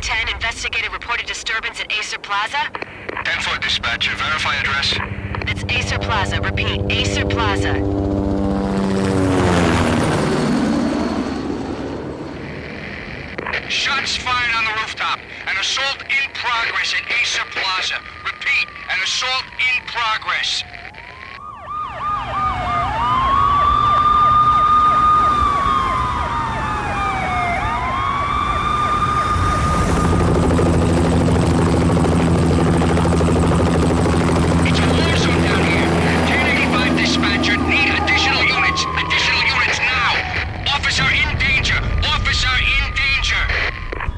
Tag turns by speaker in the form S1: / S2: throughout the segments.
S1: 10, investigated reported disturbance at Acer Plaza.
S2: 10-4 dispatcher, verify address.
S1: That's Acer Plaza. Repeat, Acer Plaza.
S2: Shots fired on the rooftop. An assault in progress at Acer Plaza. Repeat, an assault in progress. It's a war zone down here. 1085 dispatcher, need additional units. Additional units now. Officer in danger. Officer in danger.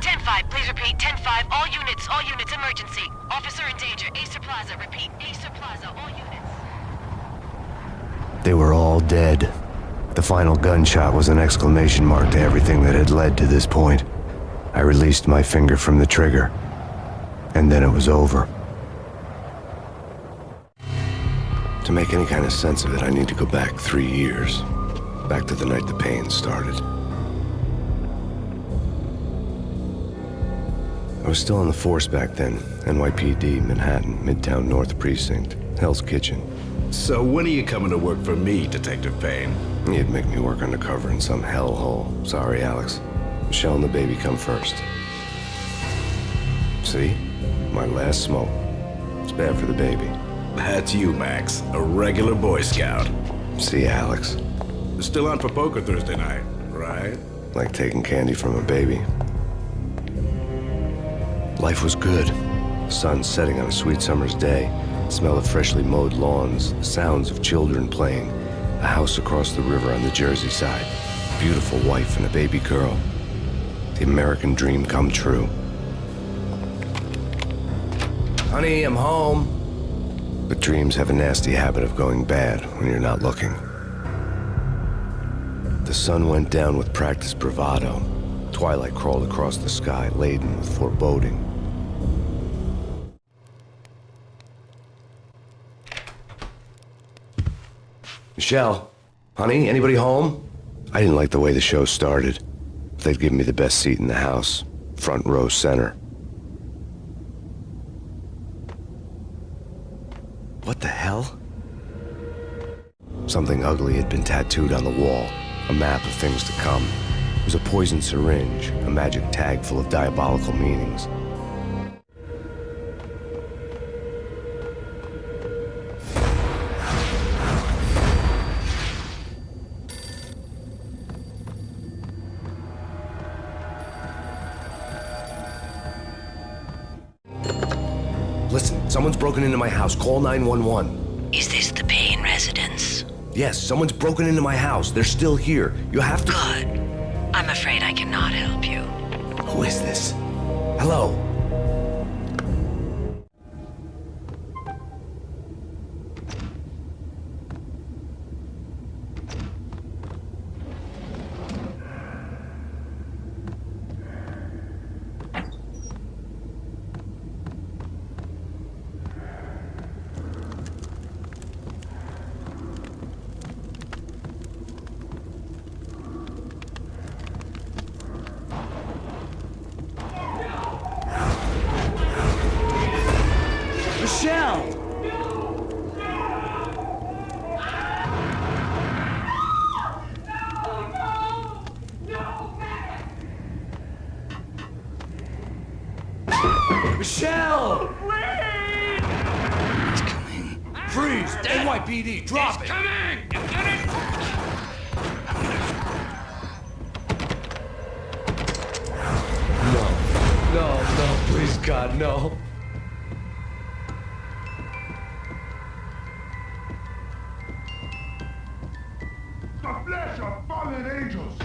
S1: 10-5, please repeat. 10-5, all units, emergency. Officer in danger, Acer Plaza. Repeat, Acer Plaza, all units.
S3: They were all dead. The final gunshot was an exclamation mark to everything that had led to this point. I released my finger from the trigger, and then it was over. To make any kind of sense of it, I need to go back 3 years. Back to the night the Payne started. I was still on the force back then. NYPD, Manhattan, Midtown North Precinct, Hell's Kitchen.
S4: So when are you coming to work for me, Detective Payne?
S3: You'd make me work undercover in some hellhole. Sorry, Alex. Michelle and the baby come first. See? My last smoke. It's bad for the baby.
S4: That's you, Max. A regular Boy Scout.
S3: See, Alex.
S4: Still on for poker Thursday night, right?
S3: Like taking candy from a baby. Life was good. The sun setting on a sweet summer's day. Smell of freshly mowed lawns. The sounds of children playing. A house across the river on the Jersey side. Beautiful wife and a baby girl. The American dream come true. Honey, I'm home. But dreams have a nasty habit of going bad when you're not looking. The sun went down with practiced bravado. Twilight crawled across the sky, laden with foreboding. Michelle, honey, anybody home? I didn't like the way the show started. They'd given me the best seat in the house, front row center. What the hell? Something ugly had been tattooed on the wall, a map of things to come. It was a poisoned syringe, a magic tag full of diabolical meanings. Listen, someone's broken into my house. Call 911.
S1: Is this the Payne residence?
S3: Yes, someone's broken into my house. They're still here. You have to...
S1: Good. I'm afraid I cannot help you.
S3: Who is this? Hello?
S5: Michelle! Michelle!
S2: It's coming.
S5: Freeze! NYPD, drop it!
S2: Coming! Get it!
S5: No, please God, no.
S6: The flesh of fallen angels!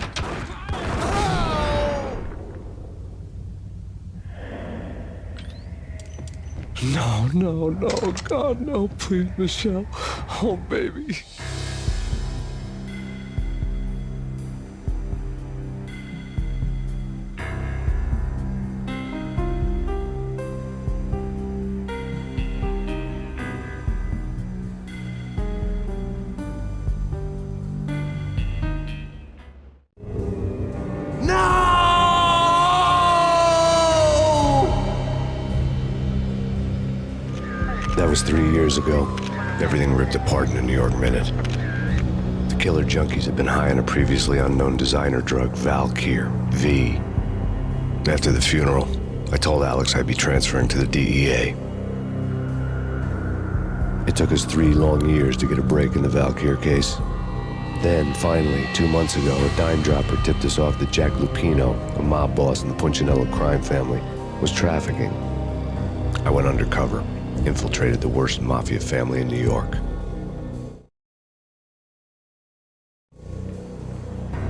S5: No, God, no, please, Michelle. Oh, baby.
S3: was 3 years ago. Everything ripped apart in a New York minute. The killer junkies had been high on a previously unknown designer drug, Valkyr, V. After the funeral, I told Alex I'd be transferring to the DEA. It took us 3 long years to get a break in the Valkyr case. Then, finally, 2 months ago, a dime dropper tipped us off that Jack Lupino, a mob boss in the Punchinello crime family, was trafficking. I went undercover, infiltrated the worst mafia family in New York.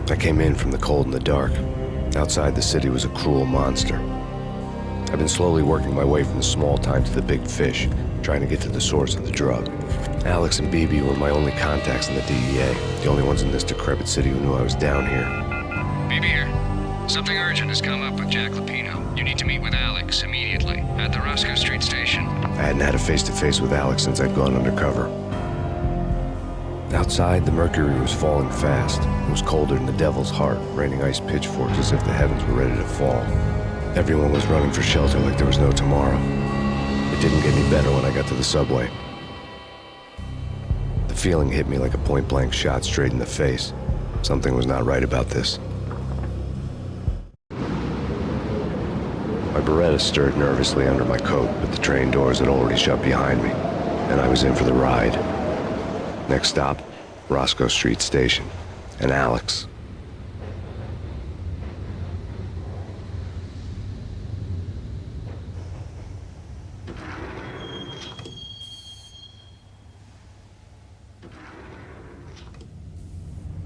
S3: I came in from the cold and the dark. Outside the city was a cruel monster. I've been slowly working my way from the small time to the big fish, trying to get to the source of the drug. Alex and BB were my only contacts in the DEA, the only ones in this decrepit city who knew I was down here.
S2: BB here. Something urgent has come up with Jack Lupino. You need to meet with Alex immediately at the Roscoe Street station.
S3: I hadn't had a face-to-face with Alex since I'd gone undercover. Outside, the mercury was falling fast. It was colder than the devil's heart, raining ice pitchforks as if the heavens were ready to fall. Everyone was running for shelter like there was no tomorrow. It didn't get any better when I got to the subway. The feeling hit me like a point-blank shot straight in the face. Something was not right about this. My Beretta stirred nervously under my coat, but the train doors had already shut behind me, and I was in for the ride. Next stop, Roscoe Street Station, and Alex.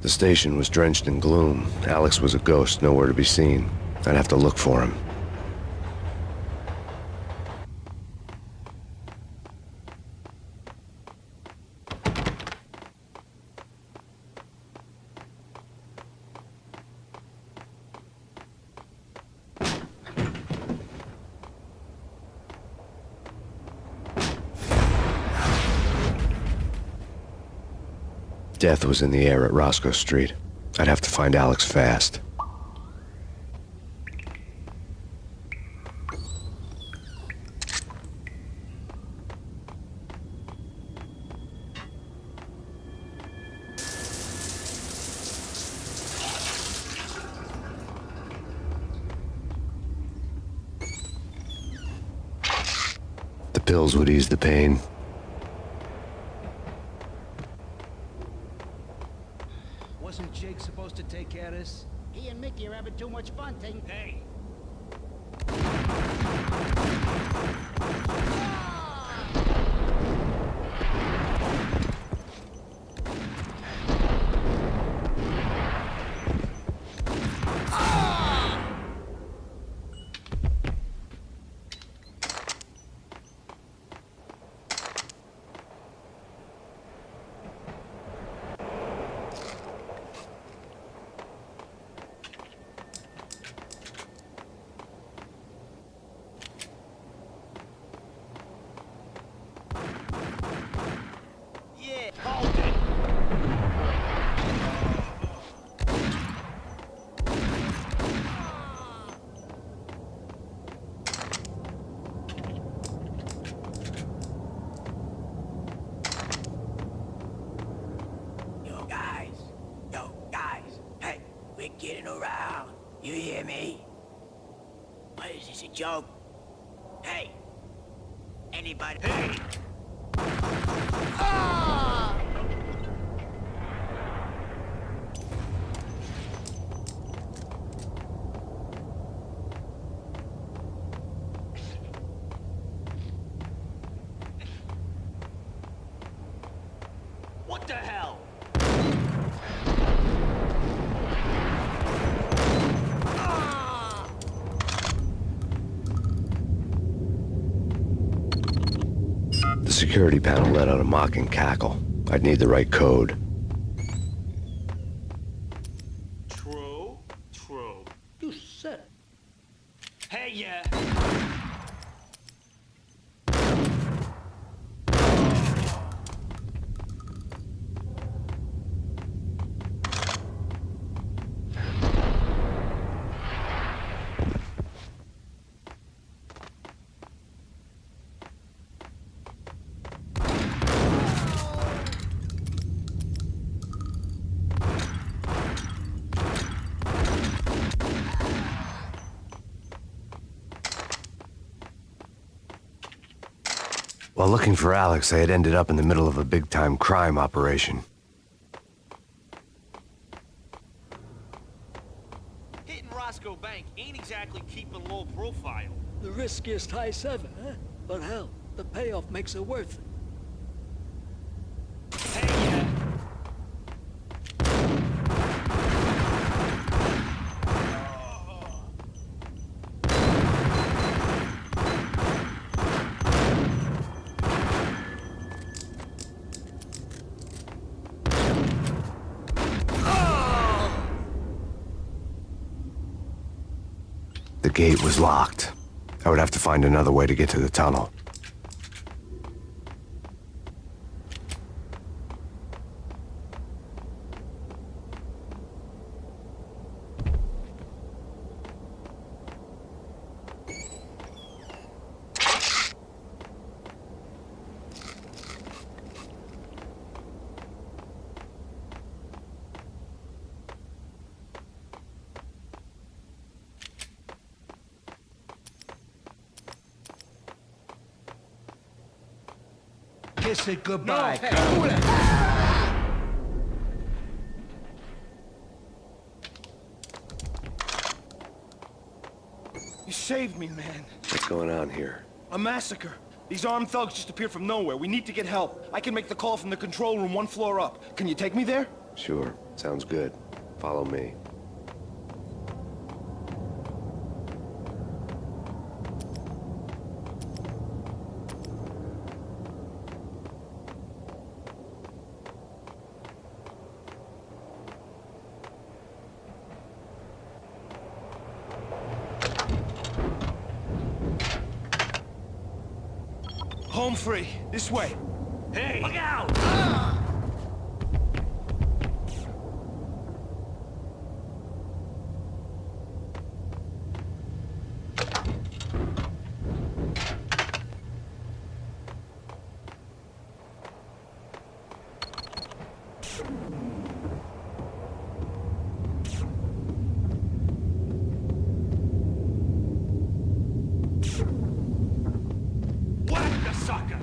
S3: The station was drenched in gloom. Alex was a ghost, nowhere to be seen. I'd have to look for him. Death was in the air at Roscoe Street. I'd have to find Alex fast. The pills would ease the pain.
S7: Wasn't Jake supposed to take care of this?
S8: He and Mickey are having too much fun taking...
S7: Hey!
S8: Getting around. You hear me? What is this, a joke? Hey! Anybody? Hey! Ah!
S7: What the hell?
S3: The security panel let out a mocking cackle. I'd need the right code.
S7: True.
S8: You said it.
S7: Hey, yeah.
S3: While looking for Alex, I had ended up in the middle of a big-time crime operation.
S9: Hitting Roscoe Bank ain't exactly keeping low profile.
S5: The riskiest high seven, huh? But hell, the payoff makes it worth it.
S9: Hey,
S3: The gate was locked. I would have to find another way to get to the tunnel.
S7: Kiss it goodbye.
S10: You saved me, man.
S3: What's going on here?
S10: A massacre. These armed thugs just appeared from nowhere. We need to get help. I can make the call from the control room 1 floor up. Can you take me there?
S3: Sure, sounds good. Follow me.
S10: Home free. This way.
S9: hey! Look out! Whack the sucker!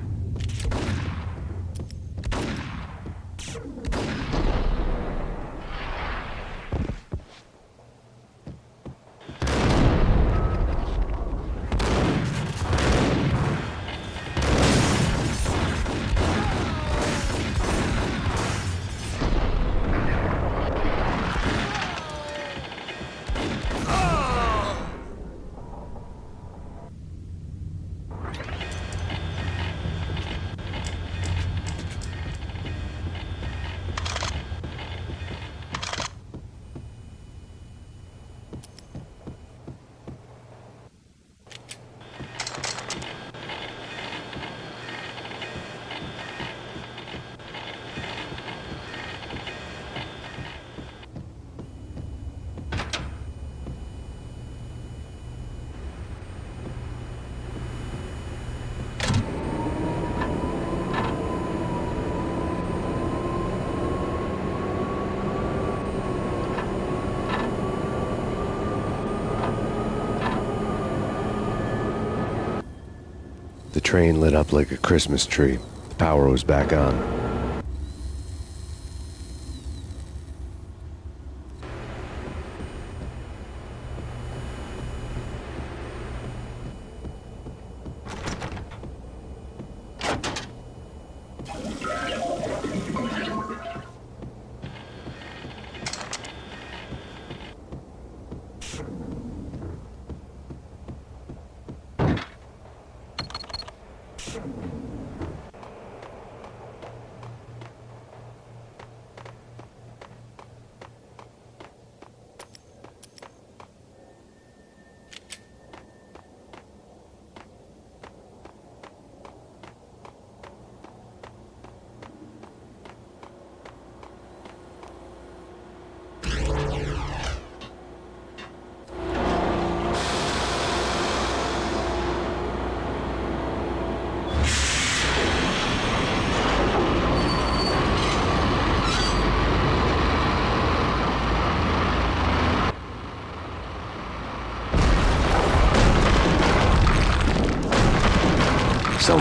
S3: The train lit up like a Christmas tree. The power was back on.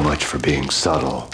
S3: much for being subtle.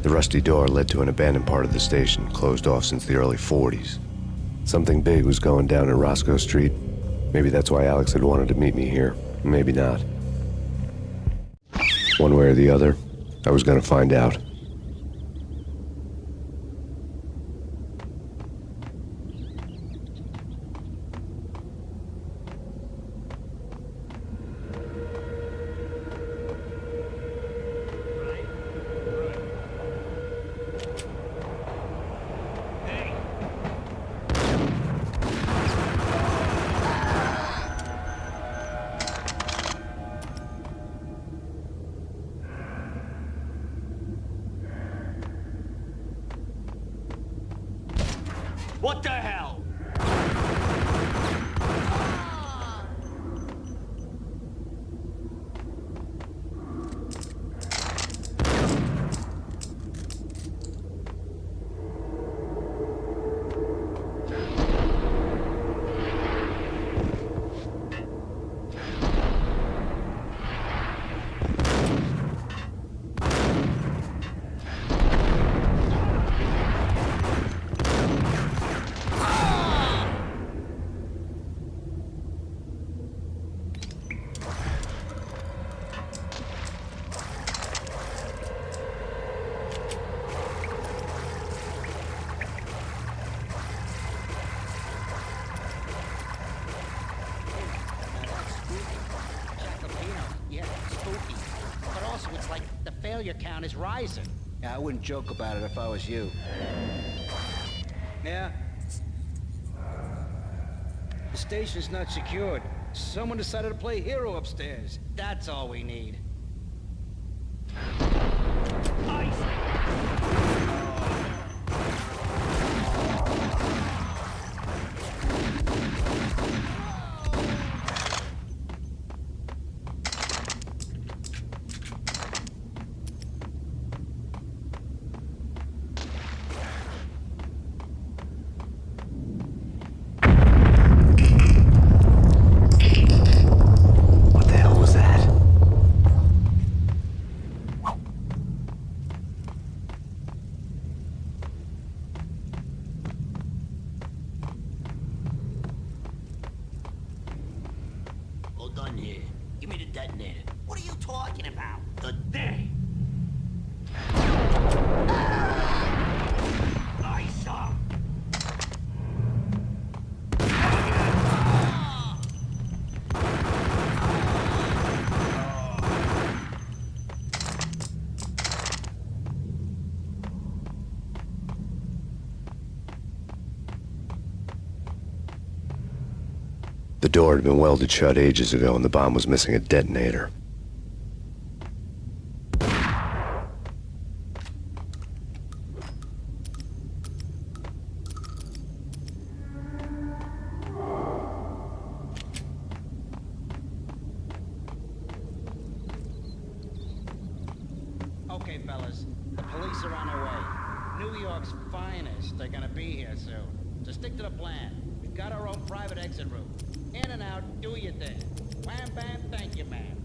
S3: The rusty door led to an abandoned part of the station, closed off since the early 40s. Something big was going down in Roscoe Street. Maybe that's why Alex had wanted to meet me here. Maybe not. One way or the other, I was gonna find out.
S9: What the hell?
S7: Failure count is rising.
S11: Yeah, I wouldn't joke about it if I was you.
S7: Yeah? The station's not secured. Someone decided to play hero upstairs. That's all we need.
S8: Done here. Give me the detonator. What are you talking about? The day. I saw.
S3: The door had been welded shut ages ago and the bomb was missing a detonator.
S7: Okay, fellas. The police are on their way. New York's finest are gonna be here soon. So stick to the plan. We've got our own private exit route. In and out, do your thing. Wham bam, thank you, man.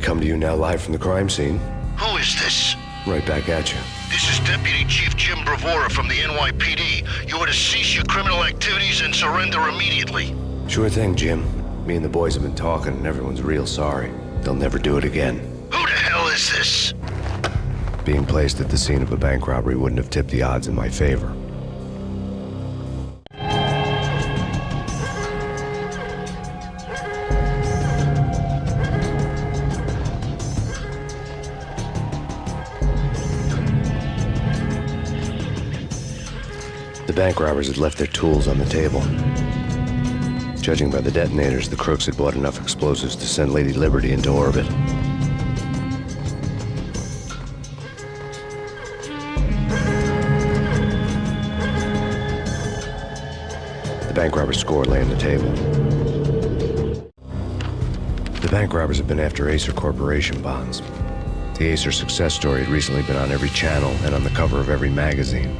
S3: Come to you now live from the crime scene.
S12: Who is this?
S3: Right back at you.
S12: This is Deputy Chief Jim Bravura from the NYPD. You are to cease your criminal activities and surrender immediately.
S3: Sure thing, Jim. Me and the boys have been talking and everyone's real sorry. They'll never do it again.
S12: Who the hell is this?
S3: Being placed at the scene of a bank robbery wouldn't have tipped the odds in my favor. The bank robbers had left their tools on the table. Judging by the detonators, the crooks had bought enough explosives to send Lady Liberty into orbit. The bank robbers' score lay on the table. The bank robbers had been after Acer Corporation bonds. The Acer success story had recently been on every channel and on the cover of every magazine.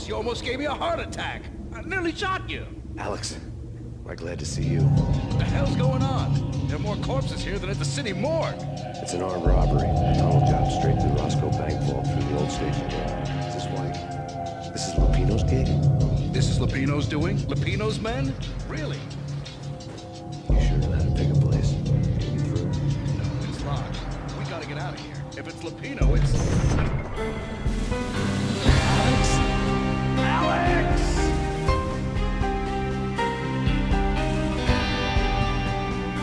S4: You almost gave me a heart attack. I nearly shot you.
S3: Alex, am I glad to see you.
S4: What the hell's going on? There are more corpses here than at the city morgue.
S3: It's an armed robbery. A tunnel job straight to the Roscoe bank vault through the old station road. Is this why? This is Lupino's gig?
S4: This is Lupino's doing? Lupino's men? Really?
S3: You sure know how to pick a place? Get me through?
S4: No, it's locked. We gotta get out of here. If it's Lupino, it's...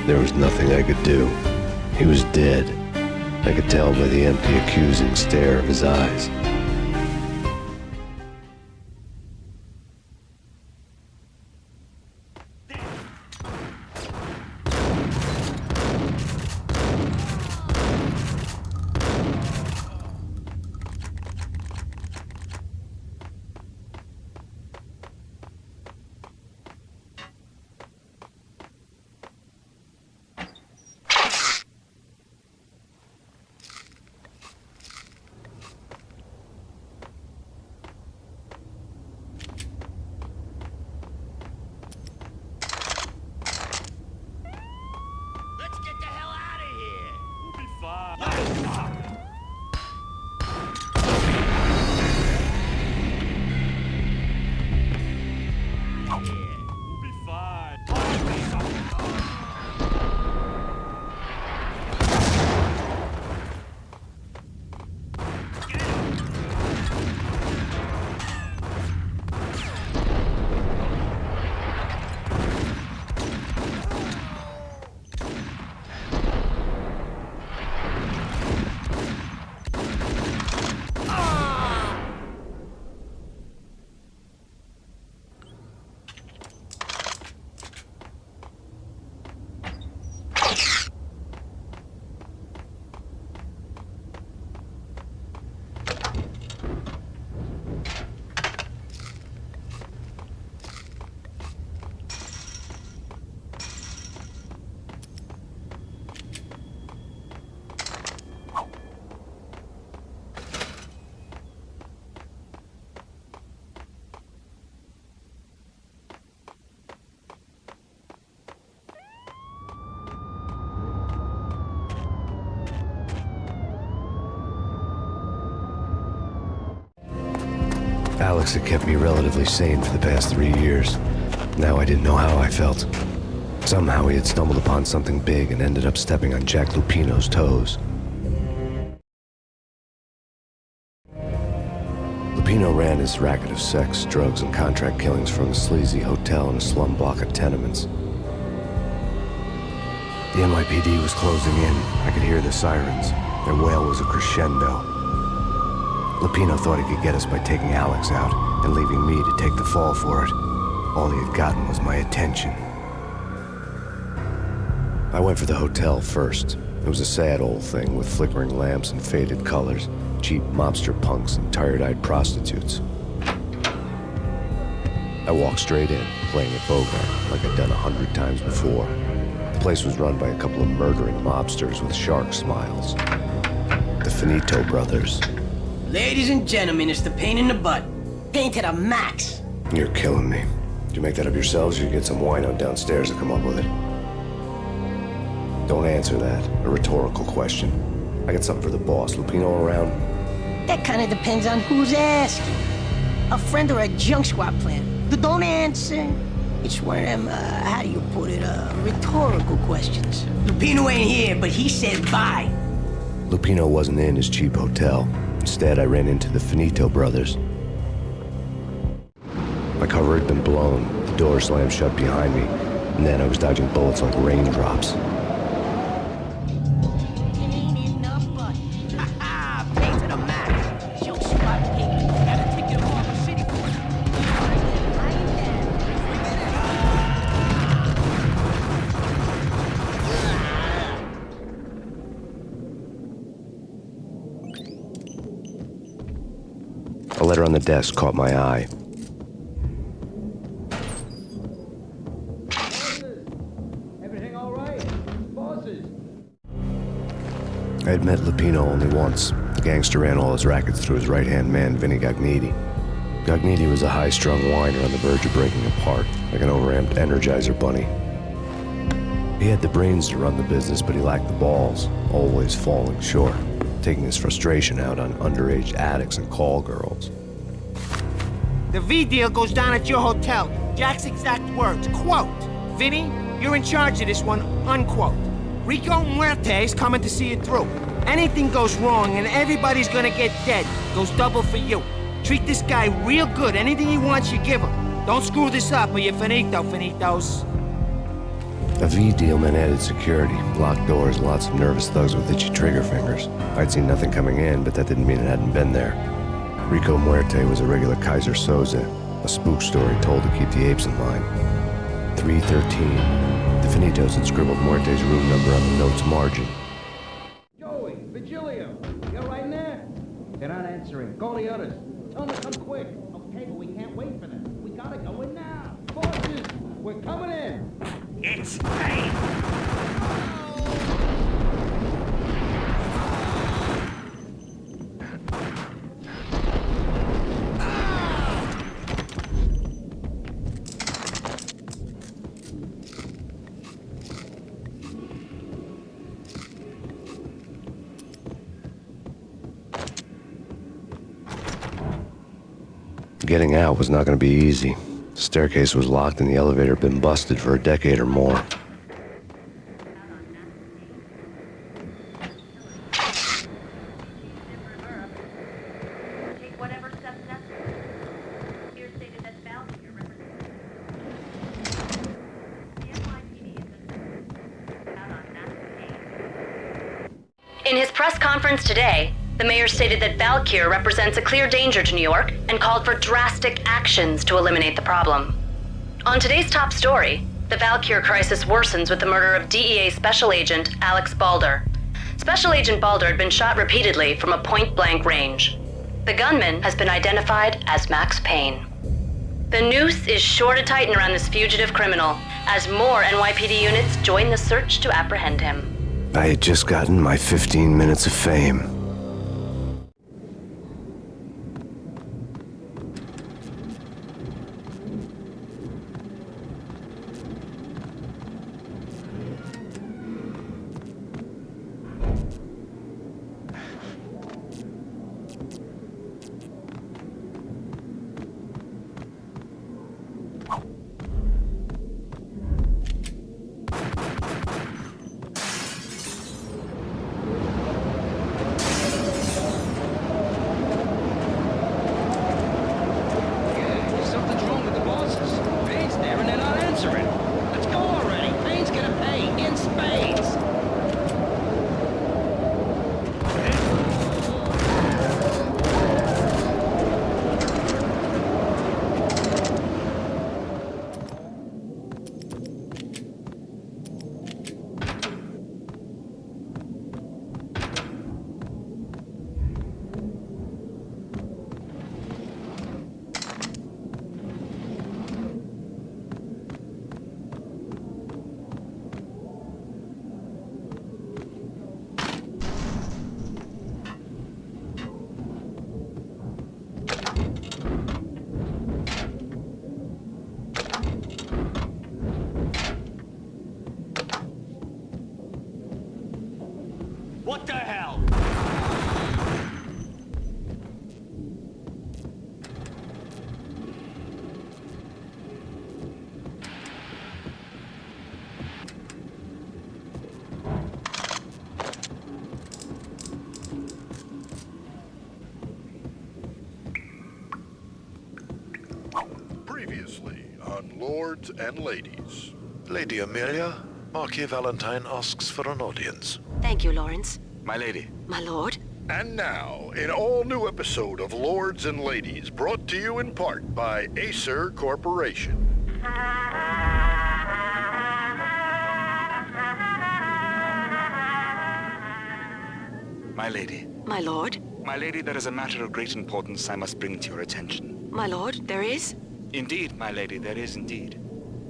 S3: There was nothing I could do. He was dead. I could tell by the empty, accusing stare of his eyes. Alex had kept me relatively sane for the past 3 years. Now I didn't know how I felt. Somehow he had stumbled upon something big and ended up stepping on Jack Lupino's toes. Lupino ran his racket of sex, drugs, and contract killings from a sleazy hotel in a slum block of tenements. The NYPD was closing in. I could hear the sirens. Their wail was a crescendo. Lupino thought he could get us by taking Alex out and leaving me to take the fall for it. All he had gotten was my attention. I went for the hotel first. It was a sad old thing with flickering lamps and faded colors, cheap mobster punks and tired-eyed prostitutes. I walked straight in, playing at Bogart like I'd done 100 times before. The place was run by a couple of murdering mobsters with shark smiles. The Finito brothers.
S8: Ladies and gentlemen, it's the Payne in the butt. Payne to the max.
S3: You're killing me. Did you make that up yourselves, or you get some wino downstairs to come up with it? Don't answer that. A rhetorical question. I got something for the boss. Lupino around?
S8: That kind of depends on who's asking. A friend or a junk squad plan. Don't answer. It's one of them, how do you put it, rhetorical questions. Lupino ain't here, but he said bye.
S3: Lupino wasn't in his cheap hotel. Instead, I ran into the Finito brothers. My cover had been blown, the door slammed shut behind me, and then I was dodging bullets like raindrops. A letter on the desk caught my eye.
S7: Everything all right? Bosses?
S3: I had met Lupino only once. The gangster ran all his rackets through his right-hand man, Vinny Gagniti. Gagniti was a high-strung whiner on the verge of breaking apart, like an overamped Energizer bunny. He had the brains to run the business, but he lacked the balls, always falling short, taking his frustration out on underage addicts and call girls.
S13: The V deal goes down at your hotel. Jack's exact words, quote, "Vinny, you're in charge of this one," unquote. Rico Muerte's coming to see it through. Anything goes wrong and everybody's gonna get dead. Goes double for you. Treat this guy real good. Anything he wants, you give him. Don't screw this up or you're finito, finitos.
S3: A V deal meant added security, locked doors, lots of nervous thugs with itchy trigger fingers. I'd seen nothing coming in, but that didn't mean it hadn't been there. Rico Muerte was a regular Kaiser Soze, a spook story told to keep the apes in line. 313. The Finitos had scribbled Muerte's room number on the note's margin.
S7: Joey, Vigilio, you all right in there? They're not answering. Call the others. Tell them to come quick. Okay, but we can't wait for them. We gotta go in now. Bosses, we're coming in.
S2: It's Payne!
S3: Getting out was not going to be easy. The staircase was locked and the elevator had been busted for a decade or more.
S1: In his press conference today, the mayor stated that Valkyr represents a clear danger to New York and called for drastic actions to eliminate the problem. On today's top story, the Valkyr crisis worsens with the murder of DEA Special Agent Alex Balder. Special Agent Balder had been shot repeatedly from a point-blank range. The gunman has been identified as Max Payne. The noose is sure to tighten around this fugitive criminal as more NYPD units join the search to apprehend him.
S3: I had just gotten my 15 minutes of fame.
S9: What the hell?
S14: Previously on Lords and Ladies.
S15: Lady Amelia, Marquis Valentine asks for an audience.
S16: Thank you, Lawrence.
S15: My lady.
S16: My lord.
S14: And now, an all-new episode of Lords and Ladies, brought to you in part by Acer Corporation.
S15: My lady.
S16: My lord.
S15: My lady, there is a matter of great importance I must bring to your attention.
S16: My lord, there is?
S15: Indeed, my lady, there is indeed.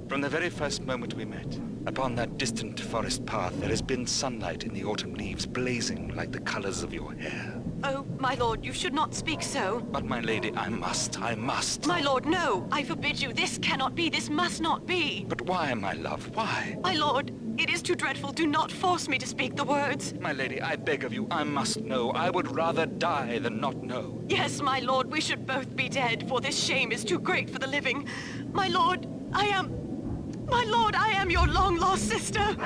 S15: From the very first moment we met, upon that distant forest path, there has been sunlight in the autumn leaves blazing like the colors of your hair.
S16: Oh, my lord, you should not speak so.
S15: But my lady, I must.
S16: My lord, no! I forbid you. This cannot be. This must not be.
S15: But why, my love, why?
S16: My lord, it is too dreadful. Do not force me to speak the words.
S15: My lady, I beg of you, I must know. I would rather die than not know.
S16: Yes, my lord, we should both be dead, for this shame is too great for the living. My lord, I am your long-lost sister.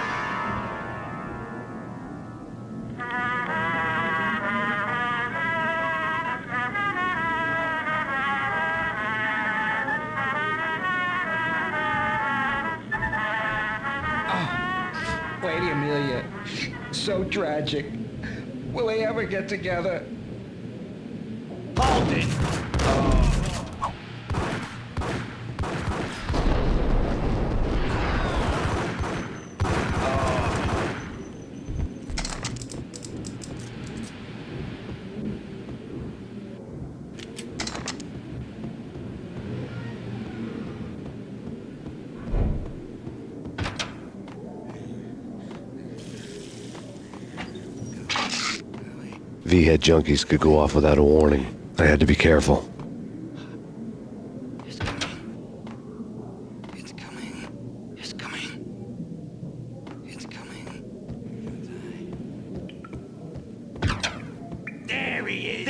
S4: Lady Amelia, so tragic. Will they ever get together?
S9: Hold it!
S3: V-head junkies could go off without a warning. I had to be careful.
S9: There he is!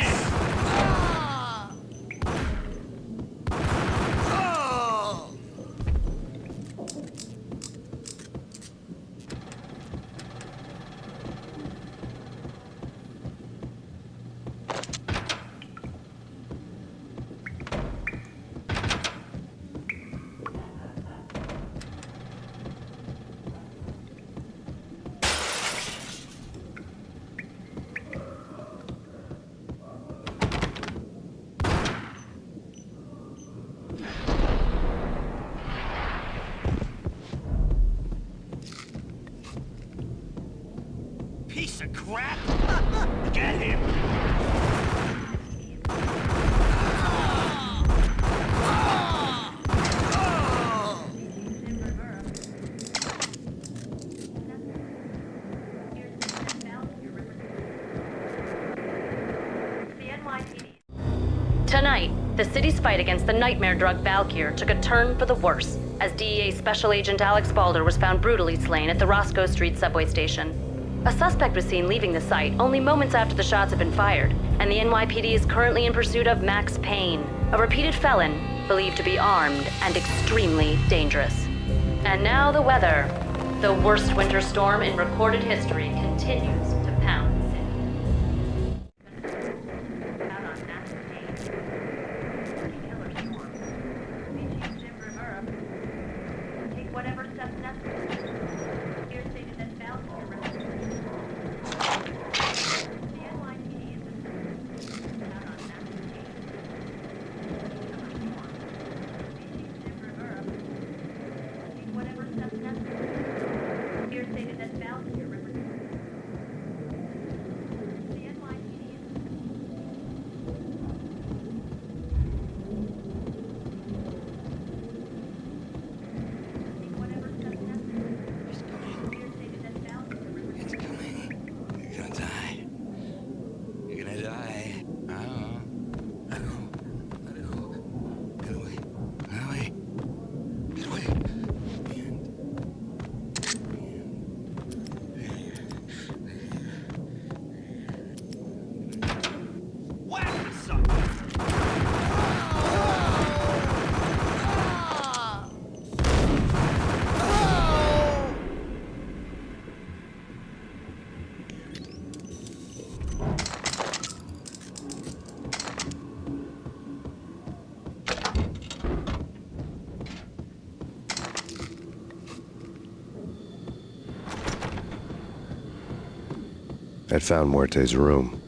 S9: Piece of crap! Get him!
S1: Tonight, the city's fight against the nightmare drug Valkyr took a turn for the worse as DEA Special Agent Alex Balder was found brutally slain at the Roscoe Street subway station. A suspect was seen leaving the site only moments after the shots had been fired, and the NYPD is currently in pursuit of Max Payne, a repeated felon believed to be armed and extremely dangerous. And now the weather. The worst winter storm in recorded history continues to pound the city. Out on Max Payne. Killer storm. Chief Jim Rivera. Take whatever steps necessary. Here stated that Valkyr represents the NYPD is out on Max Payne. Killer storm. Chief Jim Rivera. Take whatever steps necessary. Here stated that Valkyr represents
S3: I'd found Muerte's room.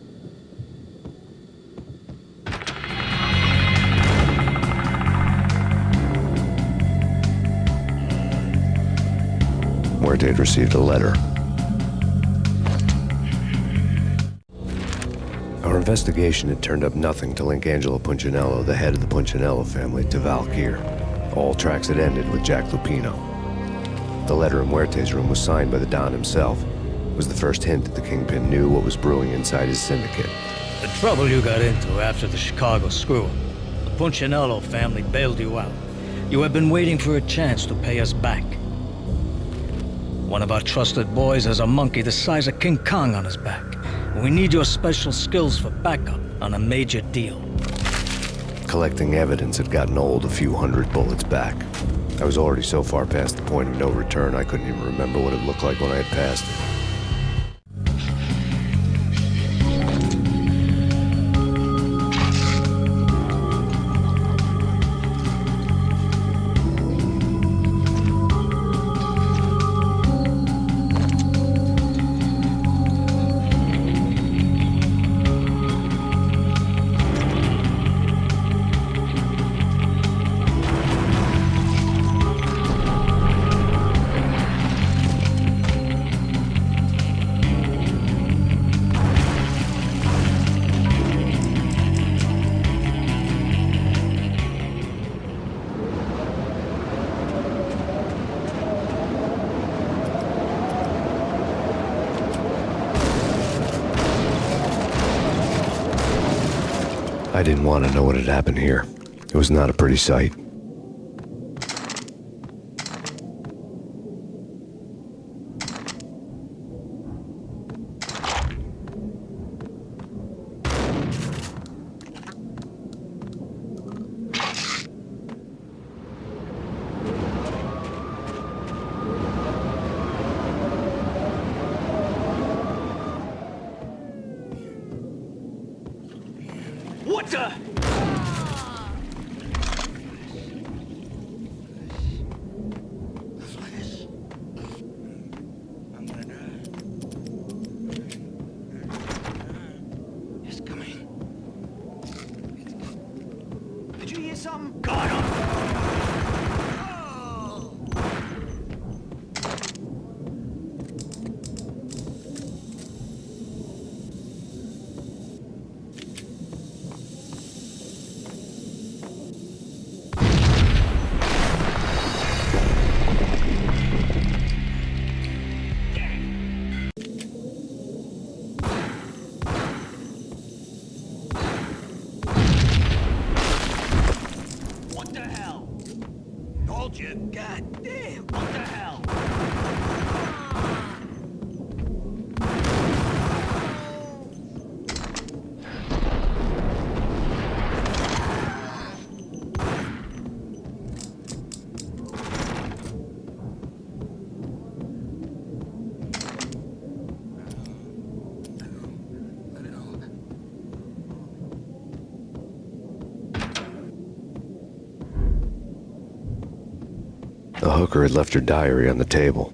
S3: Muerte had received a letter. Our investigation had turned up nothing to link Angelo Punchinello, the head of the Punchinello family, to Valkyr. All tracks had ended with Jack Lupino. The letter in Muerte's room was signed by the Don himself. It was the first hint that the Kingpin knew what was brewing inside his syndicate.
S17: The trouble you got into after the Chicago screw-up. The Punchinello family bailed you out. You have been waiting for a chance to pay us back. One of our trusted boys has a monkey the size of King Kong on his back. We need your special skills for backup on a major deal.
S3: Collecting evidence had gotten old a few hundred bullets back. I was already so far past the point of no return, I couldn't even remember what it looked like when I had passed it. I didn't want to know what had happened here. It was not a pretty sight.
S9: What the?
S2: It's coming.
S9: Did you hear something? God, oh. God damn, what the hell?
S3: The hooker had left her diary on the table.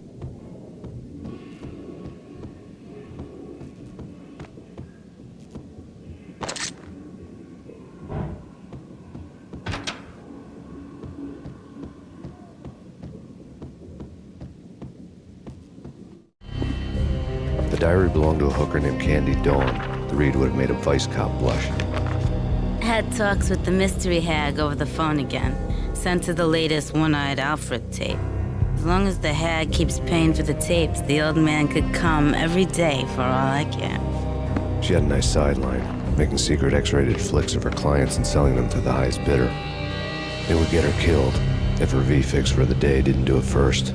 S3: The diary belonged to a hooker named Candy Dawn. The read would have made a vice cop blush.
S18: Had talks with the mystery hag over the phone again. Sent to the latest One-Eyed Alfred tape. As long as the hag keeps paying for the tapes, the old man could come every day for all I care.
S3: She had a nice sideline, making secret X-rated flicks of her clients and selling them to the highest bidder. It would get her killed if her V-fix for the day didn't do it first.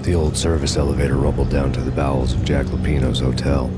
S3: The old service elevator rumbled down to the bowels of Jack Lupino's hotel.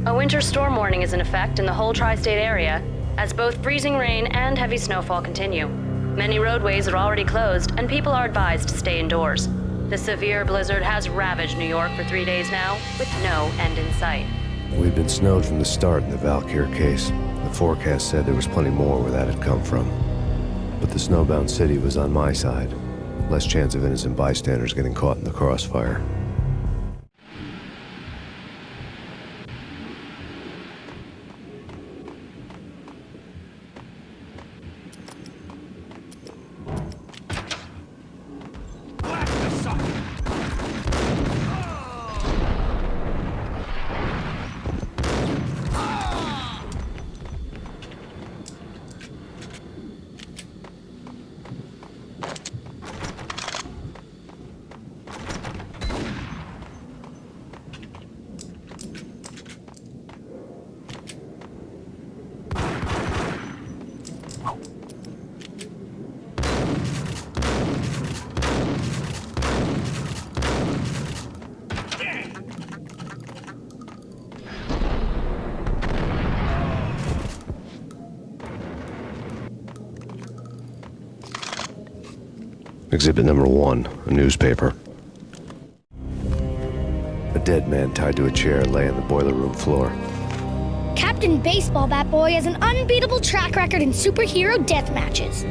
S1: A winter storm warning is in effect in the whole tri-state area, as both freezing rain and heavy snowfall continue. Many roadways are already closed, and people are advised to stay indoors. The severe blizzard has ravaged New York for 3 days now, with no end in sight.
S3: We'd been snowed from the start in the Valkyr case. The forecast said there was plenty more where that had come from. But the snowbound city was on my side. Less chance of innocent bystanders getting caught in the crossfire. Exhibit number 1, a newspaper. A dead man tied to a chair lay on the boiler room floor.
S19: Captain Baseball Bat Boy has an unbeatable track record in superhero death matches.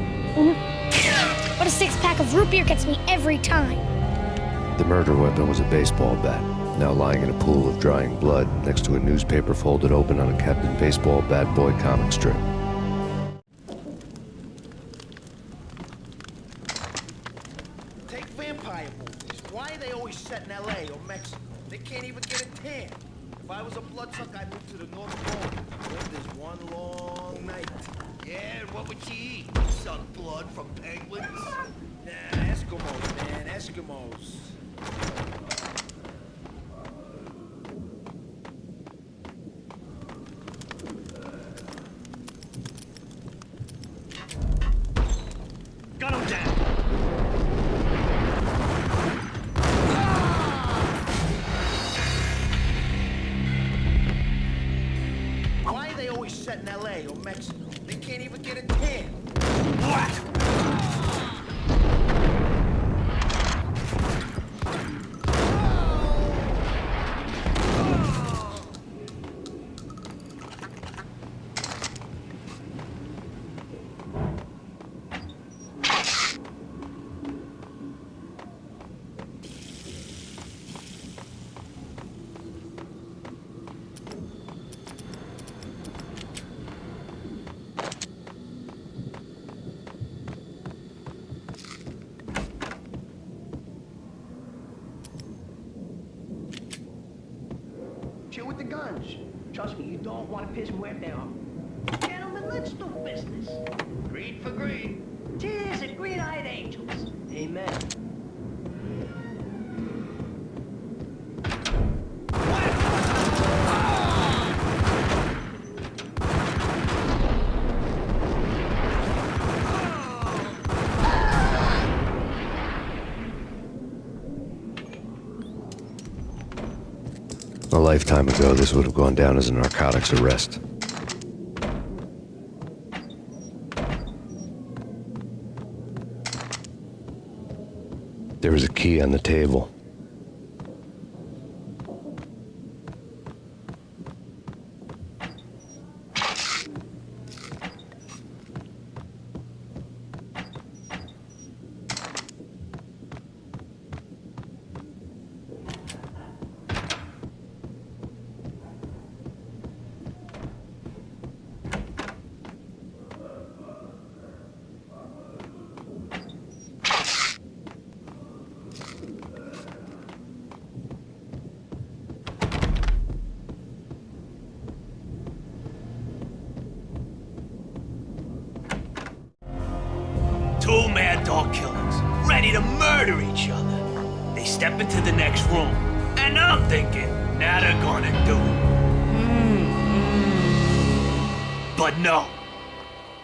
S19: But a 6-pack of root beer gets me every time.
S3: The murder weapon was a baseball bat, now lying in a pool of drying blood next to a newspaper folded open on a Captain Baseball Bat Boy comic strip.
S10: Take vampire movies. Why are they always set in L.A. or Mexico? They can't even get a tan. If I was a bloodsucker, I'd move to the North Pole. There's one long night. Yeah, and what would you eat? Suck blood from penguins? Nah, Eskimos, man, Eskimos. Got him down! Why are they always set in L.A. or Mexico? They can't even get a tan. What?
S20: Chill with the guns. Trust me, you don't want to piss Muerte off. Gentlemen, let's do business. Greed for greed. Tis the green-eyed angels. Amen.
S3: A lifetime ago, this would have gone down as a narcotics arrest. There was a key on the table.
S21: Two mad dog killers, ready to murder each other. They step into the next room, and I'm thinking, now they're gonna do it. But no.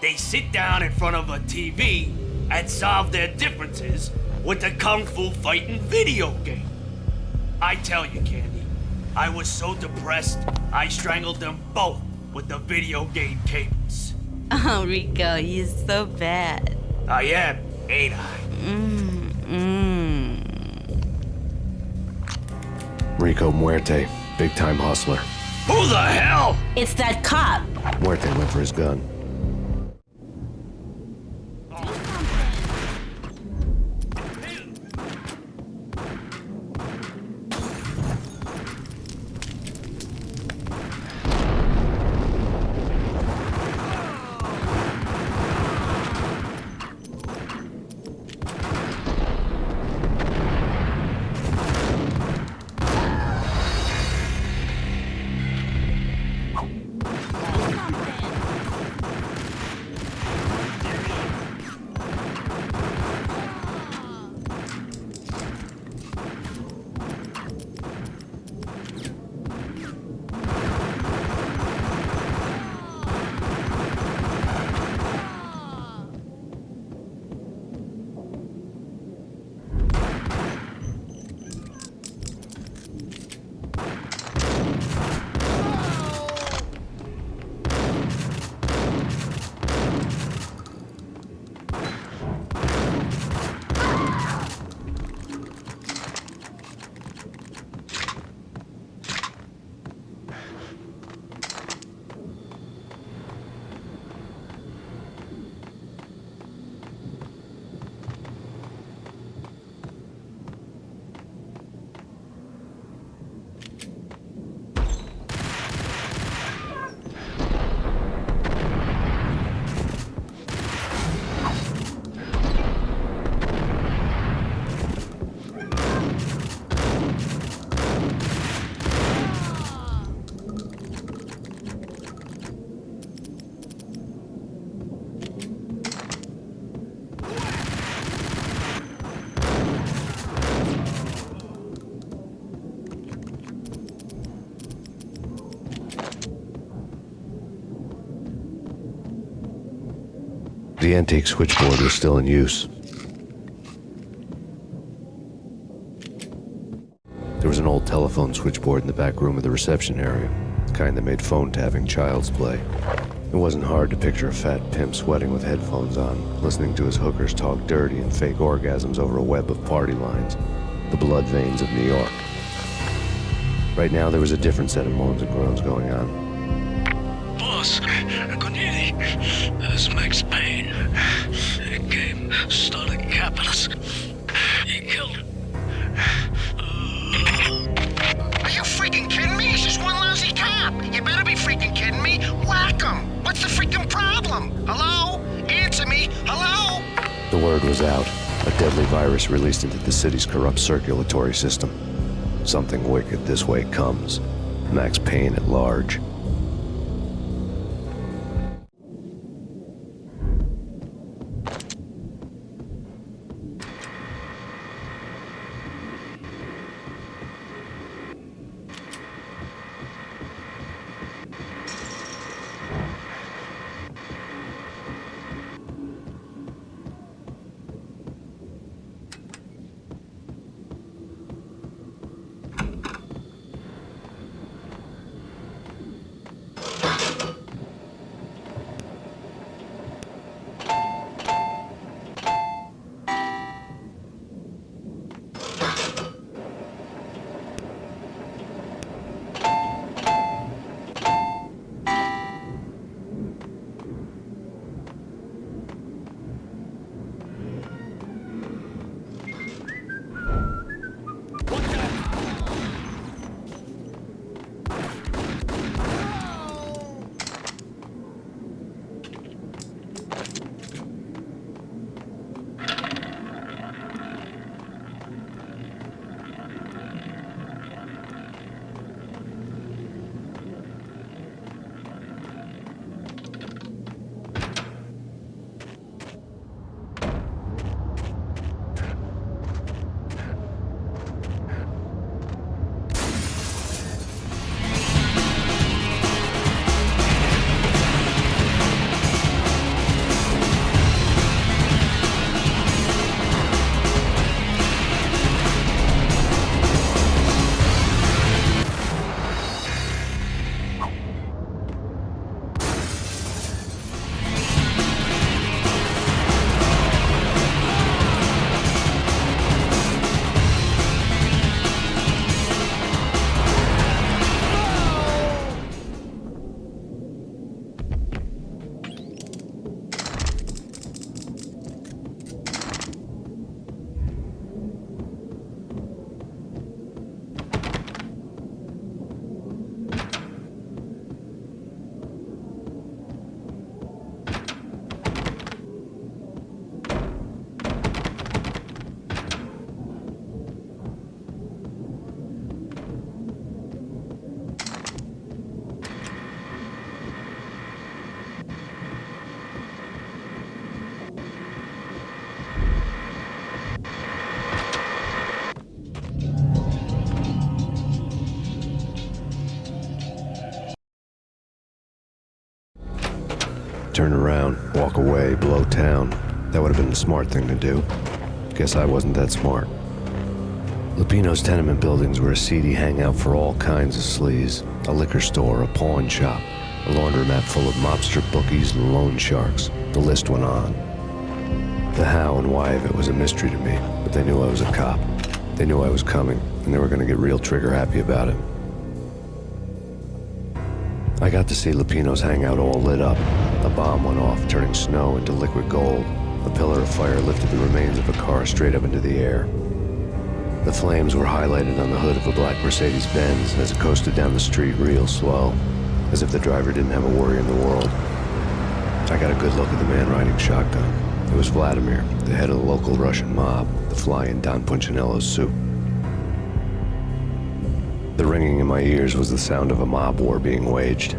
S21: They sit down in front of a TV and solve their differences with a kung fu fighting video game. I tell you, Candy, I was so depressed, I strangled them both with the video game cables.
S18: Oh, Rico, you're so bad.
S21: I am, ain't I?
S3: Rico Muerte, big-time hustler.
S21: Who the hell?
S18: It's that cop.
S3: Muerte went for his gun. The antique switchboard was still in use. There was an old telephone switchboard in the back room of the reception area, the kind that made phone tapping child's play. It wasn't hard to picture a fat pimp sweating with headphones on, listening to his hookers talk dirty and fake orgasms over a web of party lines, the blood veins of New York. Right now, there was a different set of moans and groans going on.
S22: Boss, good evening. This is Max Payne. He came, started capping us. He killed him.
S2: Are you freaking kidding me? He's just one lousy cop. You better be freaking kidding me. Whack him. What's the freaking problem? Hello? Answer me. Hello?
S3: The word was out. A deadly virus released into the city's corrupt circulatory system. Something wicked this way comes. Max Payne at large. turn around, walk away, blow town. That would have been the smart thing to do. Guess I wasn't that smart. Lupino's tenement buildings were a seedy hangout for all kinds of sleaze. A liquor store, a pawn shop, a laundromat full of mobster bookies and loan sharks. The list went on. The how and why of it was a mystery to me, but they knew I was a cop. They knew I was coming, and they were going to get real trigger-happy about it. I got to see Lupino's hangout all lit up. A bomb went off, turning snow into liquid gold. A pillar of fire lifted the remains of a car straight up into the air. The flames were highlighted on the hood of a black Mercedes-Benz as it coasted down the street real slow, as if the driver didn't have a worry in the world. I got a good look at the man riding shotgun. It was Vladimir, the head of the local Russian mob, the fly in Don Punchinello's soup. The ringing in my ears was the sound of a mob war being waged.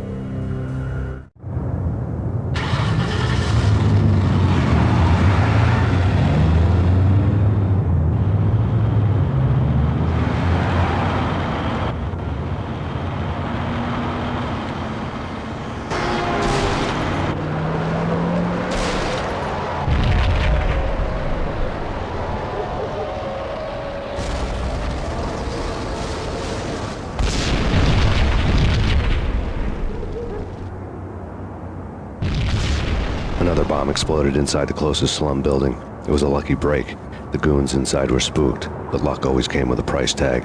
S3: Another bomb exploded inside the closest slum building. It was a lucky break. The goons inside were spooked, but luck always came with a price tag.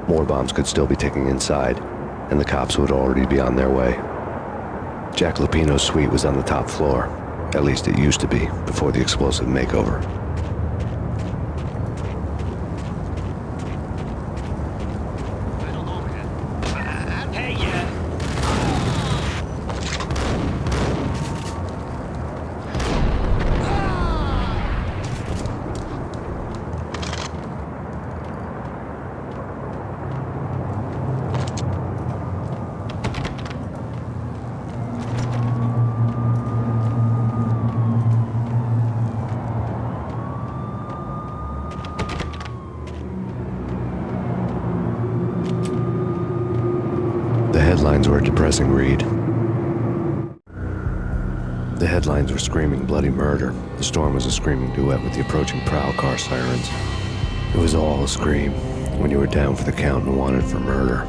S3: More bombs could still be ticking inside, and the cops would already be on their way. Jack Lupino's suite was on the top floor. At least it used to be, before the explosive makeover. The headlines were a depressing read. The headlines were screaming bloody murder. The storm was a screaming duet with the approaching prowl car sirens. It was all a scream when you were down for the count and wanted for murder.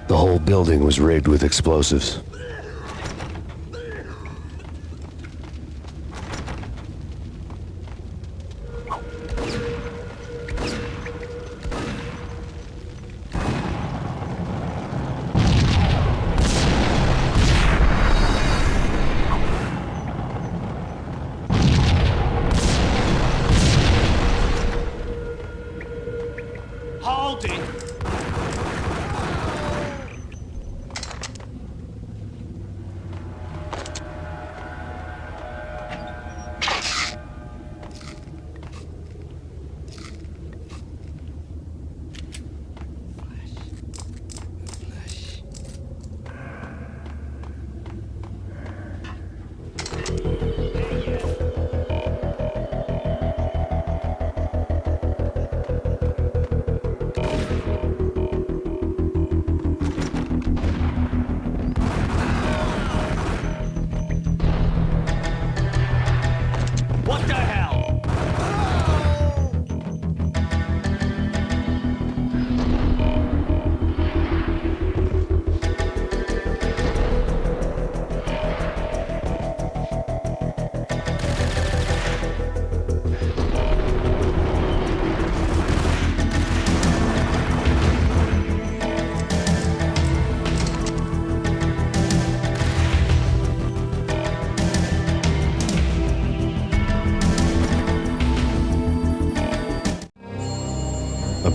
S3: The whole building was rigged with explosives.
S21: Hold it!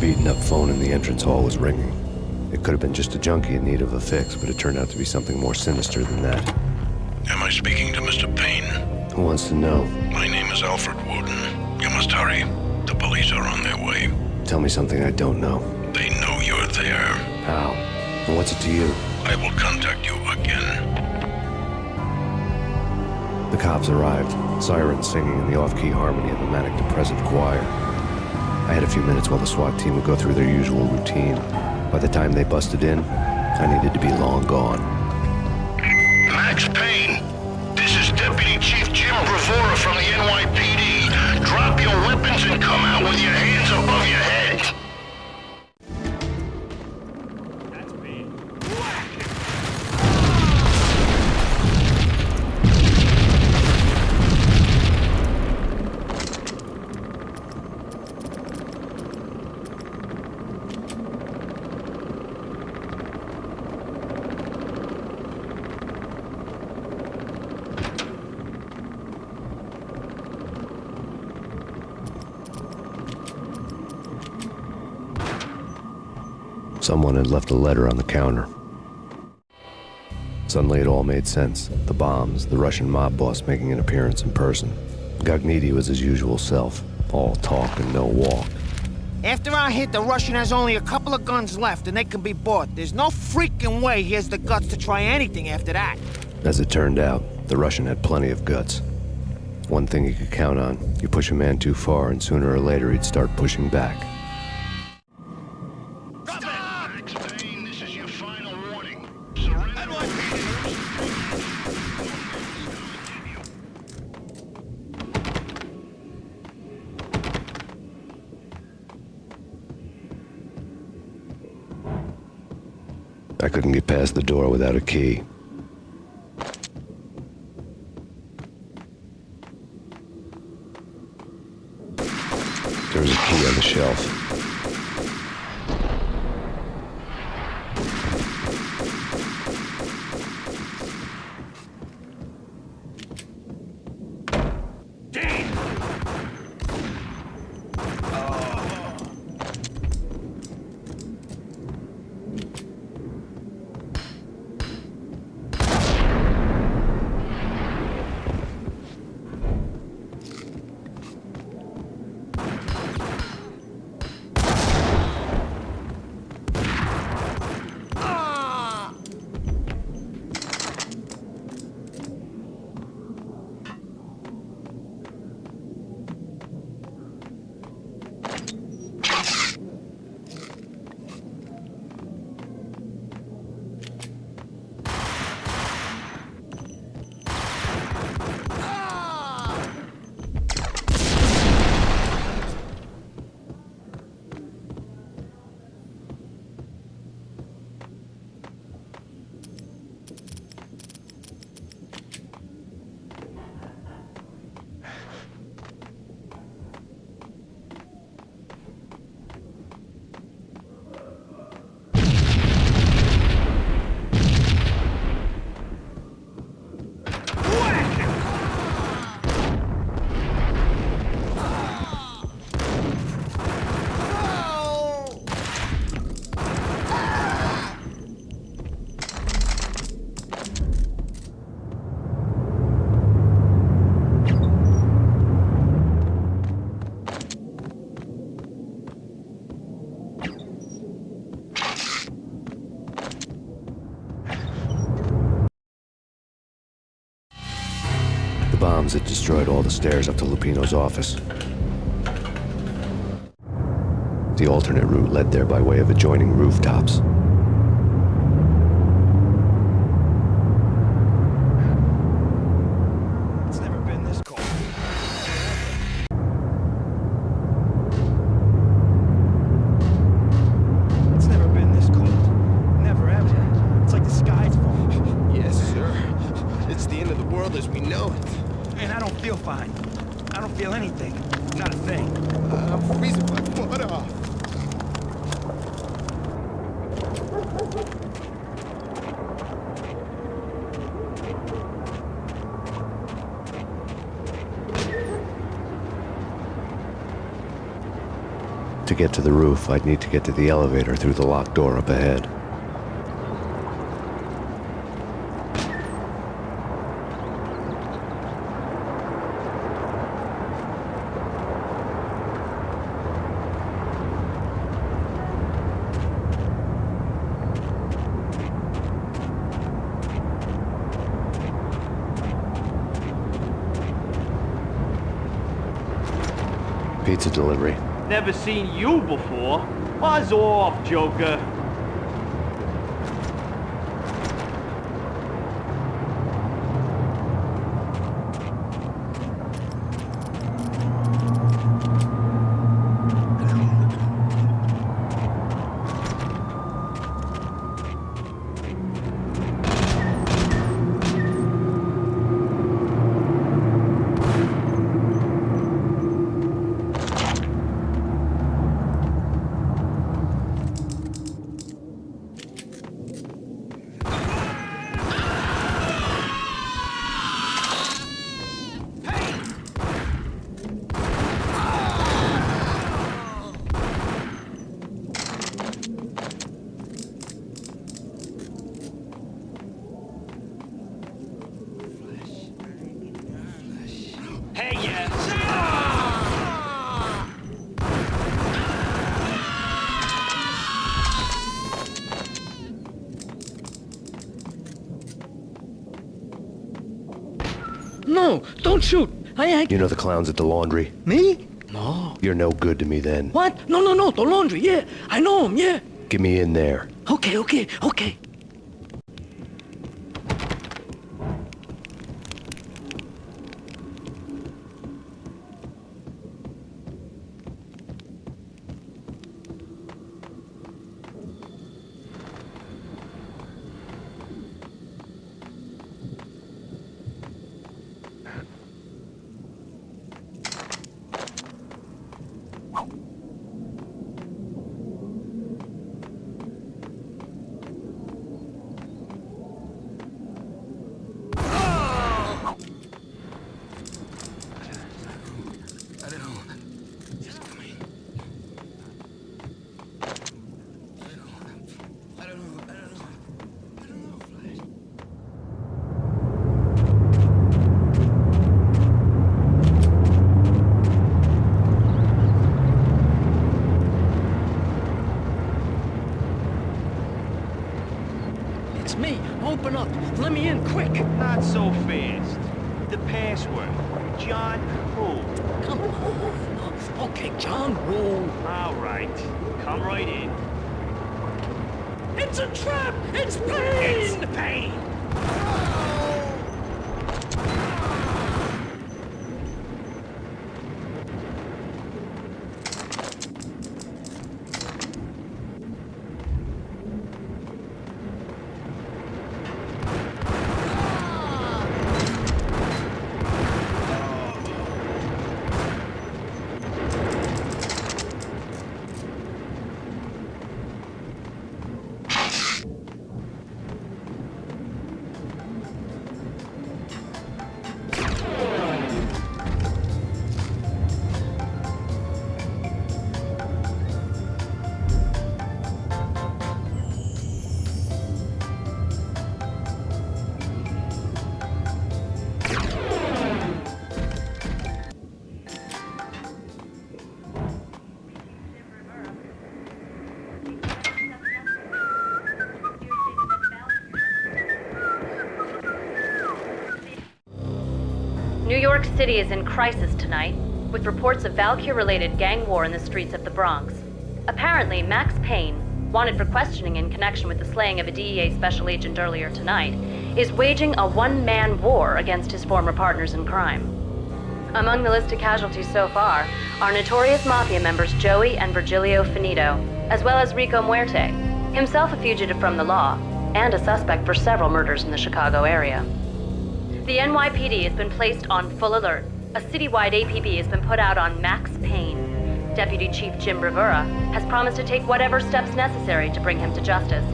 S3: beaten-up phone in the entrance hall was ringing. It could have been just a junkie in need of a fix, but it turned out to be something more sinister than that.
S22: Am I speaking to Mr. Payne?
S3: Who wants to know?
S22: My name is Alfred Woden. You must hurry. The police are on their way.
S3: Tell me something I don't know.
S22: They know you're there.
S3: How? And what's it to you?
S22: I will contact you again.
S3: The cops arrived, sirens singing in the off-key harmony of a manic-depressive choir. I had a few minutes while the SWAT team would go through their usual routine. By the time they busted in, I needed to be long gone.
S12: Max Payne, this is Deputy Chief Jim Bravura from the NYPD. Drop your weapons and come out with your hands above your head.
S3: Someone had left a letter on the counter. Suddenly it all made sense. The bombs, the Russian mob boss making an appearance in person. Gognitti was his usual self, all talk and no walk.
S13: After our hit, the Russian has only a couple of guns left, and they can be bought. There's no freaking way he has the guts to try anything after that.
S3: As it turned out, the Russian had plenty of guts. One thing you could count on, you push a man too far, and sooner or later he'd start pushing back. I couldn't get past the door without a key. There was a key on the shelf. Bombs had destroyed all the stairs up to Lupino's office. The alternate route led there by way of adjoining rooftops.
S10: It's never been this cold. It's never been this cold. Never ever. It's like the sky's falling.
S4: Yes, sir. It's the end of the world as we know it.
S10: And I don't feel fine. I don't feel anything. Not a thing.
S4: I'm freezing my butt off.
S3: To get to the roof, I'd need to get to the elevator through the locked door up ahead. Pizza delivery.
S21: Never seen you before. Buzz off, Joker.
S17: No, don't shoot.
S3: You know the clowns at the laundry?
S17: Me? No.
S3: You're no good to me then.
S17: What? No, the laundry, yeah. I know him, yeah.
S3: Get me in there.
S17: Okay. It's me. Open up. Let me in, quick.
S21: Not so fast. The password. John who?
S17: Come on. Okay, John Woo.
S21: All right. Come right in.
S17: It's a trap! It's Payne!
S21: It's the Payne!
S1: New York City is in crisis tonight, with reports of Valkyr-related gang war in the streets of the Bronx. Apparently, Max Payne, wanted for questioning in connection with the slaying of a DEA special agent earlier tonight, is waging a one-man war against his former partners in crime. Among the list of casualties so far are notorious mafia members Joey and Virgilio Finito, as well as Rico Muerte, himself a fugitive from the law, and a suspect for several murders in the Chicago area. The NYPD has been placed on full alert. A citywide APB has been put out on Max Payne. Deputy Chief Jim Rivera has promised to take whatever steps necessary to bring him to justice.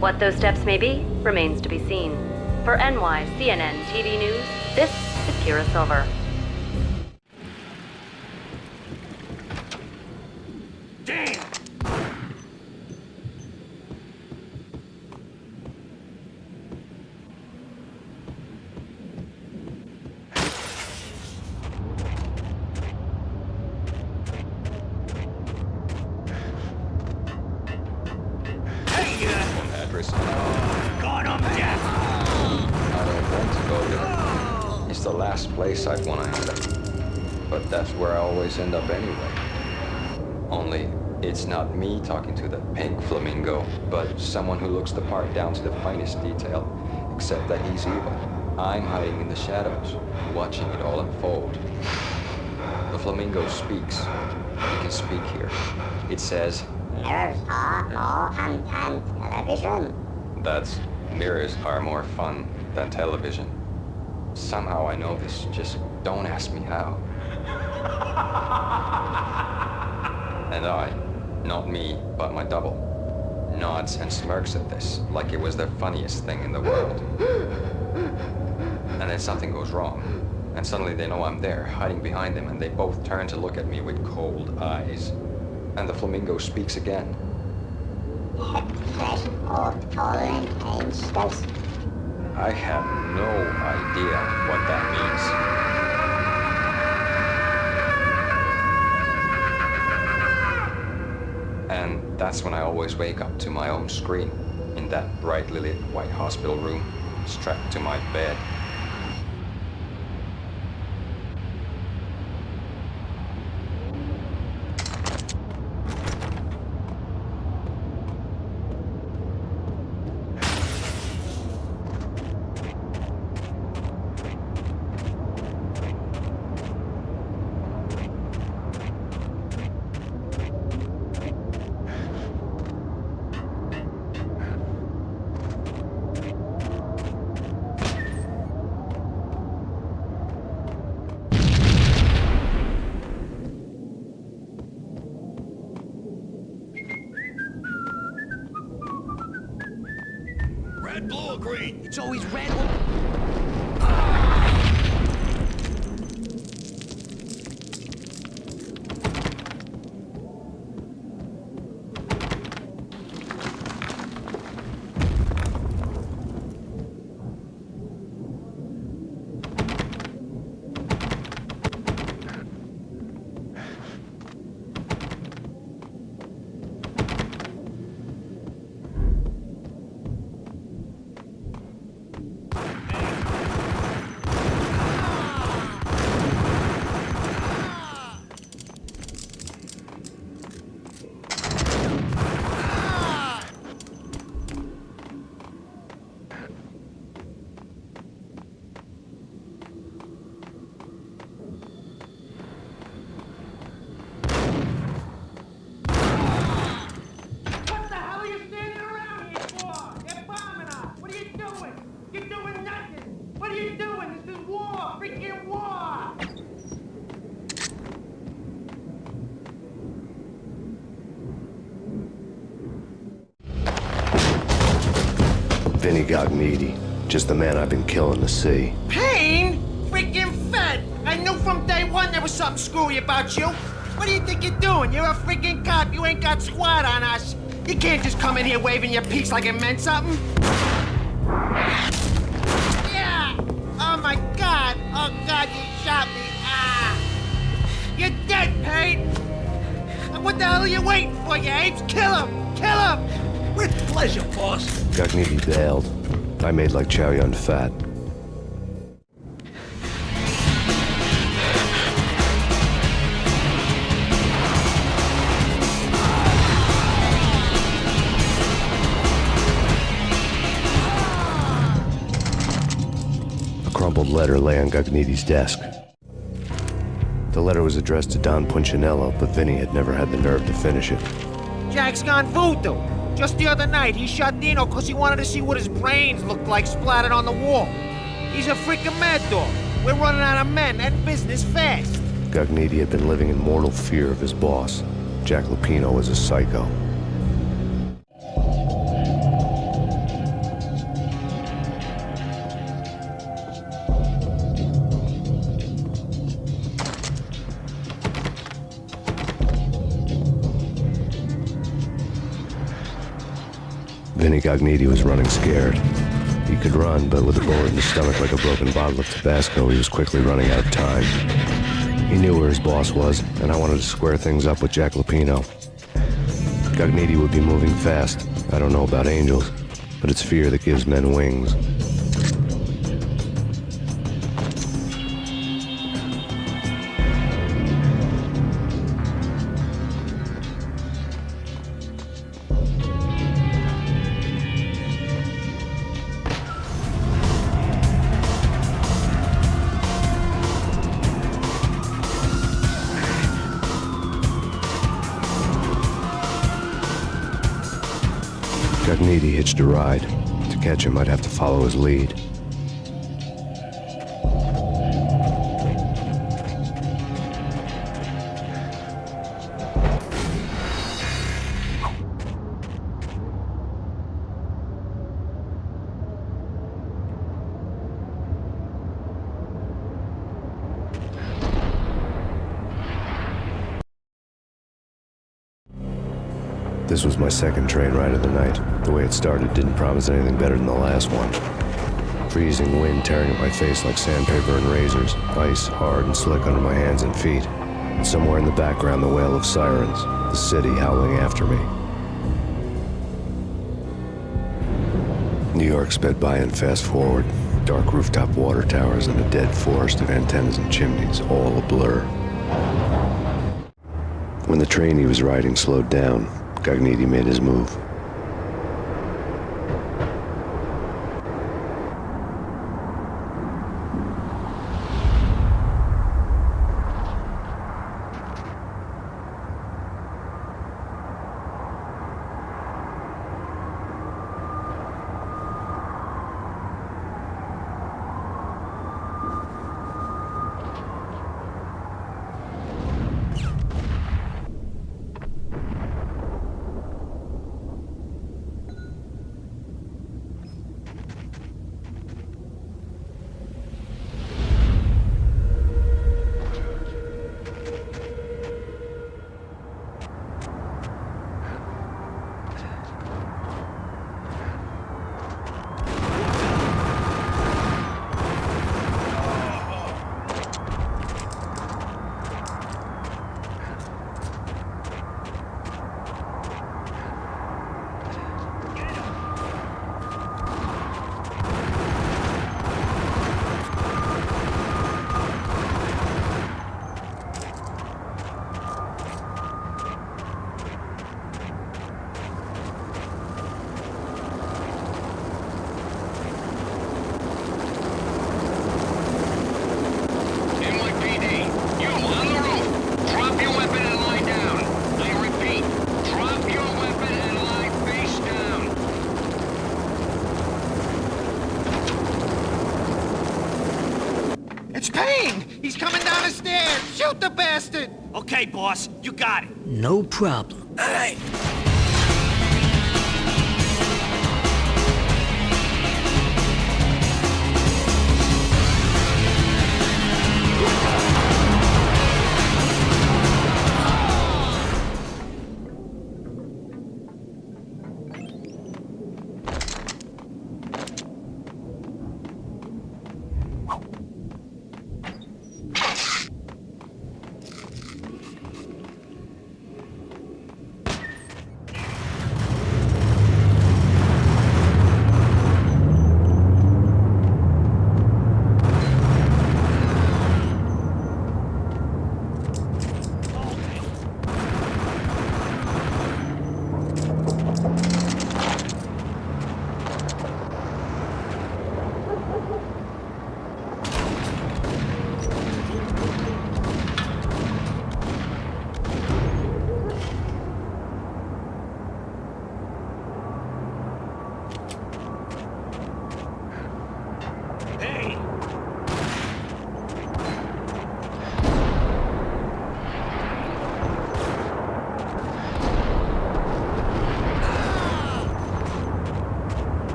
S1: What those steps may be remains to be seen. For CNN TV News, this is Kira Silver.
S21: Damn!
S5: It's the last place I'd want to end up. But that's where I always end up anyway. Only, it's not me talking to the pink flamingo, but someone who looks the part down to the finest detail, except that he's evil. I'm hiding in the shadows, watching it all unfold. The flamingo speaks. It can speak here. It says, "Mirrors are more fun than television." That's, mirrors are more fun than television. Somehow I know this, just don't ask me how. And I, not me, but my double, nods and smirks at this like it was the funniest thing in the world. And then something goes wrong, and suddenly they know I'm there, hiding behind them, and they both turn to look at me with cold eyes. And the flamingo speaks again. I have no idea what that means. And that's when I always wake up to my own scream, in that brightly lit white hospital room, strapped to my bed.
S4: Red, blue, or green?
S20: It's always red.
S3: Vinny Gognitti, just the man I've been killing to see.
S13: Payne? Freaking fed! I knew from day one there was something screwy about you. What do you think you're doing? You're a freaking cop. You ain't got squad on us. You can't just come in here waving your piece like it meant something. Yeah! Oh my God! Oh God, you shot me! Ah! You're dead, Payne! What the hell are you waiting for, you apes? Kill him! Kill him!
S4: With pleasure, boss.
S3: Gognitti bailed. I made like Chow Yun Fat. A crumpled letter lay on Gognitti's desk. The letter was addressed to Don Punchinello, but Vinny had never had the nerve to finish it.
S13: Jack's gone voodoo. Just the other night, he shot Dino because he wanted to see what his brains looked like splattered on the wall. He's a freaking mad dog. We're running out of men and business fast.
S3: Gognitti had been living in mortal fear of his boss. Jack Lupino was a psycho. Vinny Gognitti was running scared. He could run, but with a bullet in his stomach like a broken bottle of Tabasco, he was quickly running out of time. He knew where his boss was, and I wanted to square things up with Jack Lupino. Gognitti would be moving fast. I don't know about angels, but it's fear that gives men wings. he hitched a ride. To catch him, I'd have to follow his lead. This was my second train ride of the night. The way it started didn't promise anything better than the last one. Freezing wind tearing at my face like sandpaper and razors, ice hard and slick under my hands and feet. And somewhere in the background, the wail of sirens, the city howling after me. New York sped by in fast forward. Dark rooftop water towers and a dead forest of antennas and chimneys, all a blur. When the train he was riding slowed down, Cogniti made his move.
S13: It's Payne! He's coming down the stairs! Shoot the bastard!
S21: Okay, boss, you got it.
S17: No problem.
S21: All right.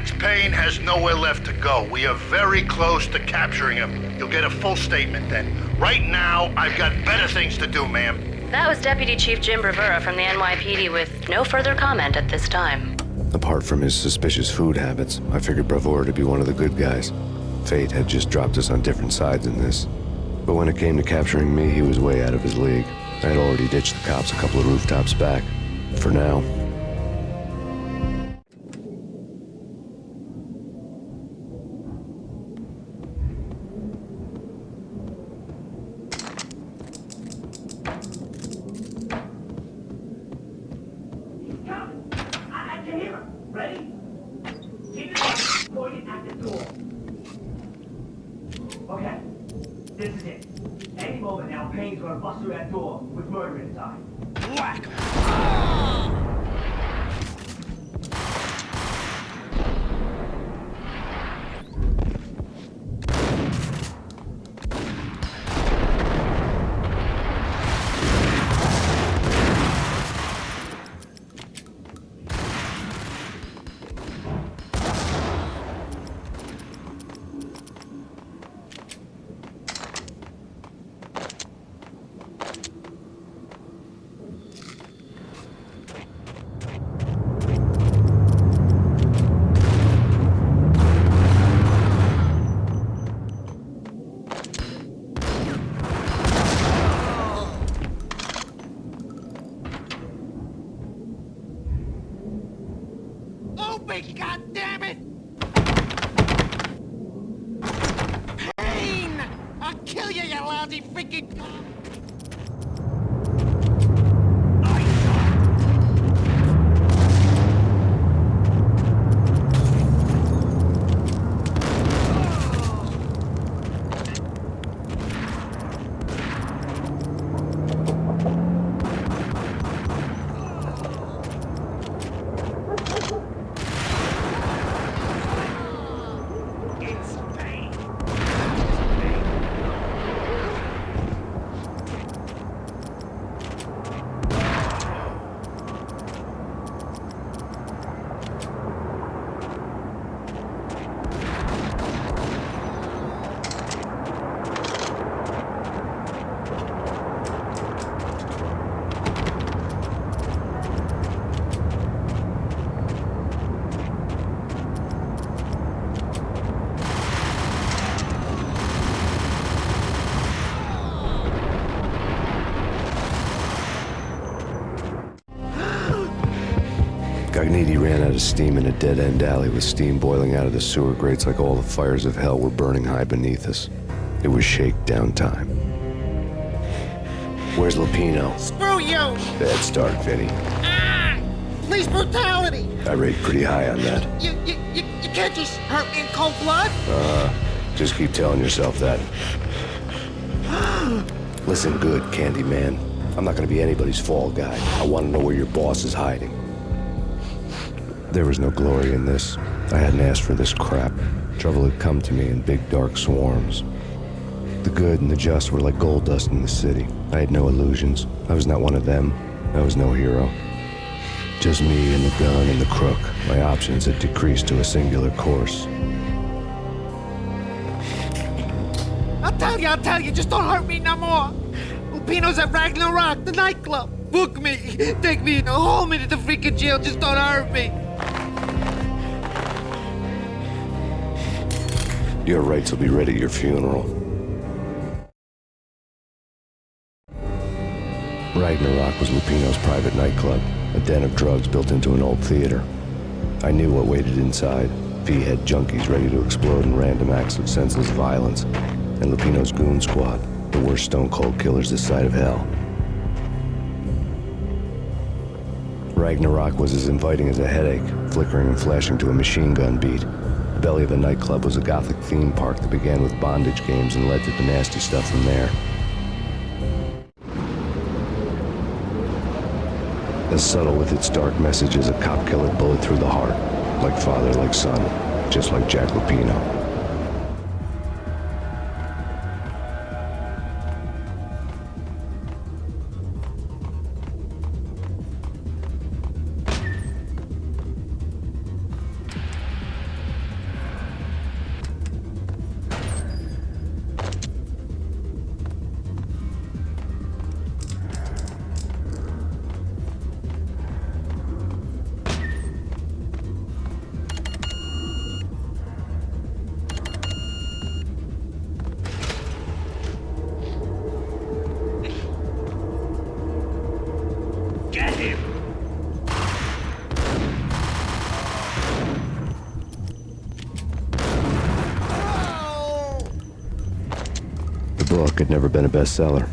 S12: Max Payne has nowhere left to go. We are very close to capturing him. You'll get a full statement then. Right now, I've got better things to do, ma'am.
S1: That was Deputy Chief Jim Bravura from the NYPD with no further comment at this time.
S3: Apart from his suspicious food habits, I figured Bravura to be one of the good guys. Fate had just dropped us on different sides in this. But when it came to capturing me, he was way out of his league. I had already ditched the cops a couple of rooftops back. For now.
S20: I can hear him. Ready? Keep it up. Pointing at the door. Okay. This is it. Any moment now, Payne's gonna bust through that door with murder in his eye. Whack!
S13: God damn it! Payne! I'll kill you, you lousy freaking cop!
S3: Gognitti ran out of steam in a dead-end alley with steam boiling out of the sewer grates like all the fires of hell were burning high beneath us. It was shakedown time. Where's Lupino?
S13: Screw you!
S3: Bad start, Vinny.
S13: Ah! Police brutality!
S3: I rate pretty high on that.
S13: You can't just hurt me in cold blood?
S3: Just keep telling yourself that. Listen good, Candyman. I'm not gonna be anybody's fall guy. I want to know where your boss is hiding. There was no glory in this. I hadn't asked for this crap. Trouble had come to me in big dark swarms. The good and the just were like gold dust in the city. I had no illusions. I was not one of them. I was no hero. Just me and the gun and the crook. My options had decreased to a singular course.
S13: I'll tell you, just don't hurt me no more. Lupino's at Ragna, the nightclub. Book me, take me, haul me to the freaking jail, just don't hurt me.
S3: Your rights will be ready at your funeral. Ragnarok was Lupino's private nightclub, a den of drugs built into an old theater. I knew what waited inside. V-head junkies ready to explode in random acts of senseless violence, and Lupino's goon squad, the worst stone-cold killers this side of hell. Ragnarok was as inviting as a headache, flickering and flashing to a machine gun beat. The belly of the nightclub was a gothic theme park that began with bondage games and led to the nasty stuff from there. As subtle with its dark message as a cop killer bullet through the heart, like father, like son, just like Jack Lupino. book had never been a bestseller.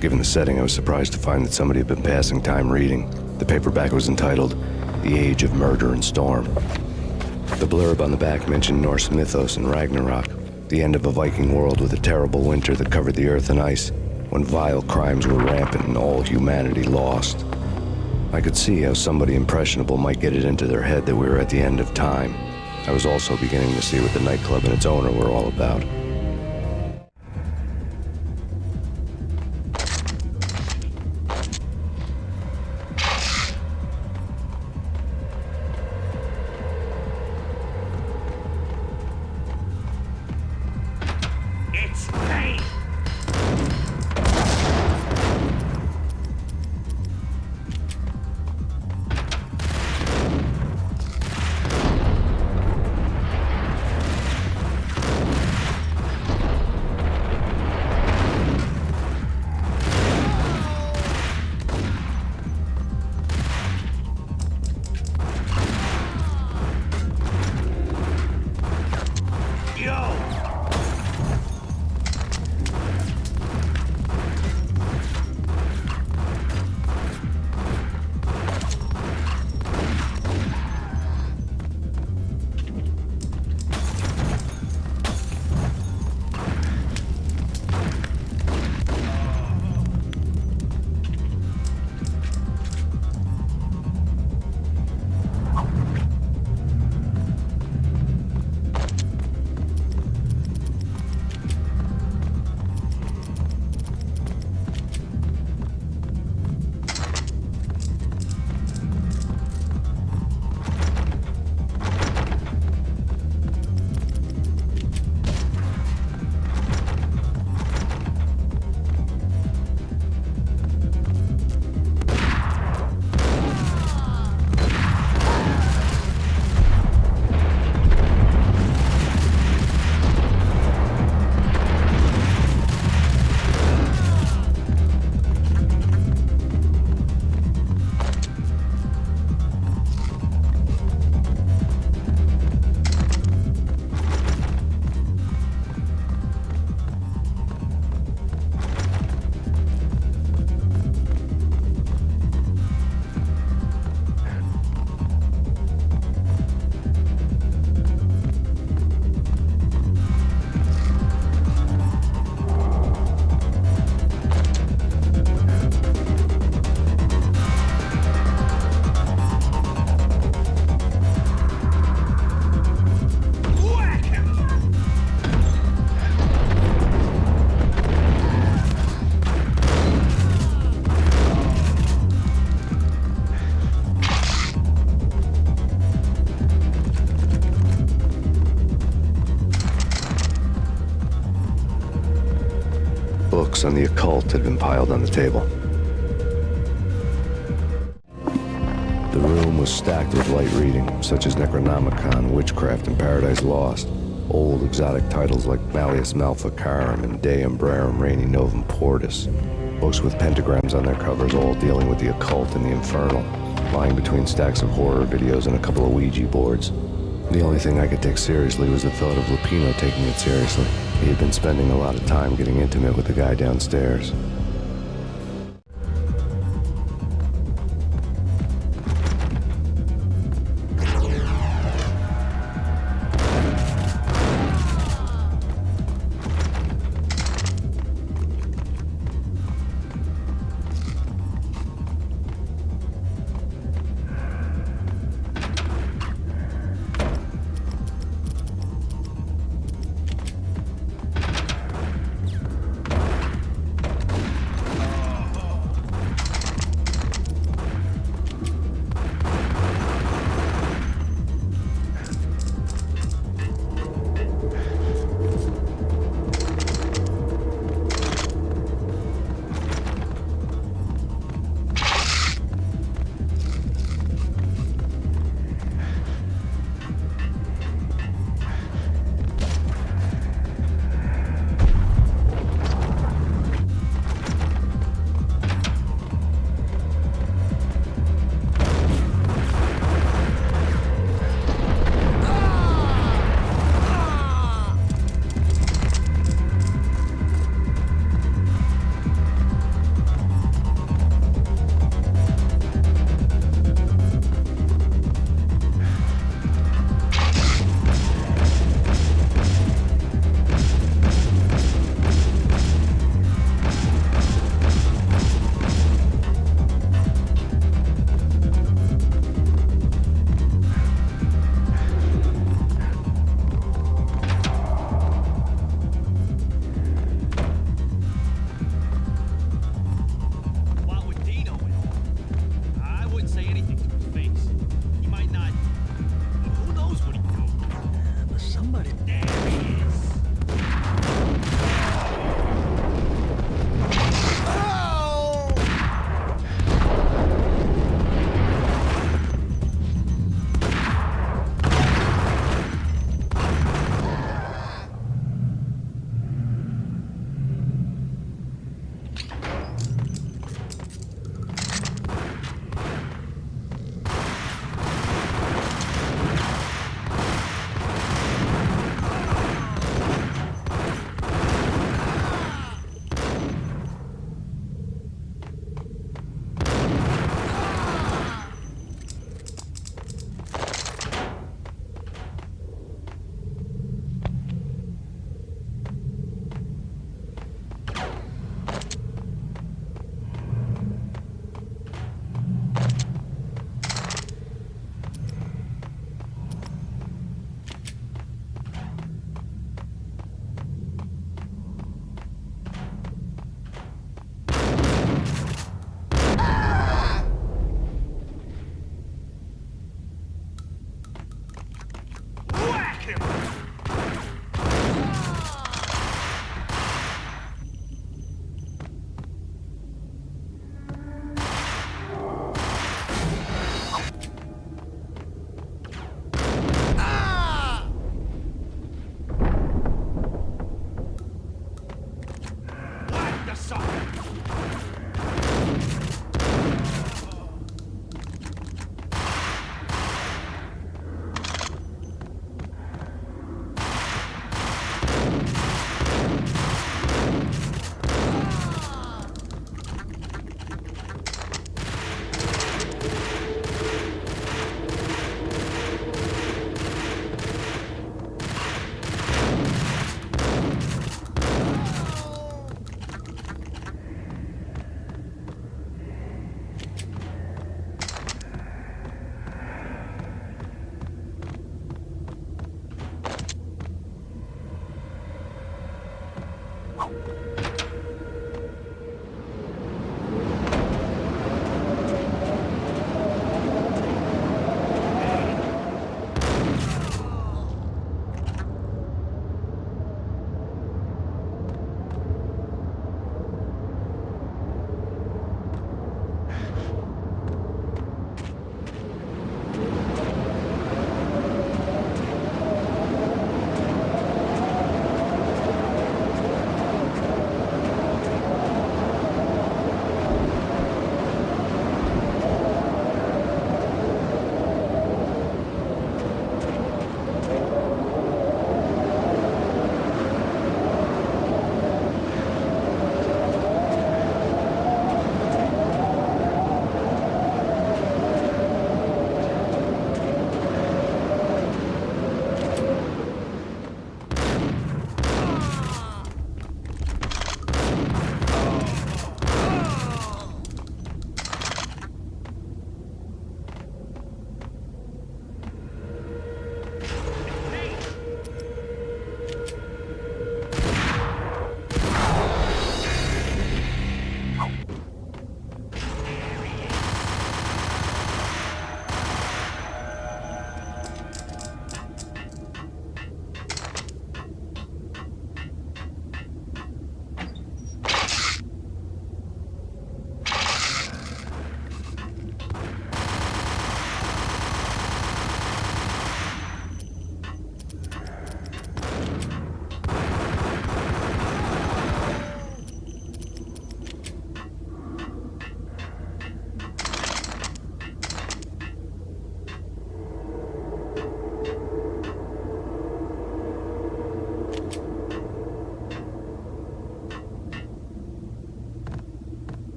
S3: Given the setting, I was surprised to find that somebody had been passing time reading. The paperback was entitled The Age of Murder and Storm. The blurb on the back mentioned Norse mythos and Ragnarok, the end of a Viking world with a terrible winter that covered the earth in ice, when vile crimes were rampant and all humanity lost. I could see how somebody impressionable might get it into their head that we were at the end of time. I was also beginning to see what the nightclub and its owner were all about.
S21: It's Payne!
S3: Books on the occult had been piled on the table. The room was stacked with light reading, such as Necronomicon, Witchcraft, and Paradise Lost. Old exotic titles like Malleus Maleficarum and De Umbrarum Reini Novum Portus. Books with pentagrams on their covers, all dealing with the occult and the infernal, lying between stacks of horror videos and a couple of Ouija boards. The only thing I could take seriously was the thought of Lupino taking it seriously. He had been spending a lot of time getting intimate with the guy downstairs.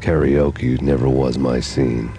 S3: Karaoke never was my scene.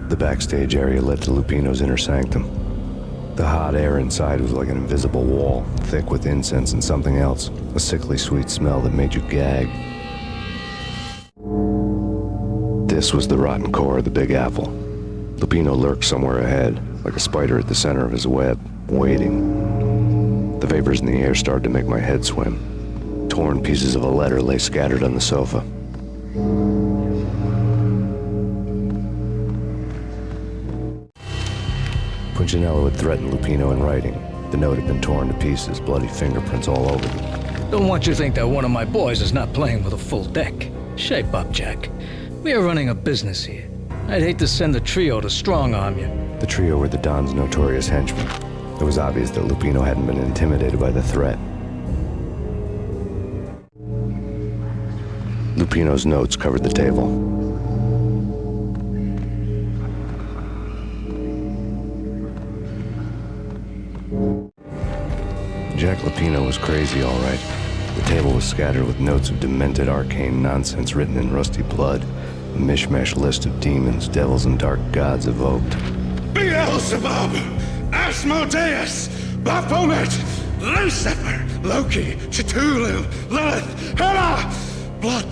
S3: The backstage area led to Lupino's inner sanctum. The hot air inside was like an invisible wall, thick with incense and something else, a sickly sweet smell that made you gag. This was the rotten core of the Big Apple. Lupino lurked somewhere ahead, like a spider at the center of his web, waiting. The vapors in the air started to make my head swim. Torn pieces of a letter lay scattered on the sofa. Punchinello had threatened Lupino in writing. The note had been torn to pieces, bloody fingerprints all over them.
S17: Don't want you to think that one of my boys is not playing with a full deck. Shape up, Jack. We are running a business here. I'd hate to send the trio to strong-arm you.
S3: The trio were the Don's notorious henchmen. It was obvious that Lupino hadn't been intimidated by the threat. Lupino's notes covered the table. Jack Lupino was crazy, all right. The table was scattered with notes of demented arcane nonsense written in rusty blood. A mishmash list of demons, devils, and dark gods evoked.
S6: Beelzebub! Asmodeus! Baphomet! Lucifer! Loki! Cthulhu! Lilith! Hela! Blood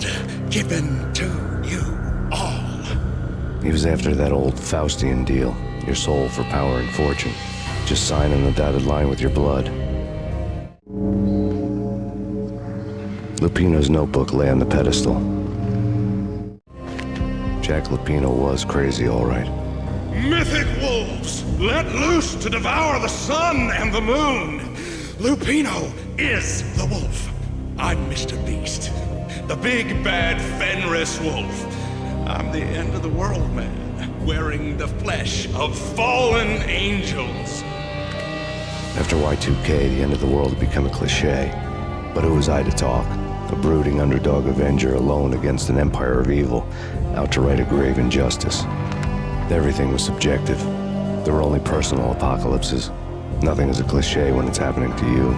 S6: given to you all.
S3: He was after that old Faustian deal. Your soul for power and fortune. Just sign on the dotted line with your blood. Lupino's notebook lay on the pedestal. Jack Lupino was crazy, all right.
S6: Mythic wolves, let loose to devour the sun and the moon. Lupino is the wolf. I'm Mr. Beast, the big bad Fenris wolf. I'm the end of the world man, wearing the flesh of fallen angels.
S3: After Y2K, the end of the world had become a cliche. But who was I to talk? A brooding underdog avenger alone against an empire of evil, out to right a grave injustice. Everything was subjective. There were only personal apocalypses. Nothing is a cliche when it's happening to you.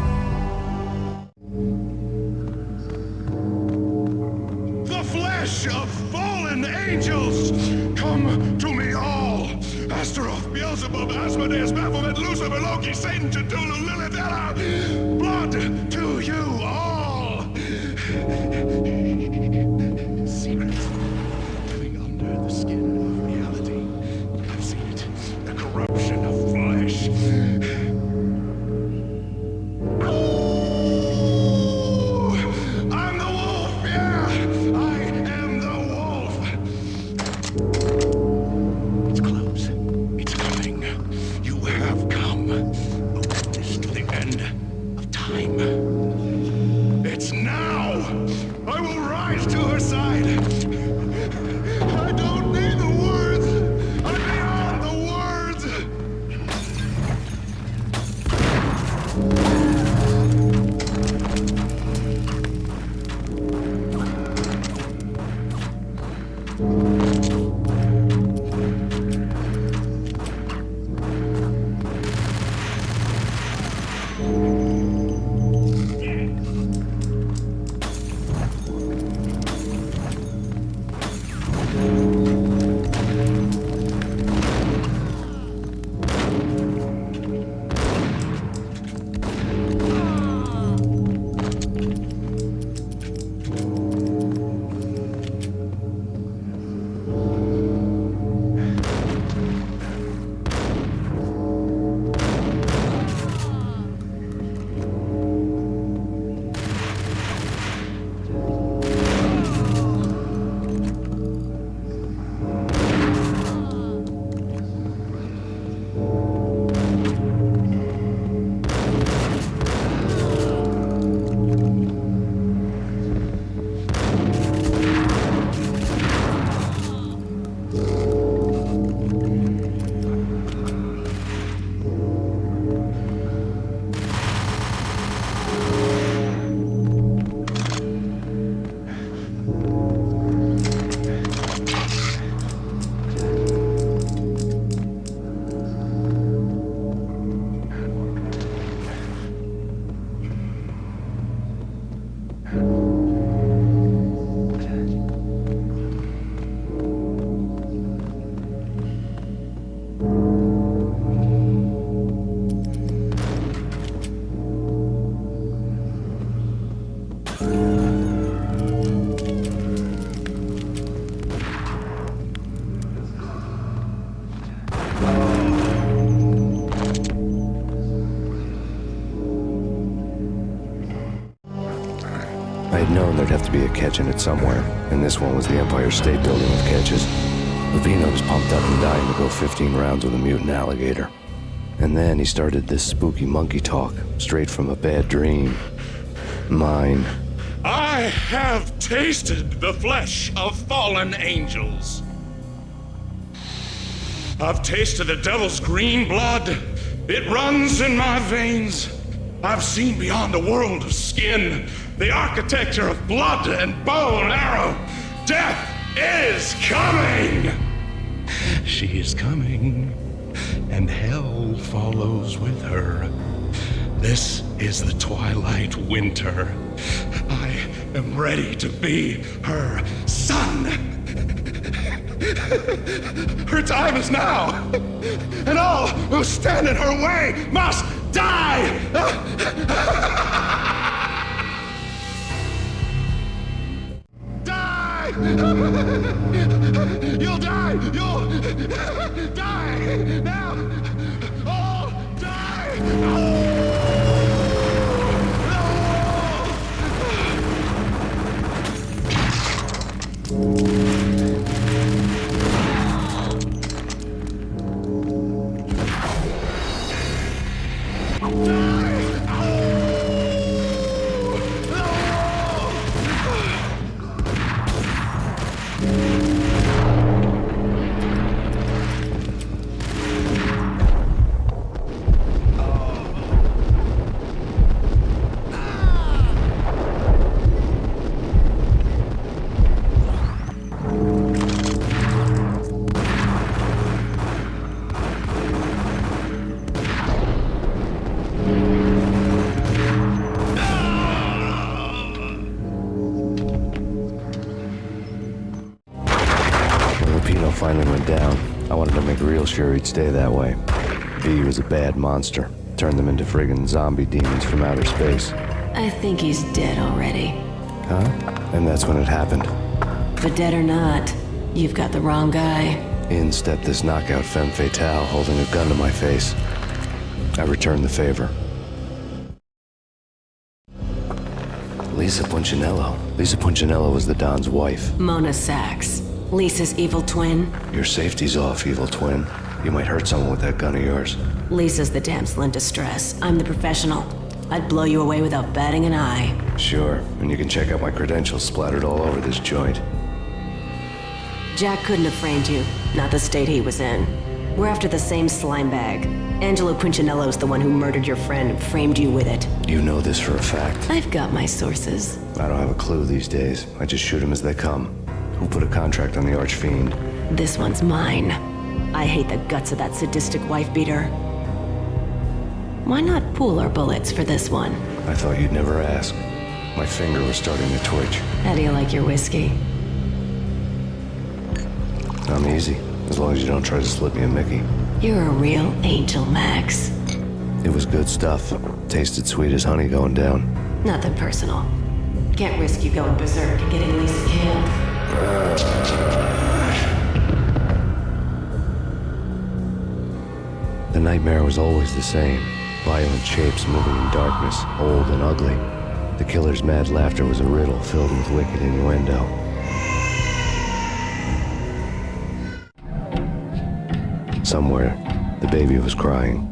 S6: The flesh of fallen angels, come to me all. Astaroth, Beelzebub, Asmodeus, Baphomet, Lucifer, Loki, Satan, Cthulhu, Lilith, blood to you all! Secrets living under the skin of reality. I've seen it. The corruption of flesh. I'm the wolf, yeah! I am the wolf! It's close. It's coming. You have come. A witness to the end of time. It's now! I will rise to her side! I don't need the words! I'm beyond the words!
S3: There'd have to be a catch in it somewhere, and this one was the Empire State Building with catches. Lupino was pumped up and dying to go 15 rounds with a mutant alligator. And then he started this spooky monkey talk, straight from a bad dream. Mine.
S6: I have tasted the flesh of fallen angels. I've tasted the devil's green blood. It runs in my veins. I've seen beyond the world of skin, the architecture of blood and bow and arrow. Death is coming! She is coming, and hell follows with her. This is the twilight winter. I am ready to be her son. Her time is now, and all who stand in her way must die! Die! You'll die! You'll die! Now! All die!
S3: finally went down, I wanted to make real sure he'd stay that way. V was a bad monster. Turned them into friggin' zombie demons from outer space.
S8: I think he's dead already.
S3: Huh? And that's when it happened.
S8: But dead or not, you've got the wrong guy.
S3: In stepped this knockout femme fatale holding a gun to my face. I returned the favor. Lisa Punchinello. Lisa Punchinello was the Don's wife.
S8: Mona Sachs. Lisa's evil twin.
S3: Your safety's off, evil twin. You might hurt someone with that gun of yours.
S8: Lisa's the damsel in distress. I'm the professional. I'd blow you away without batting an eye.
S3: Sure, and you can check out my credentials splattered all over this joint.
S8: Jack couldn't have framed you. Not the state he was in. We're after the same slime bag. Angelo Punchinello's the one who murdered your friend and framed you with it.
S3: You know this for a fact.
S8: I've got my sources.
S3: I don't have a clue these days. I just shoot them as they come. Who put a contract on the Archfiend?
S8: This one's mine. I hate the guts of that sadistic wife-beater. Why not pool our bullets for this one?
S3: I thought you'd never ask. My finger was starting to twitch.
S8: How do you like your whiskey?
S3: I'm easy, as long as you don't try to slip me a Mickey.
S8: You're a real angel, Max.
S3: It was good stuff. Tasted sweet as honey going down.
S8: Nothing personal. Can't risk you going berserk and getting Lisa killed.
S3: The nightmare was always the same. Violent shapes moving in darkness, old and ugly. The killer's mad laughter was a riddle filled with wicked innuendo. Somewhere, the baby was crying.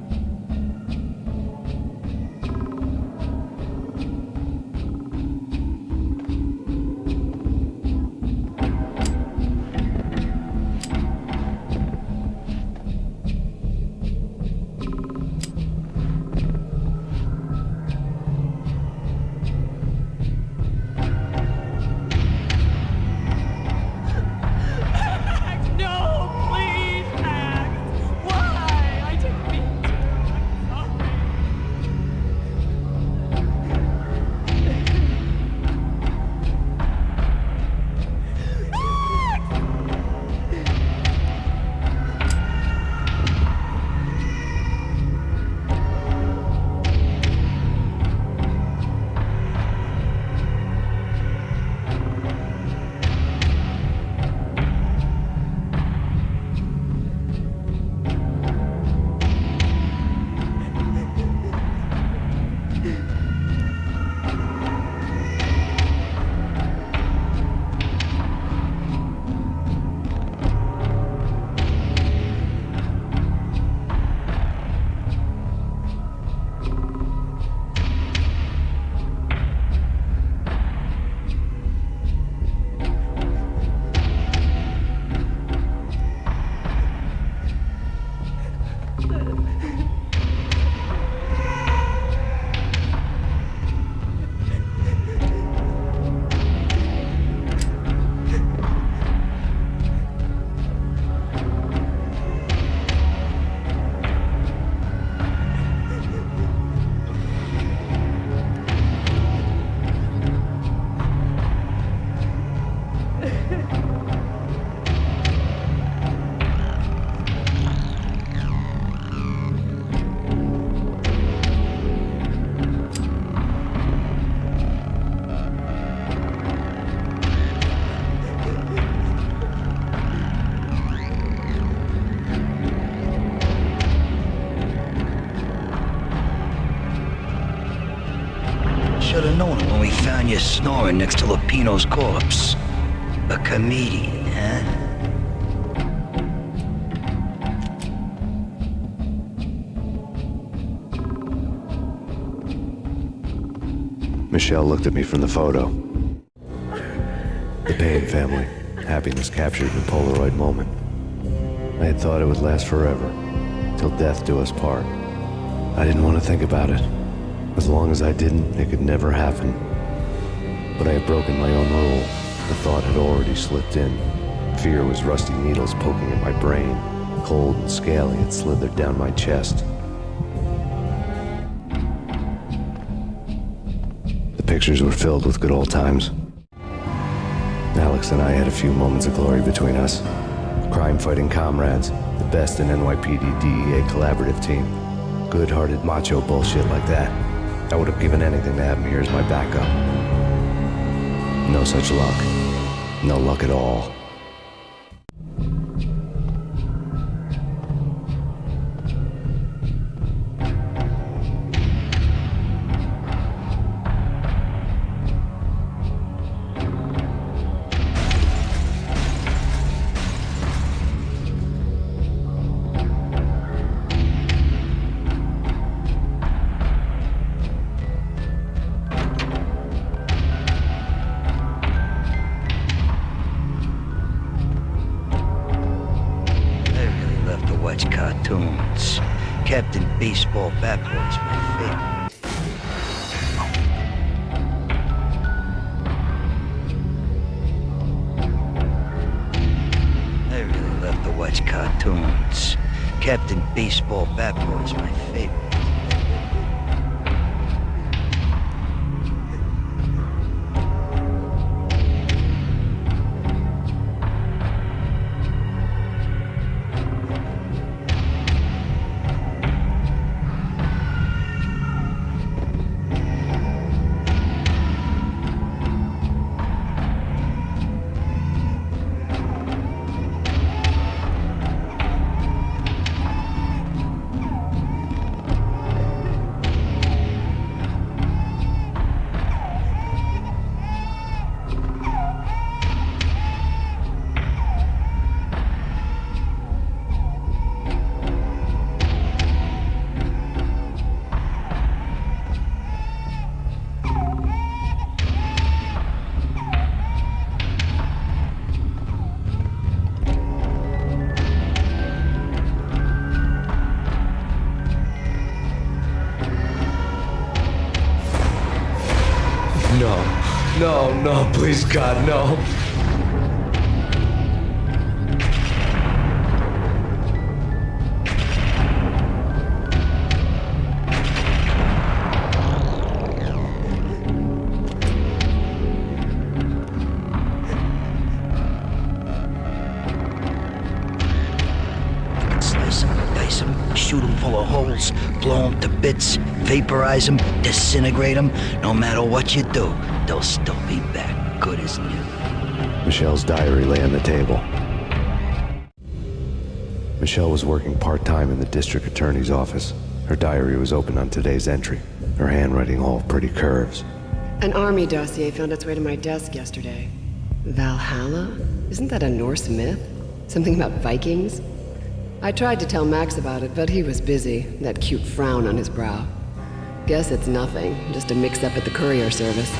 S11: Should have known it when we found you snoring next to Lupino's corpse. A comedian, huh?
S3: Michelle looked at me from the photo. The Payne family. Happiness captured in a Polaroid moment. I had thought it would last forever, till death do us part. I didn't want to think about it. As long as I didn't, it could never happen. But I had broken my own rule. The thought had already slipped in. Fear was rusty needles poking at my brain. Cold and scaly, it slithered down my chest. The pictures were filled with good old times. Alex and I had a few moments of glory between us. Crime-fighting comrades, the best in NYPD DEA collaborative team. Good-hearted macho bullshit like that. I would have given anything to have him here as my backup. No such luck. No luck at all.
S11: Cartoons. Captain Baseball Bat Boy's my favorite. I really love to watch cartoons. Captain Baseball Bat Boy's my favorite.
S3: No, please, God, no.
S11: Slice them, dice them, shoot them full of holes, blow them to bits, vaporize them, disintegrate them. No matter what you do, they'll still be back, good as new.
S3: Michelle's diary lay on the table. Michelle was working part-time in the district attorney's office. Her diary was open on today's entry, her handwriting all pretty curves.
S7: An army dossier found its way to my desk yesterday. Valhalla? Isn't that a Norse myth? Something about Vikings? I tried to tell Max about it, but he was busy, that cute frown on his brow. Guess it's nothing, just a mix-up at the courier service.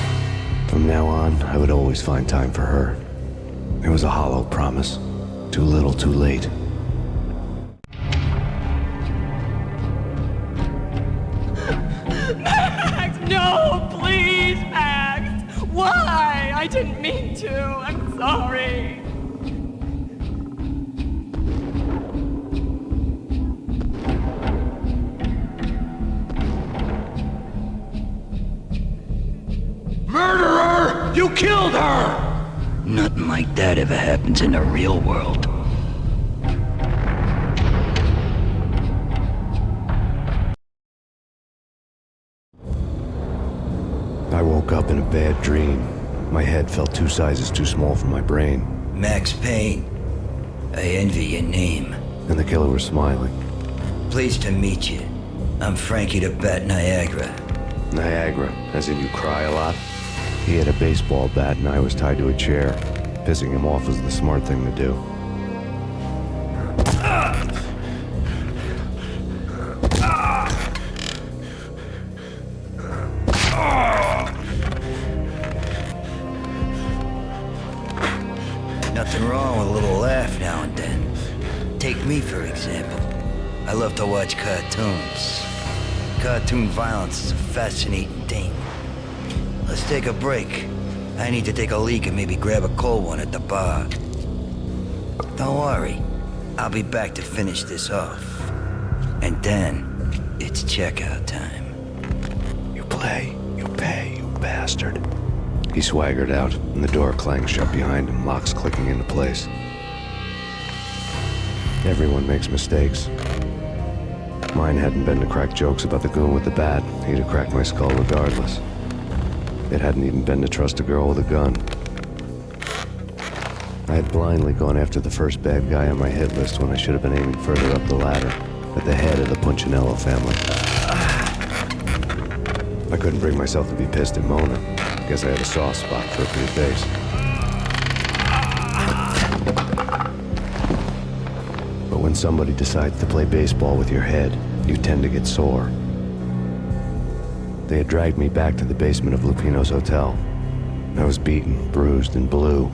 S3: From now on, I would always find time for her. It was a hollow promise. Too little, too late.
S16: Max, no, please, Max. Why? I didn't mean to. I'm sorry.
S6: Murderer! You killed her!
S11: Nothing like that ever happens in the real world.
S3: I woke up in a bad dream. My head felt 2 sizes too small for my brain.
S11: Max Payne. I envy your name.
S3: And the killer was smiling.
S11: Pleased to meet you. I'm Frankie the Bat Niagara.
S3: Niagara, as in you cry a lot? He had a baseball bat and I was tied to a chair. Pissing him off was the smart thing to do.
S11: Nothing wrong with a little laugh now and then. Take me, for example. I love to watch cartoons. Cartoon violence is a fascinating thing. Let's take a break. I need to take a leak and maybe grab a cold one at the bar. Don't worry. I'll be back to finish this off. And then, it's checkout time.
S3: You play, you pay, you bastard. He swaggered out, and the door clanged shut behind him, locks clicking into place. Everyone makes mistakes. Mine hadn't been to crack jokes about the goon with the bat. He'd have cracked my skull regardless. It hadn't even been to trust a girl with a gun. I had blindly gone after the first bad guy on my hit list when I should have been aiming further up the ladder, at the head of the Punchinello family. I couldn't bring myself to be pissed at Mona. Guess I had a soft spot for a pretty face. But when somebody decides to play baseball with your head, you tend to get sore. They had dragged me back to the basement of Lupino's hotel. I was beaten, bruised, and blue.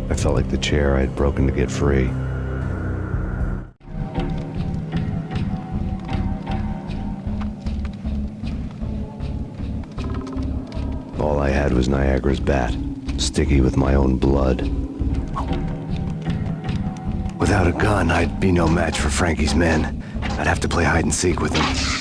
S3: I felt like the chair I had broken to get free. All I had was Niagara's bat, sticky with my own blood. Without a gun, I'd be no match for Frankie's men. I'd have to play hide and seek with them.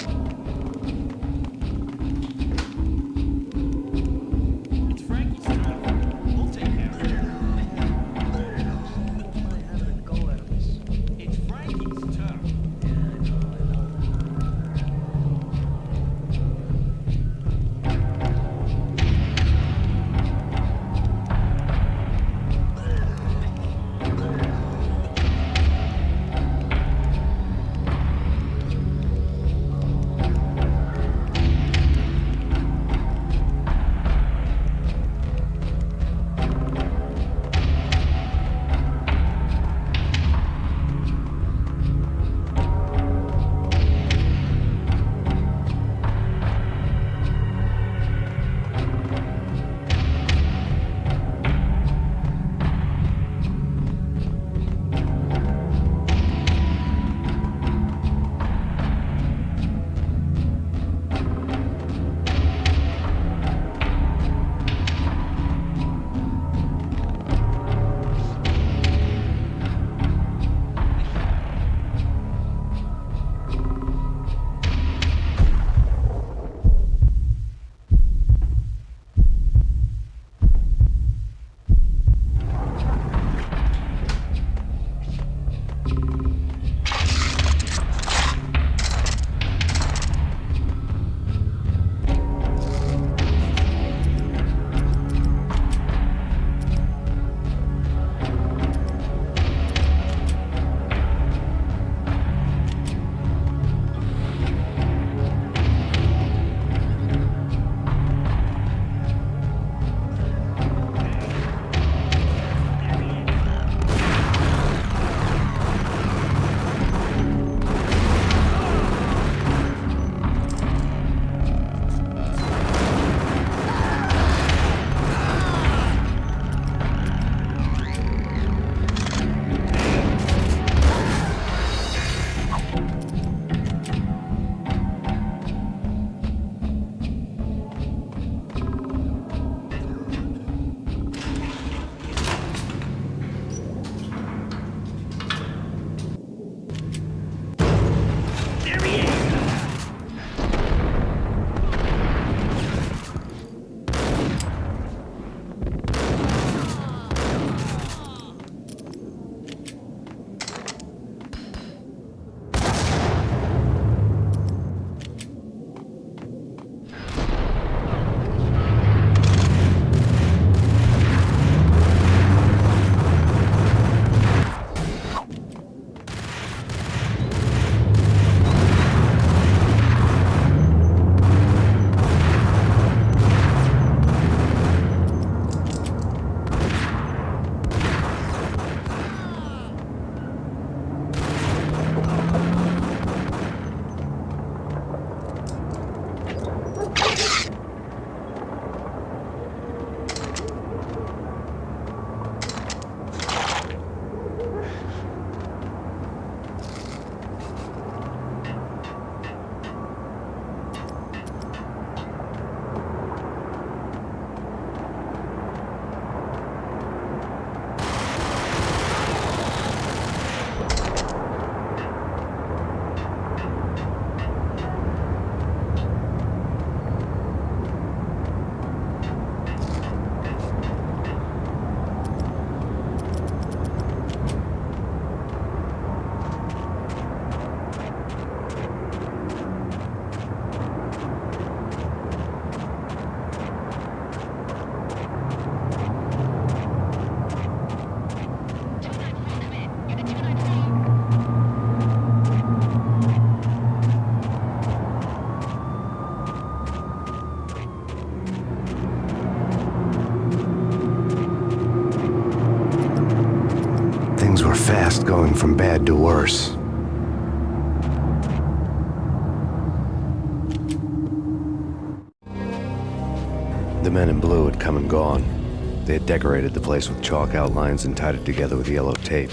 S3: Things were fast going from bad to worse. The men in blue had come and gone. They had decorated the place with chalk outlines and tied it together with yellow tape.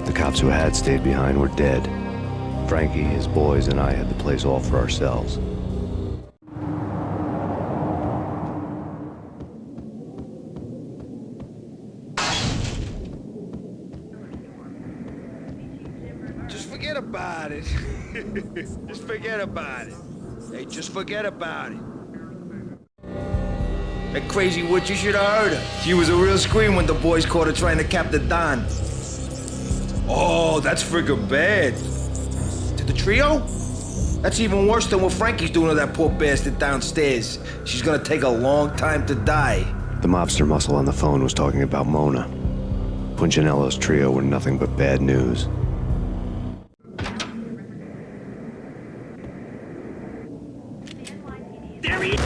S3: The cops who had stayed behind were dead. Frankie, his boys, and I had the place all for ourselves.
S10: Just forget about it. Just forget about it. Hey, just forget about it. That crazy witch, you should have heard her. She was a real scream when the boys caught her trying to cap the Don. Oh, that's friggin' bad. To the trio? That's even worse than what Frankie's doing to that poor bastard downstairs. She's gonna take a long time to die.
S3: The mobster muscle on the phone was talking about Mona. Punchinello's trio were nothing but bad news.
S21: There he is!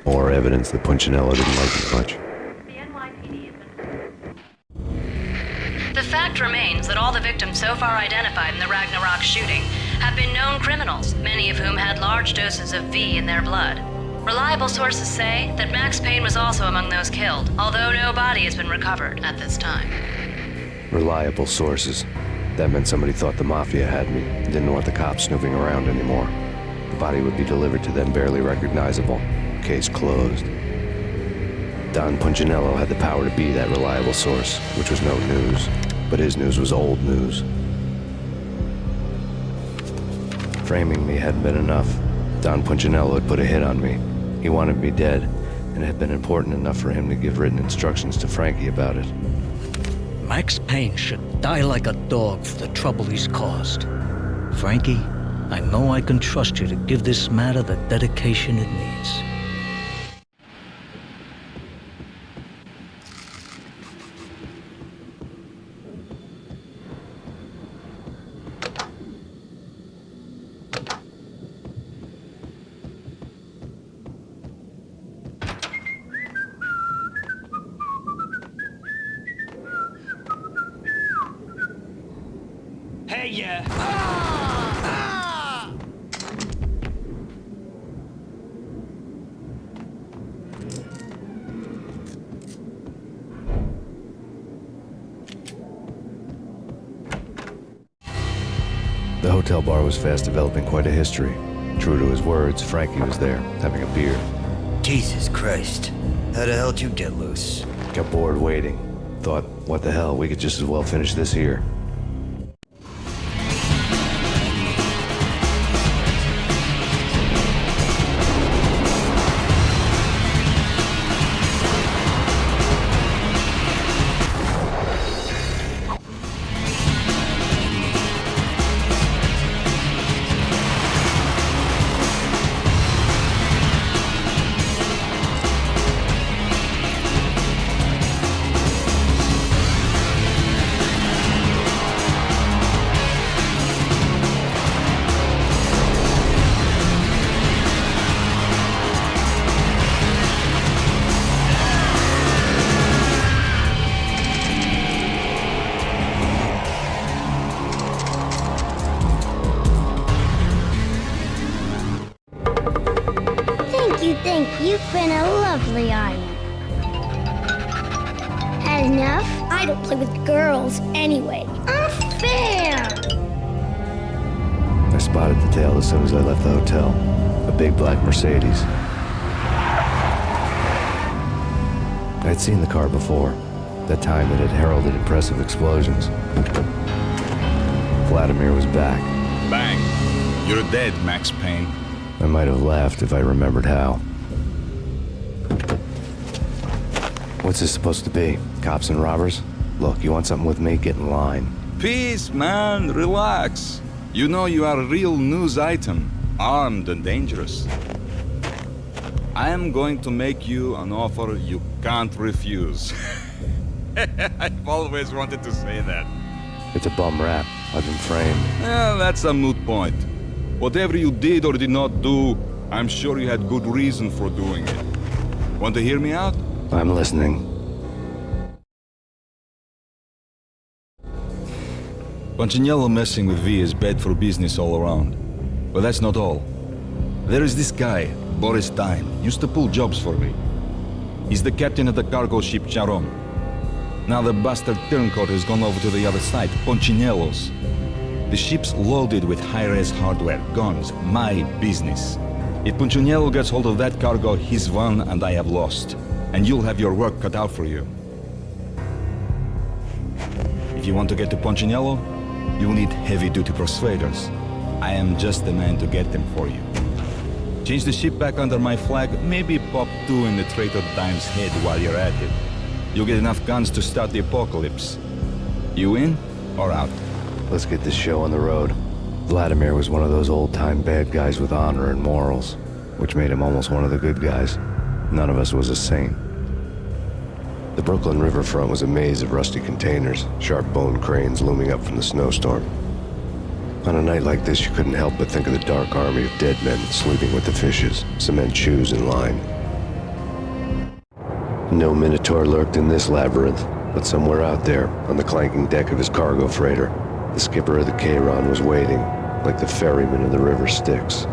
S3: More evidence that Punchinello didn't like it much.
S1: The fact remains that all the victims so far identified in the Ragnarok shooting have been known criminals, many of whom had large doses of V in their blood. Reliable sources say that Max Payne was also among those killed, although no body has been recovered at this time.
S3: Reliable sources. That meant somebody thought the Mafia had me, and didn't want the cops snooping around anymore. The body would be delivered to them barely recognizable. Case closed. Don Punchinello had the power to be that reliable source, which was no news, but his news was old news. Framing me hadn't been enough. Don Punchinello had put a hit on me. He wanted me dead, and it had been important enough for him to give written instructions to Frankie about it.
S17: Max Payne should die like a dog for the trouble he's caused. Frankie, I know I can trust you to give this matter the dedication it needs.
S21: Hey, yeah.
S3: The hotel bar was fast developing quite a history. True to his words, Frankie was there, having a beer.
S11: Jesus Christ. How the hell did you get loose?
S3: Got bored waiting. Thought, what the hell, we could just as well finish this here.
S19: You've been a lovely audience. Had enough? I don't play with girls anyway. Unfair!
S3: I spotted the tail as soon as I left the hotel. A big black Mercedes. I'd seen the car before. That time it had heralded impressive explosions. Vladimir was back.
S14: Bang! You're dead, Max Payne.
S3: I might have laughed if I remembered how. What's this supposed to be? Cops and robbers? Look, you want something with me? Get in line.
S14: Peace, man. Relax. You know you are a real news item. Armed and dangerous. I am going to make you an offer you can't refuse. I've always wanted to say that.
S3: It's a bum rap. I've been framed.
S14: Well, that's a moot point. Whatever you did or did not do, I'm sure you had good reason for doing it. Want to hear me out?
S3: I'm listening.
S14: Punchinello messing with V is bad for business all around. But that's not all. There is this guy, Boris Dime, used to pull jobs for me. He's the captain of the cargo ship Charon. Now the bastard turncoat has gone over to the other side, Punchinello's. The ship's loaded with high-res hardware, guns, my business. If Punchinello gets hold of that cargo, he's won and I have lost. And you'll have your work cut out for you. If you want to get to Punchinello, you'll need heavy-duty persuaders. I am just the man to get them for you. Change the ship back under my flag, maybe pop 2 in the traitor Dime's head while you're at it. You'll get enough guns to start the apocalypse. You in or out?
S3: Let's get this show on the road. Vladimir was one of those old-time bad guys with honor and morals, which made him almost one of the good guys. None of us was a saint. The Brooklyn riverfront was a maze of rusty containers, sharp bone cranes looming up from the snowstorm. On a night like this, you couldn't help but think of the dark army of dead men sleeping with the fishes, cement shoes in line. No Minotaur lurked in this labyrinth, but somewhere out there, on the clanking deck of his cargo freighter, the skipper of the Chiron was waiting, like the ferryman of the river Styx.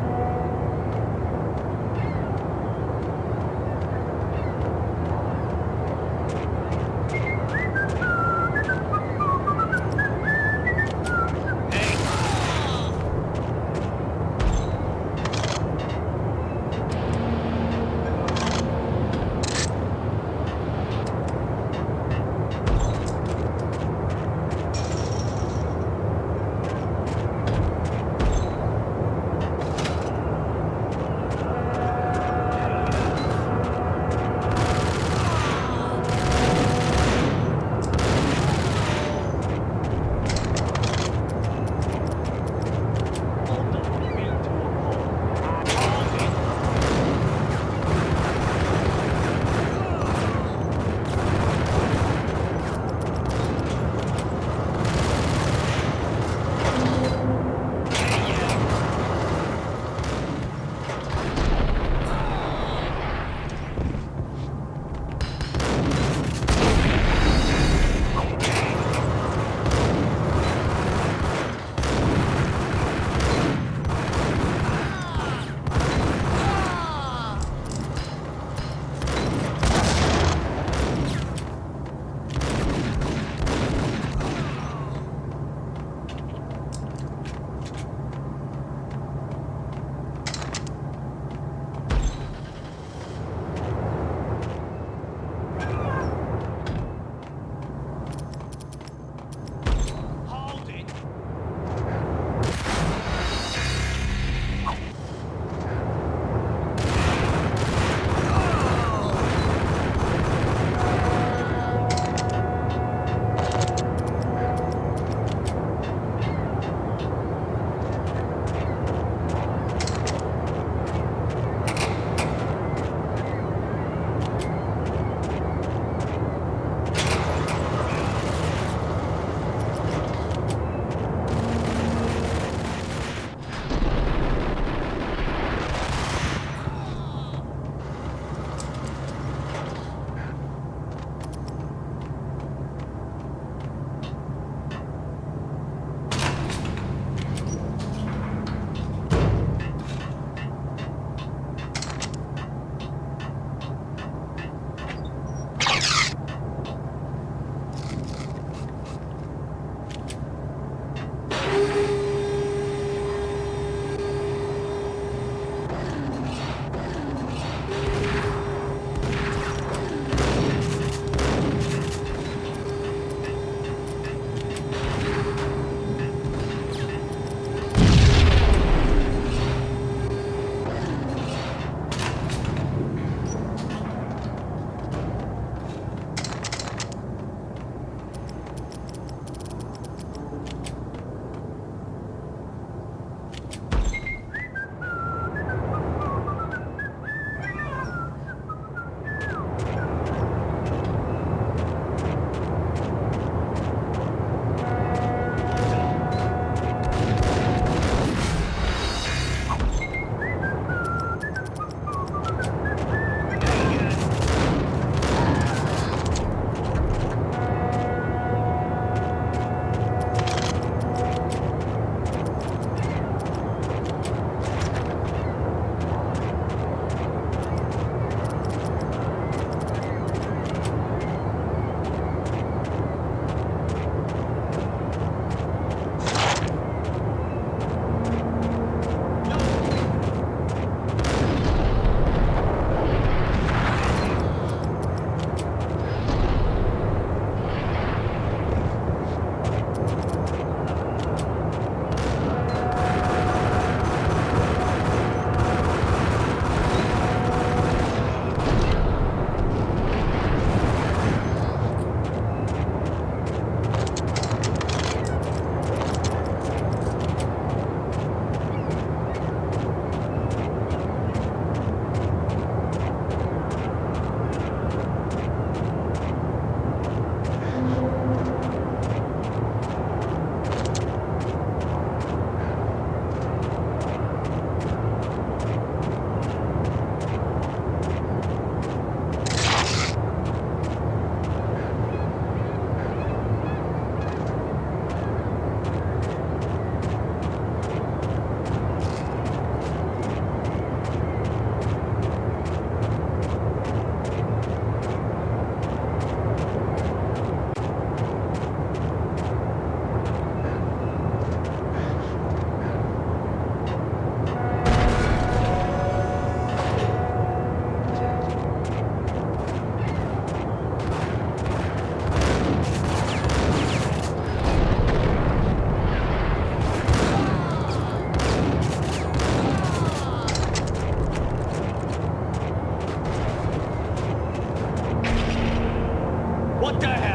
S21: What the hell?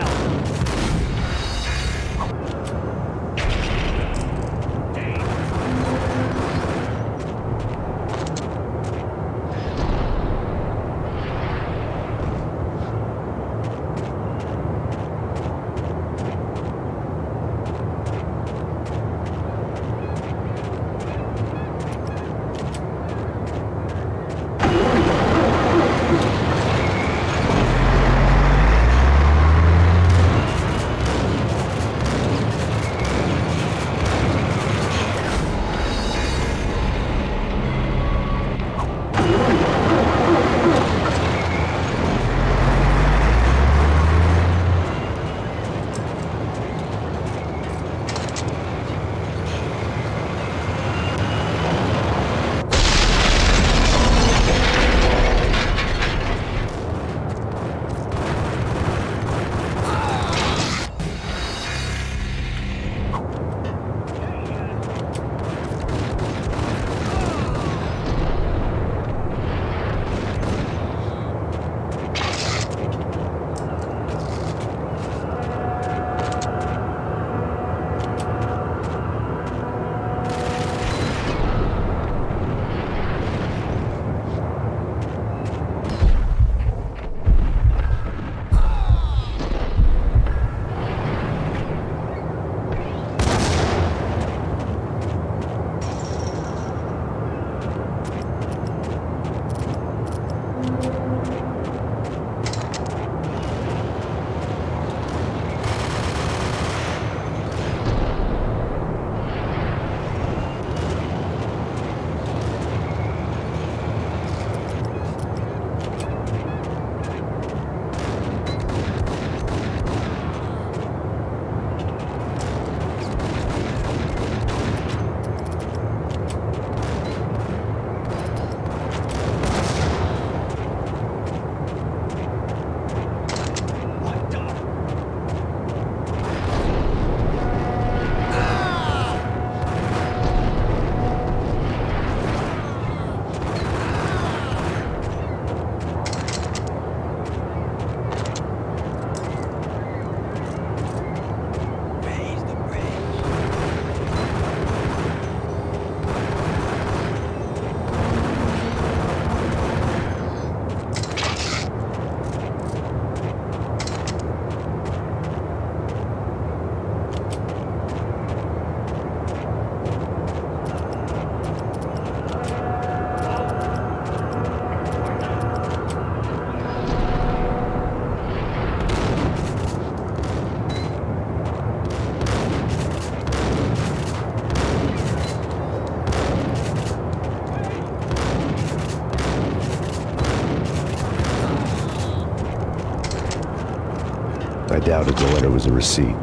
S3: I doubted the letter was a receipt.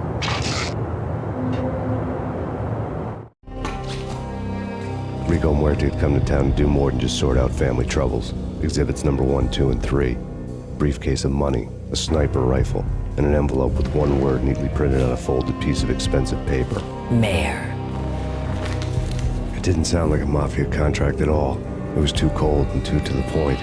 S3: Rico Muerte had come to town to do more than just sort out family troubles. Exhibits number 1, 2, and 3. Briefcase of money, a sniper rifle, and an envelope with one word neatly printed on a folded piece of expensive paper.
S8: Mayor.
S3: It didn't sound like a mafia contract at all. It was too cold and too to the point.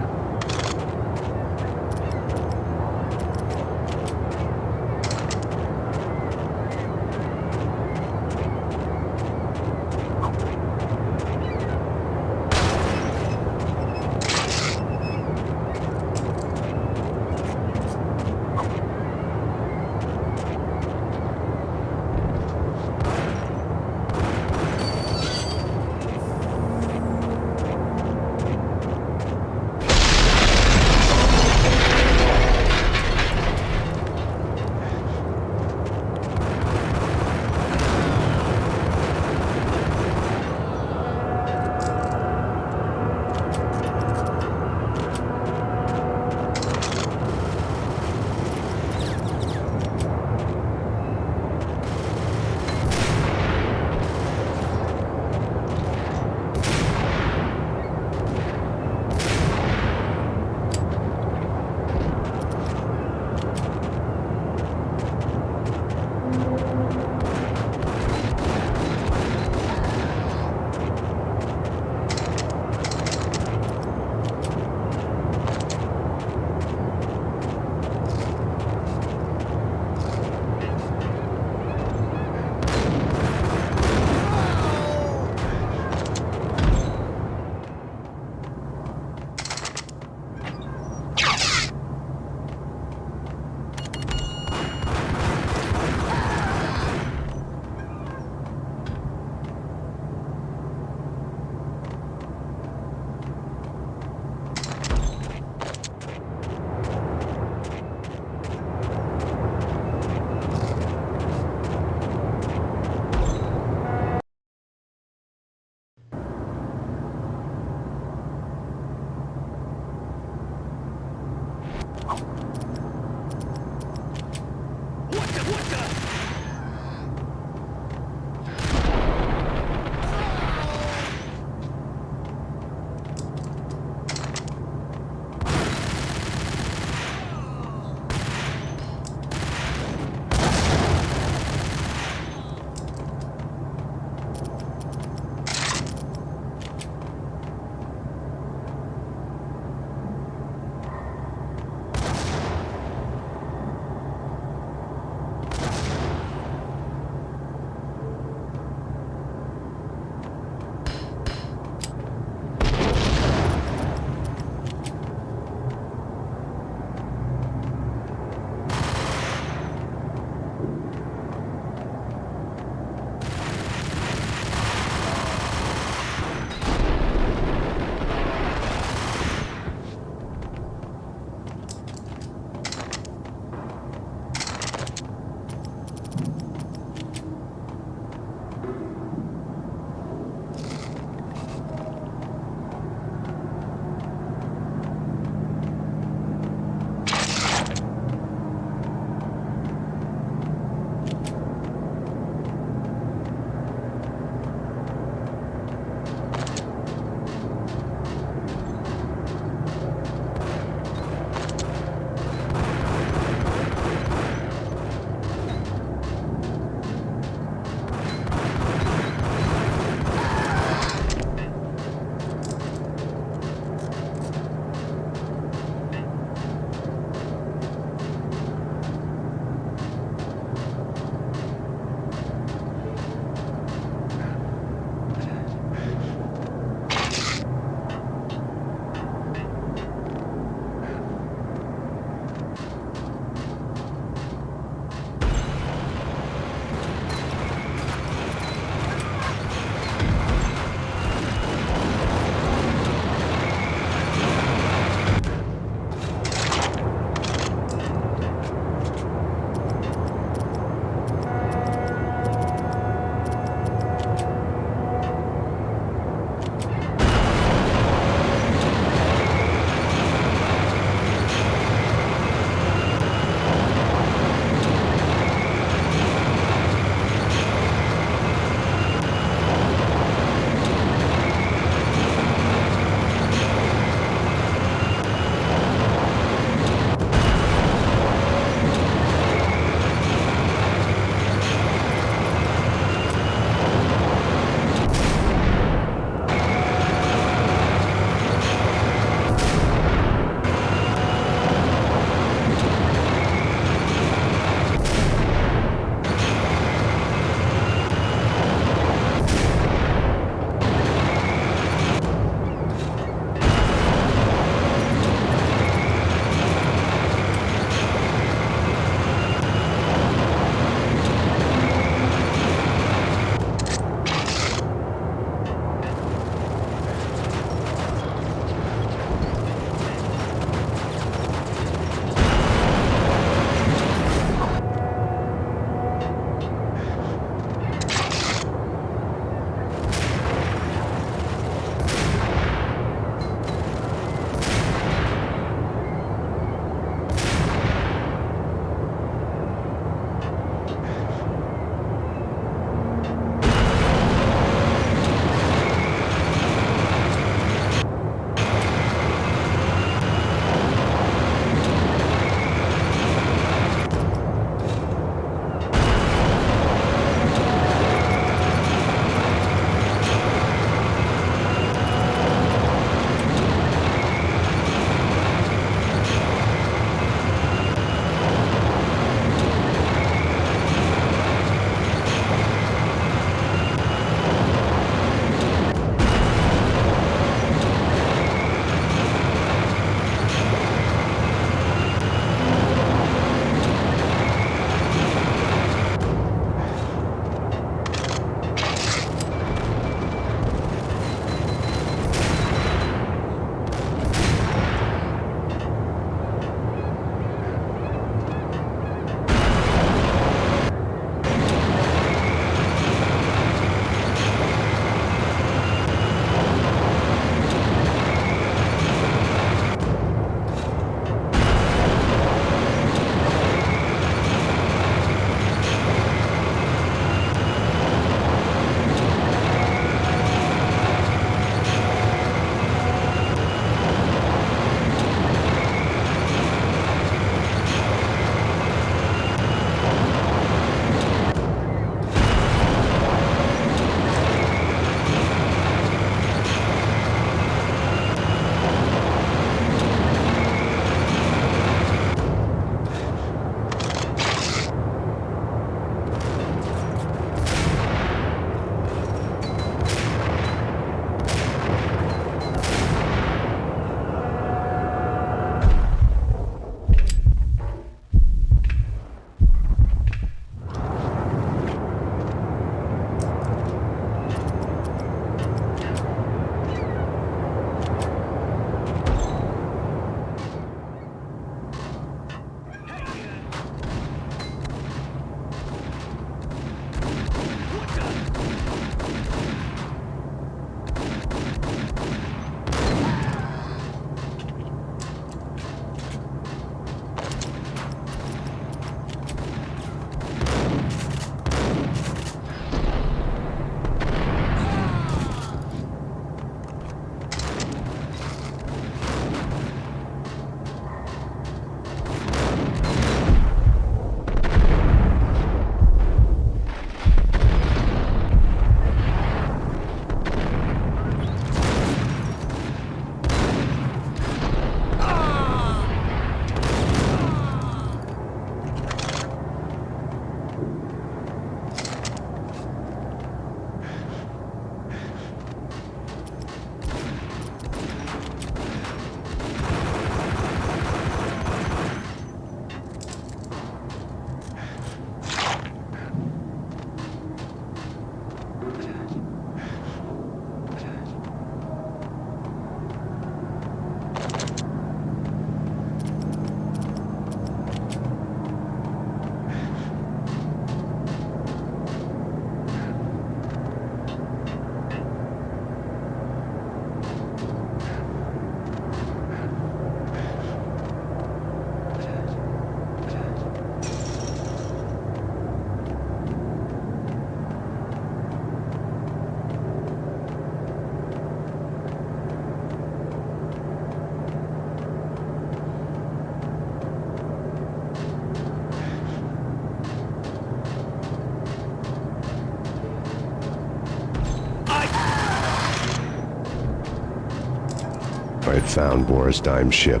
S3: I had found Boris Dime's ship.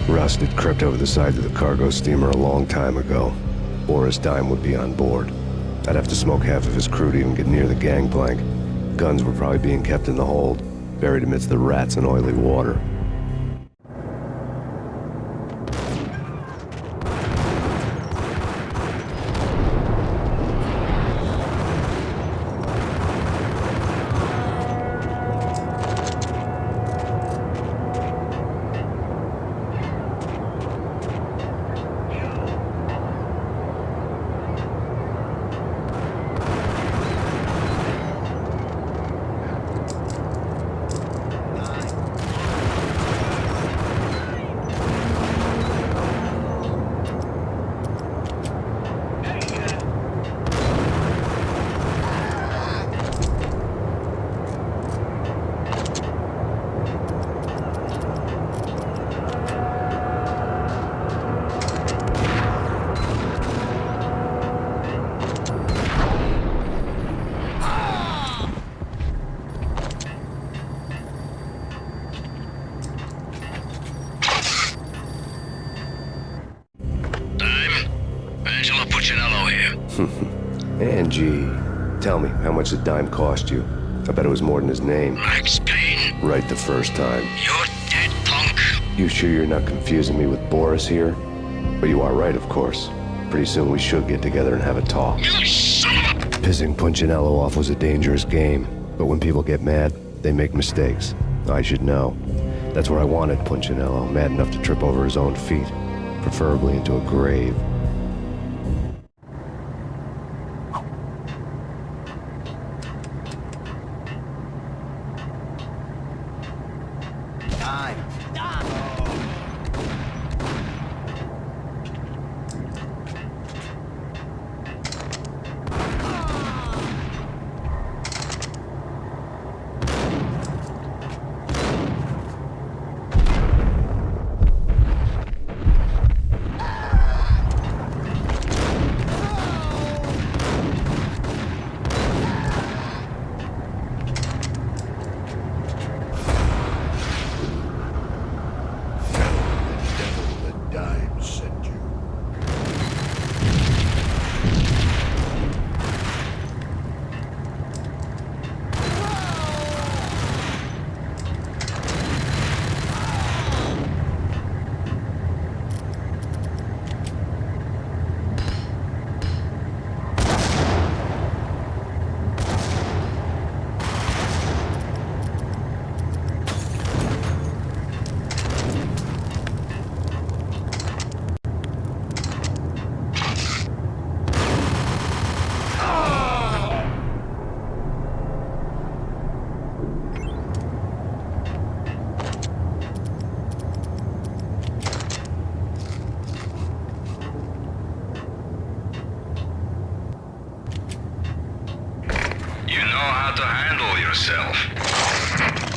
S3: Rust had crept over the side of the cargo steamer a long time ago. Boris Dime would be on board. I'd have to smoke half of his crew to even get near the gangplank. Guns were probably being kept in the hold, buried amidst the rats and oily water. Angie, tell me, how much did Dime cost you? I bet it was more than his name.
S22: Max Payne.
S3: Right the first time.
S22: You're dead, punk.
S3: You sure you're not confusing me with Boris here? But you are right, of course. Pretty soon we should get together and have a talk. Pissing Punchinello off was a dangerous game, but when people get mad, they make mistakes. I should know. That's where I wanted Punchinello, mad enough to trip over his own feet, preferably into a grave.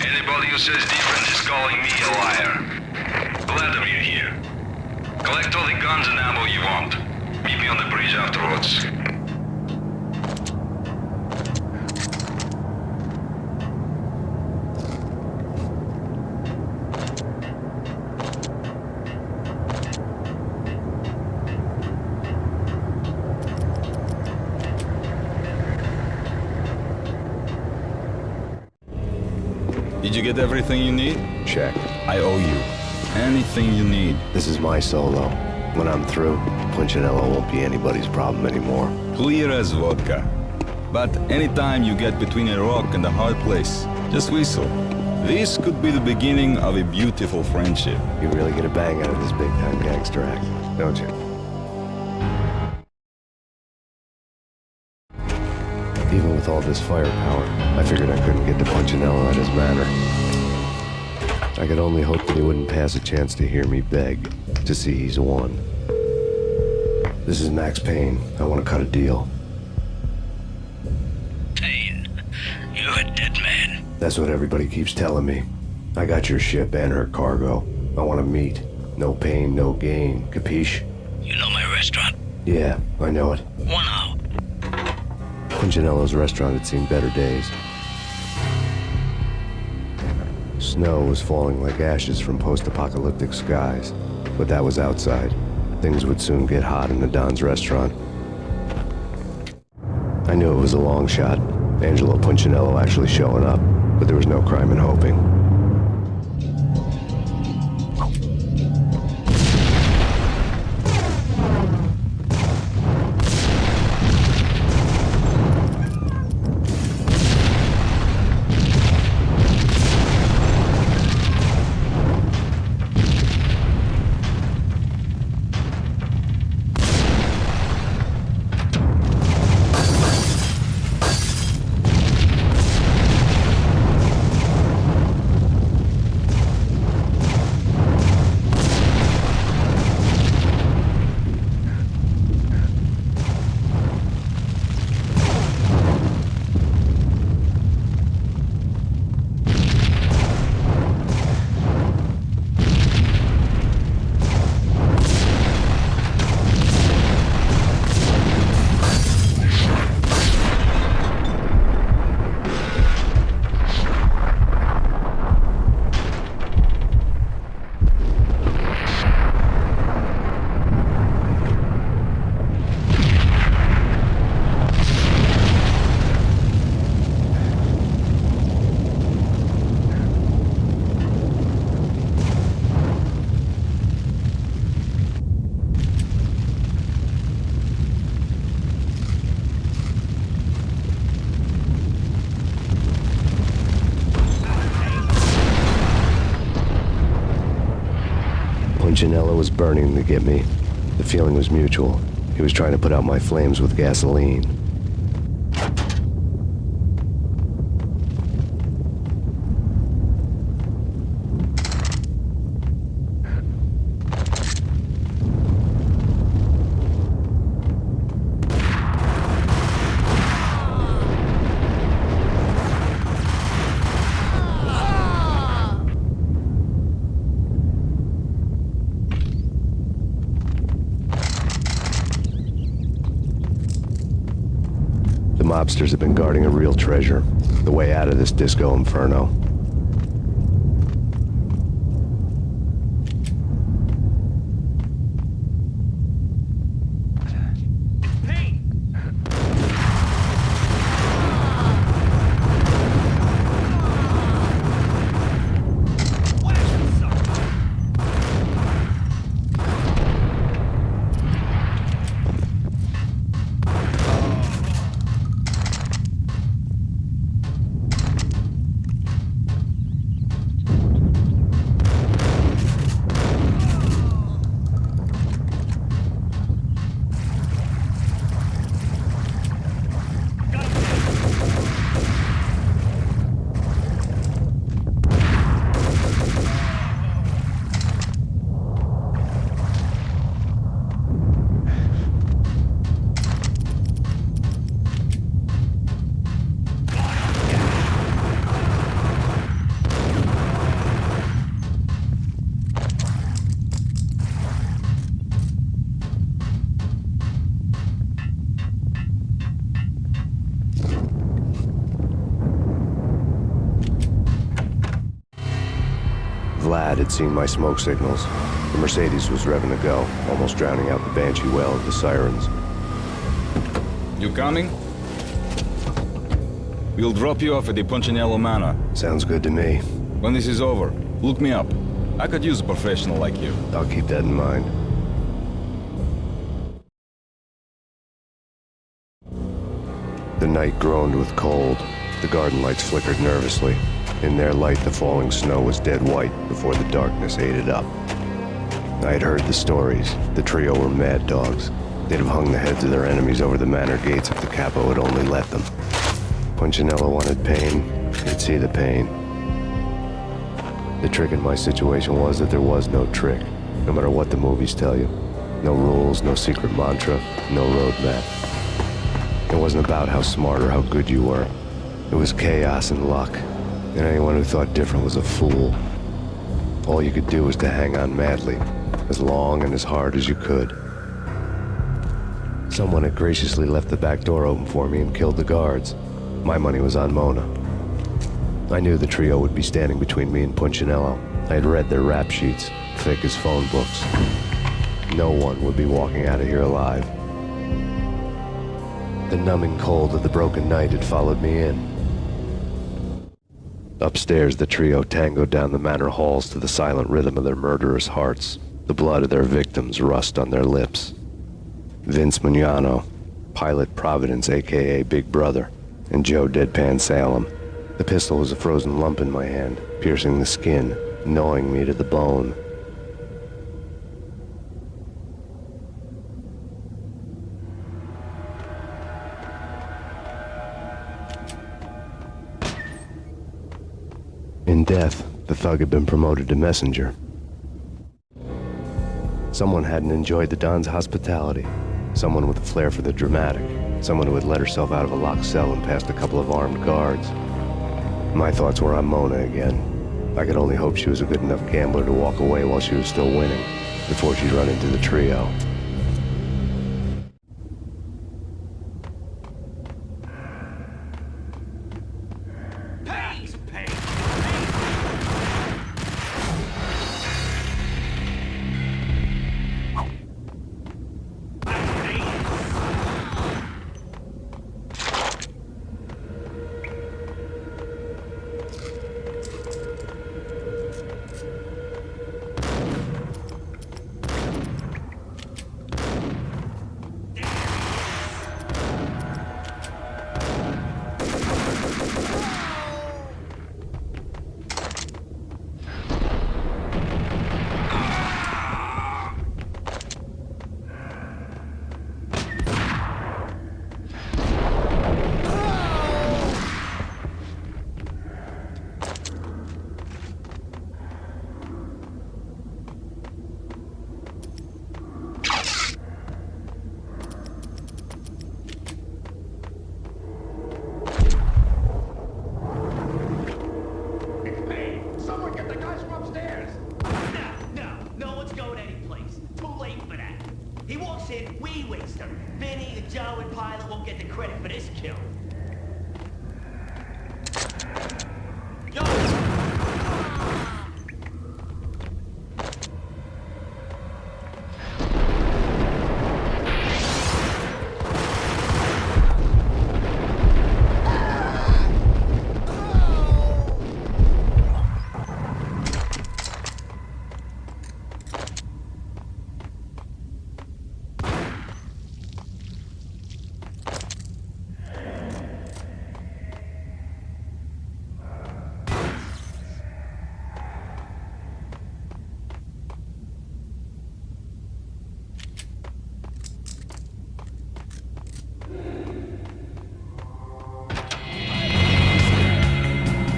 S9: Anybody who says different is calling me a liar. Glad of you here. Collect all the guns and ammo you want. Meet me on the bridge afterwards.
S14: Did you get everything you need?
S3: Check.
S14: I owe you. Anything you need.
S3: This is my solo. When I'm through, Punchinello won't be anybody's problem anymore.
S14: Clear as vodka. But anytime you get between a rock and a hard place, just whistle. This could be the beginning of a beautiful friendship.
S3: You really get a bang out of this big-time gangster act, don't you? Even with all this firepower, I figured I couldn't get to Punchinello at his manor. I could only hope that he wouldn't pass a chance to hear me beg to see he's won. This is Max Payne. I want to cut a deal.
S22: Payne, you're a dead man.
S3: That's what everybody keeps telling me. I got your ship and her cargo. I want to meet. No pain, no gain. Capiche?
S22: You know my restaurant?
S3: Yeah, I know it.
S22: 1 hour.
S3: Punchinello's restaurant had seen better days. Snow was falling like ashes from post-apocalyptic skies, but that was outside. Things would soon get hot in the Don's restaurant. I knew it was a long shot, Angelo Punchinello actually showing up, but there was no crime in hoping. Punchinello was burning to get me. The feeling was mutual. He was trying to put out my flames with gasoline. Mobsters have been guarding a real treasure, the way out of this disco inferno. Vlad had seen my smoke signals. The Mercedes was revving to go, almost drowning out the banshee wail of the sirens.
S14: You coming? We'll drop you off at the Punchinello Manor.
S3: Sounds good to me.
S14: When this is over, look me up. I could use a professional like you.
S3: I'll keep that in mind. The night groaned with cold. The garden lights flickered nervously. In their light, the falling snow was dead white before the darkness ate it up. I had heard the stories. The trio were mad dogs. They'd have hung the heads of their enemies over the manor gates if the capo had only let them. Punchinello wanted Payne. He'd see the pain. The trick in my situation was that there was no trick, no matter what the movies tell you. No rules, no secret mantra, no roadmap. It wasn't about how smart or how good you were. It was chaos and luck, and anyone who thought different was a fool. All you could do was to hang on madly, as long and as hard as you could. Someone had graciously left the back door open for me and killed the guards. My money was on Mona. I knew the trio would be standing between me and Punchinello. I had read their rap sheets, thick as phone books. No one would be walking out of here alive. The numbing cold of the broken night had followed me in. Upstairs, the trio tangoed down the manor halls to the silent rhythm of their murderous hearts. The blood of their victims rust on their lips. Vince Mugnano, Pilot Providence, a.k.a. Big Brother, and Joe Deadpan Salem. The pistol was a frozen lump in my hand, piercing the skin, gnawing me to the bone. In death, the thug had been promoted to messenger. Someone hadn't enjoyed the Don's hospitality. Someone with a flair for the dramatic. Someone who had let herself out of a locked cell and passed a couple of armed guards. My thoughts were on Mona again. I could only hope she was a good enough gambler to walk away while she was still winning, before she'd run into the trio.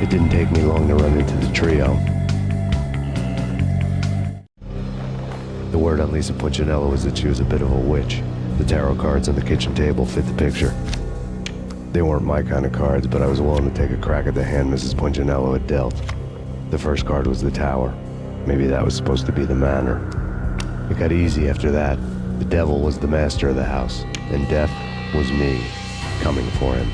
S3: It didn't take me long to run into the trio. The word on Lisa Punchinello was that she was a bit of a witch. The tarot cards on the kitchen table fit the picture. They weren't my kind of cards, but I was willing to take a crack at the hand Mrs. Punchinello had dealt. The first card was the Tower. Maybe that was supposed to be the manor. It got easy after that. The devil was the master of the house, and death was me, coming for him.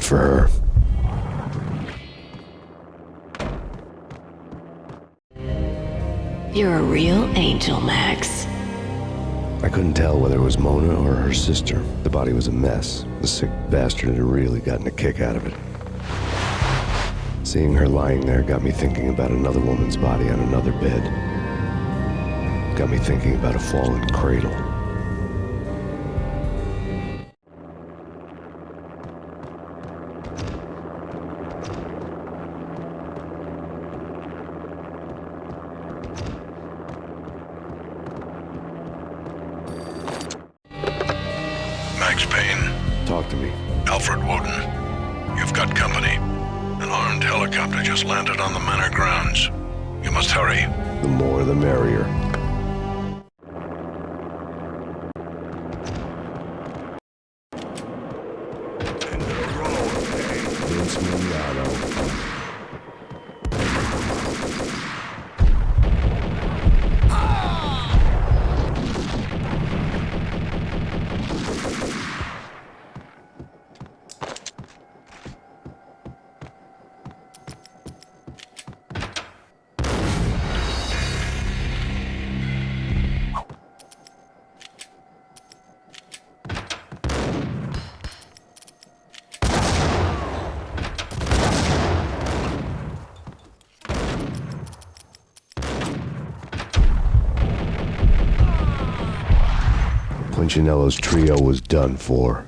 S3: for her.
S8: You're a real angel, Max.
S3: I couldn't tell whether it was Mona or her sister. The body was a mess. The sick bastard had really gotten a kick out of it. Seeing her lying there got me thinking about another woman's body on another bed. Got me thinking about a fallen cradle.
S12: Max Payne.
S3: Talk to me.
S12: Alfred Woden. You've got company. An armed helicopter just landed on the manor grounds. You must hurry.
S3: The more the merrier. Vince Miliano. Punchinello's trio was done for.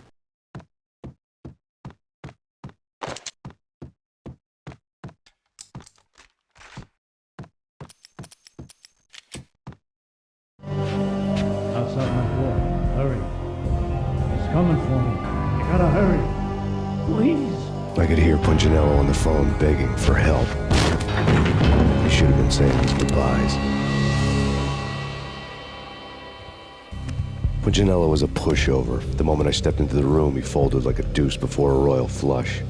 S15: Outside my door. Hurry. He's coming for me. You gotta hurry. Please.
S3: I could hear Punchinello on the phone begging for help. He should have been saying his goodbyes. Punchinello was a pushover. The moment I stepped into the room, he folded like a deuce before a royal flush.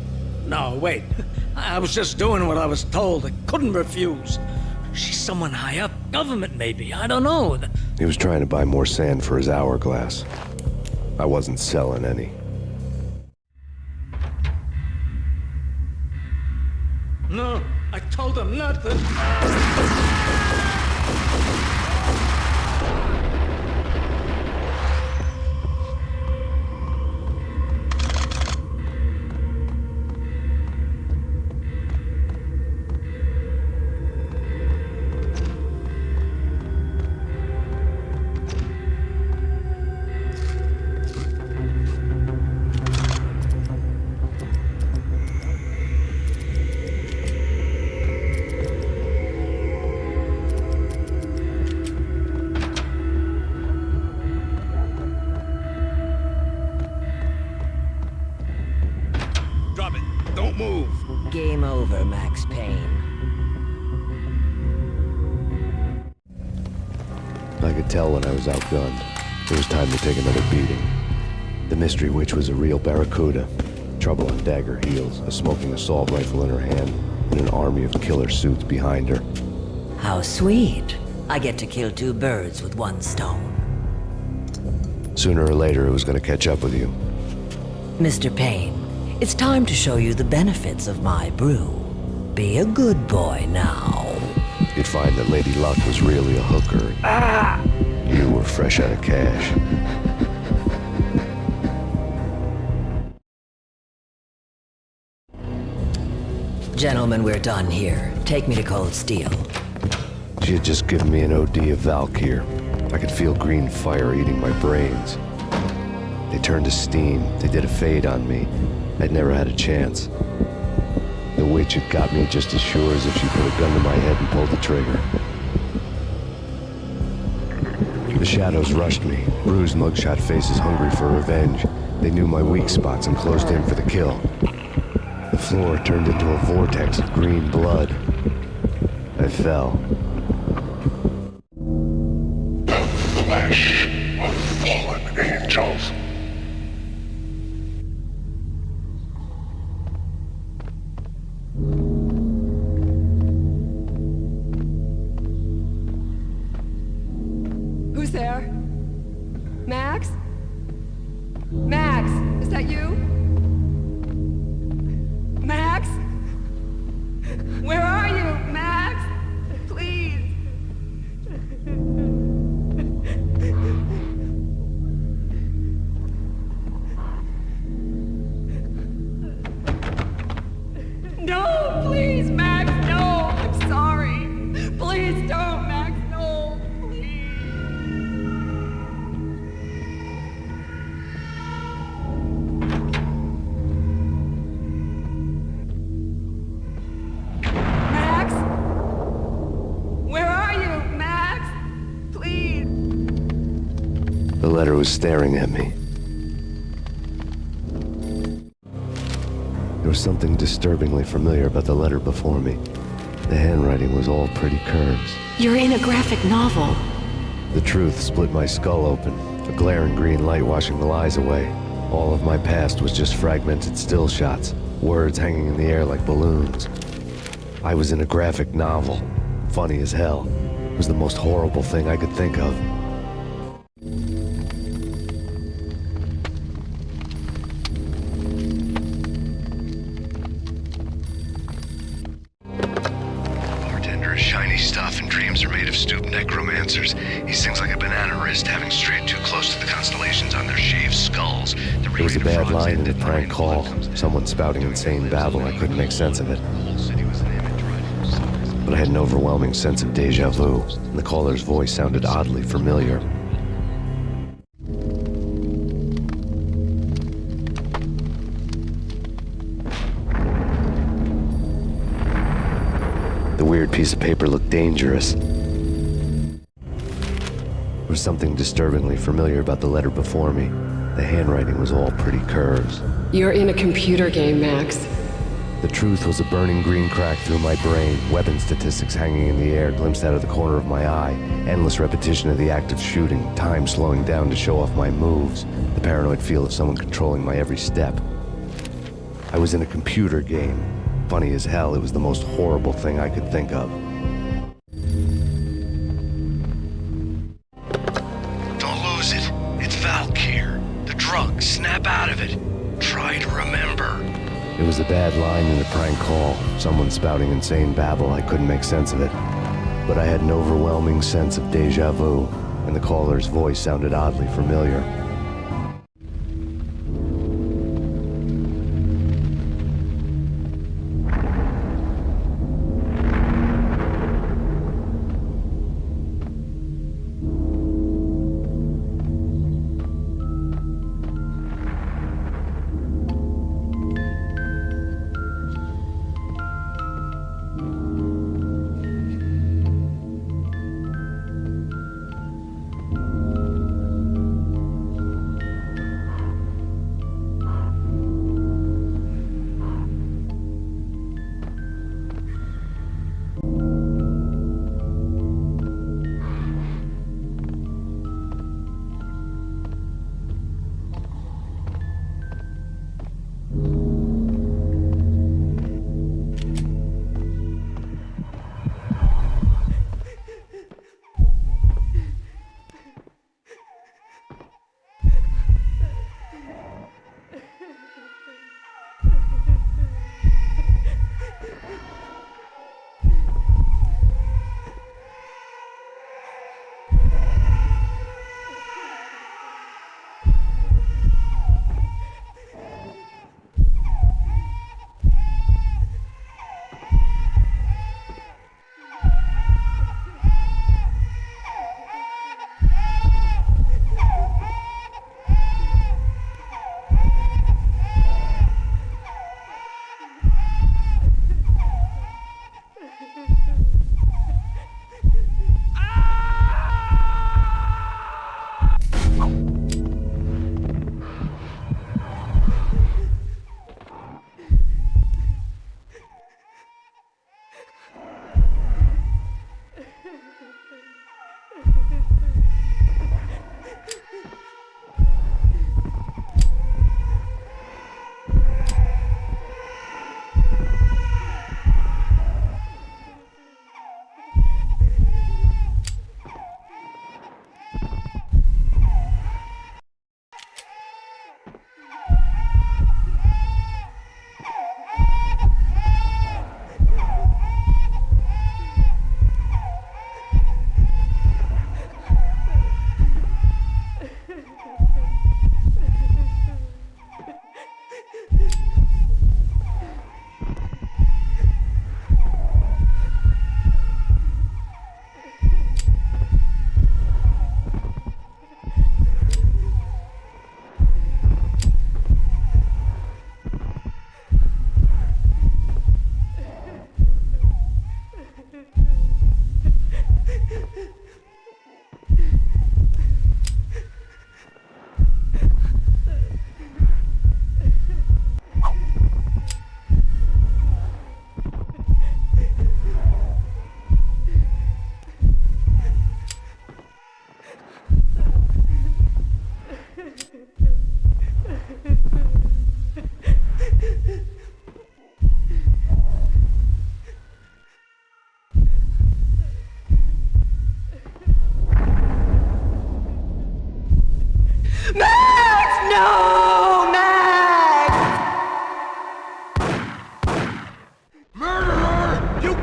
S17: No, wait. I was just doing what I was told. I couldn't refuse. She's someone high up. Government, maybe. I don't know.
S3: He was trying to buy more sand for his hourglass. I wasn't selling any.
S17: No, I told him nothing.
S18: Game over, Max Payne.
S3: I could tell when I was outgunned. It was time to take another beating. The mystery witch was a real barracuda. Trouble on dagger heels, a smoking assault rifle in her hand, and an army of killer suits behind her.
S18: How sweet. I get to kill two birds with one stone.
S3: Sooner or later, it was going to catch up with you.
S18: Mr. Payne, it's time to show you the benefits of my brew. Be a good boy now.
S3: You'd find that Lady Luck was really a hooker. You were fresh out of cash.
S18: Gentlemen, we're done here. Take me to Cold Steel.
S3: She had just given me an OD of Valkyr. I could feel green fire eating my brains. They turned to steam. They did a fade on me. I'd never had a chance. The witch had got me just as sure as if she put a gun to my head and pulled the trigger. The shadows rushed me. Bruised mugshot faces hungry for revenge. They knew my weak spots and closed in for the kill. The floor turned into a vortex of green blood. I fell.
S12: The flesh of fallen angels.
S7: Who's there? Max? Max, is that you?
S16: No, please, Max, no! I'm sorry. Please don't, Max, no, please. Max? Where are you, Max? Please.
S3: The letter was staring at me. There was something disturbingly familiar about the letter before me. The handwriting was all pretty curves.
S8: You're in a graphic novel.
S3: The truth split my skull open, a glaring green light washing the lies away. All of my past was just fragmented still shots, words hanging in the air like balloons. I was in a graphic novel. Funny as hell. It was the most horrible thing I could think of.
S2: Shiny stuff, and dreams are made of stooped necromancers. He sings like a banana wrist, having strayed too close to the constellations on their shaved skulls.
S3: There was a bad line in the prank call. Someone spouting insane babble. I couldn't make sense of it. But I had an overwhelming sense of deja vu, and the caller's voice sounded oddly familiar. The weird piece of paper looked dangerous. There was something disturbingly familiar about the letter before me. The handwriting was all pretty curves.
S7: You're in a computer game, Max.
S3: The truth was a burning green crack through my brain, weapon statistics hanging in the air, glimpsed out of the corner of my eye, endless repetition of the act of shooting, time slowing down to show off my moves, the paranoid feel of someone controlling my every step. I was in a computer game. Funny as hell, it was the most horrible thing I could think of.
S2: Don't lose it. It's Valkyr. The drug. Snap out of it. Try to remember.
S3: It was a bad line in a prank call. Someone spouting insane babble. I couldn't make sense of it. But I had an overwhelming sense of deja vu, and the caller's voice sounded oddly familiar.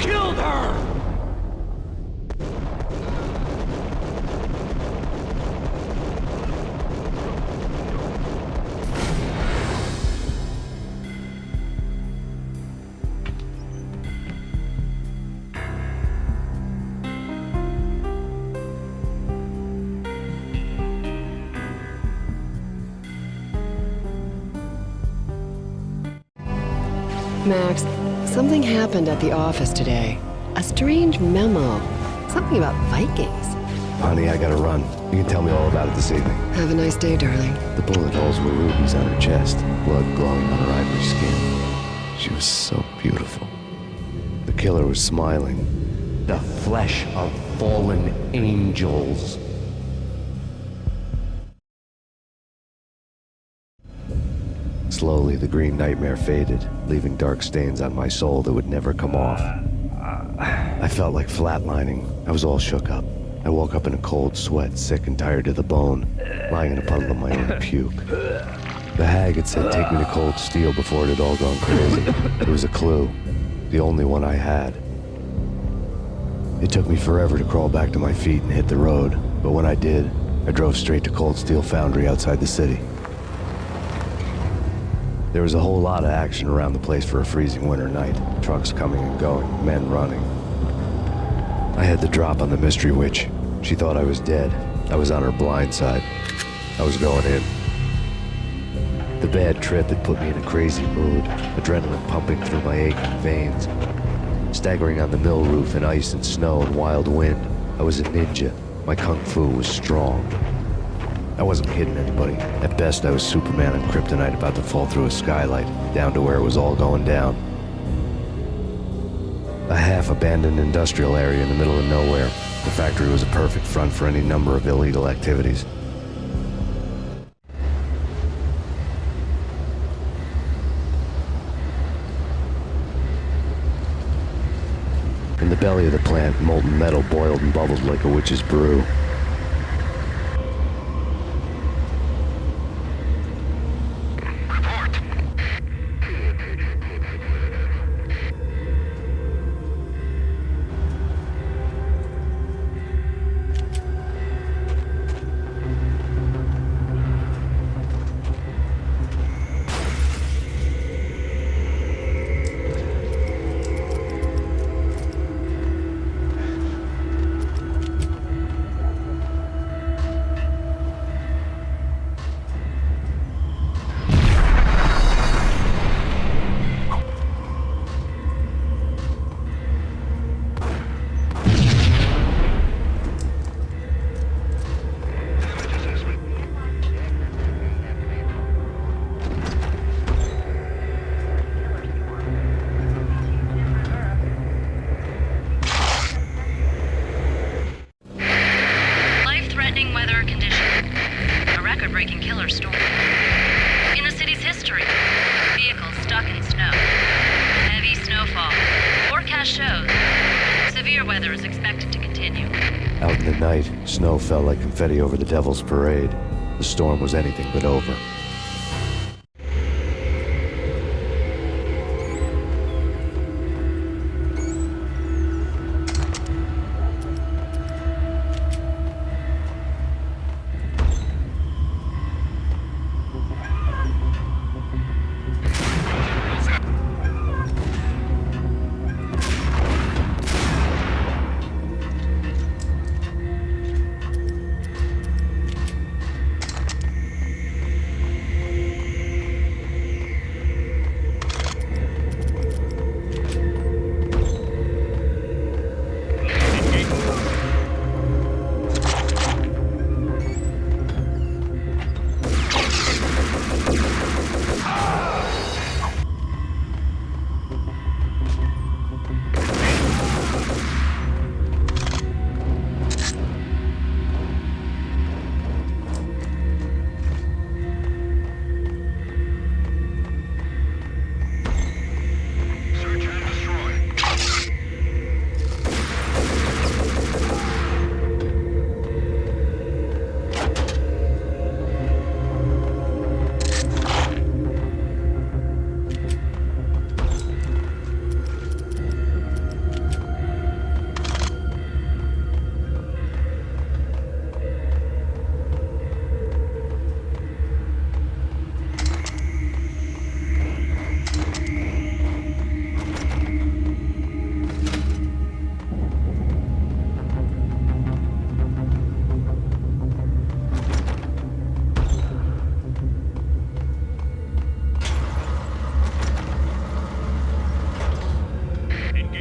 S15: killed her!
S7: Max, something happened at the office today. A strange memo. Something about Vikings.
S3: Honey, I gotta run. You can tell me all about it this evening.
S7: Have a nice day, darling.
S3: The bullet holes were rubies on her chest, blood glowing on her ivory skin. She was so beautiful. The killer was smiling.
S4: The flesh of fallen angels.
S3: Slowly, the green nightmare faded, leaving dark stains on my soul that would never come off. I felt like flatlining. I was all shook up. I woke up in a cold sweat, sick and tired to the bone, lying in a puddle of my own puke. The hag had said take me to Cold Steel before it had all gone crazy. It was a clue, the only one I had. It took me forever to crawl back to my feet and hit the road, but when I did, I drove straight to Cold Steel Foundry outside the city. There was a whole lot of action around the place for a freezing winter night. Trucks coming and going, men running. I had the drop on the mystery witch. She thought I was dead. I was on her blind side. I was going in. The bad trip had put me in a crazy mood, adrenaline pumping through my aching veins. Staggering on the mill roof in ice and snow and wild wind, I was a ninja. My kung fu was strong. I wasn't kidding anybody. At best, I was Superman on Kryptonite about to fall through a skylight, down to where it was all going down. A half-abandoned industrial area in the middle of nowhere. The factory was a perfect front for any number of illegal activities. In the belly of the plant, molten metal boiled and bubbled like a witch's brew. Out in the night, snow fell like confetti over the Devil's Parade. The storm was anything but over.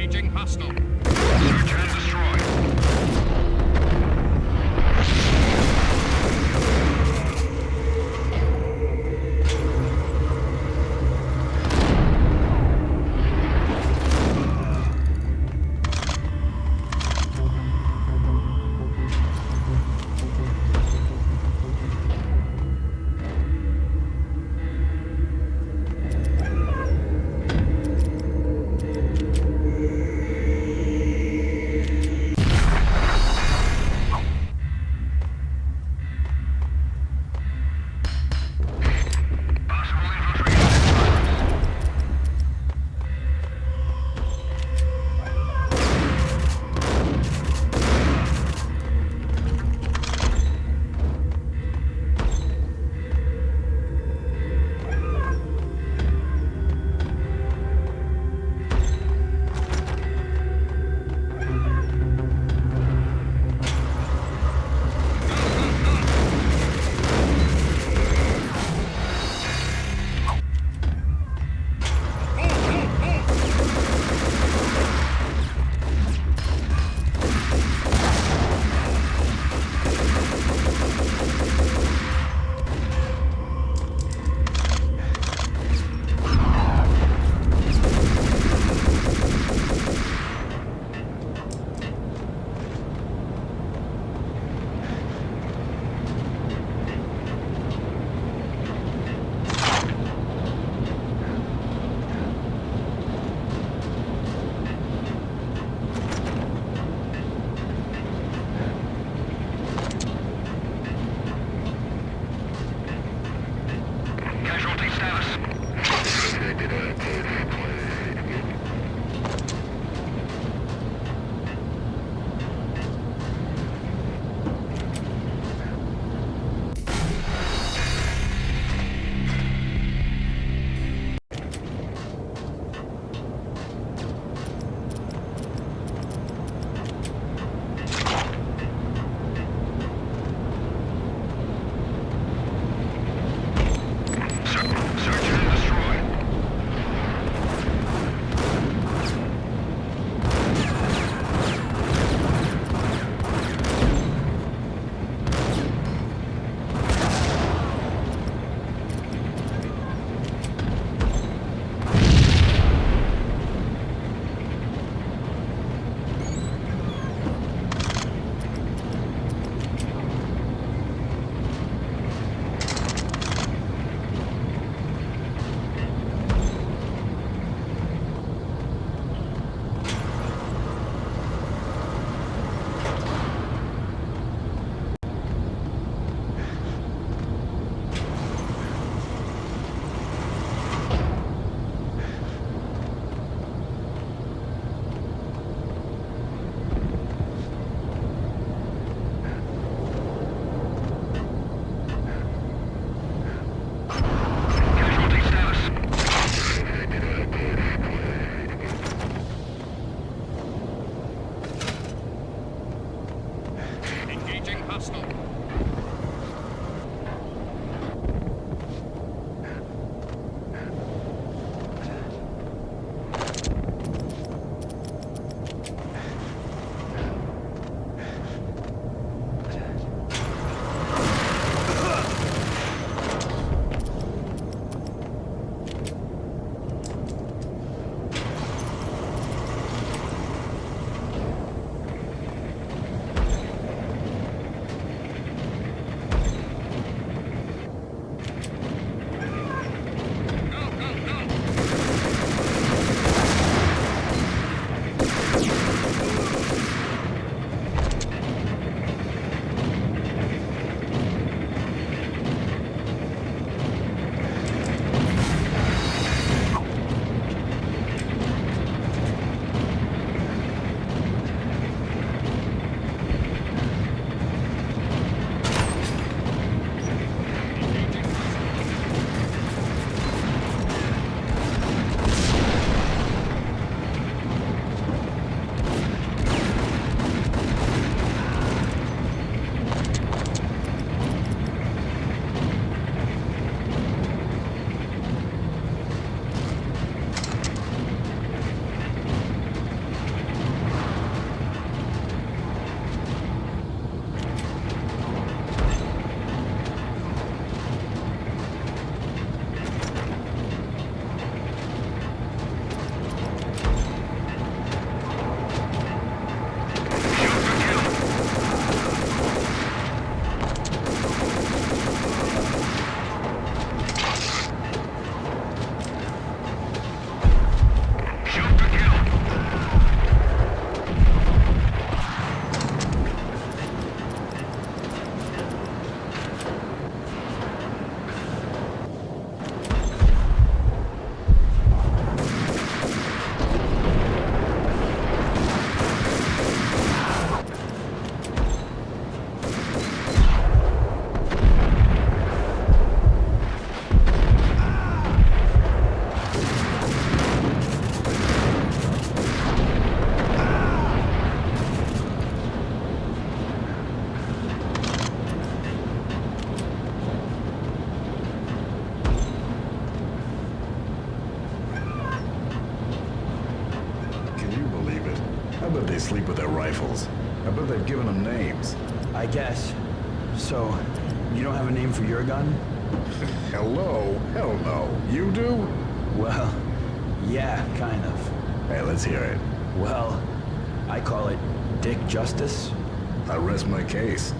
S5: Engaging hostile. Search and destroy.
S13: bet they sleep with their rifles. I bet they've given them names.
S20: I guess. So, you don't have a name for your gun?
S13: Hello? Hell no. You do?
S20: Well, yeah, kind of.
S13: Hey, let's hear it.
S20: Well, I call it Dick Justice.
S13: I rest my case.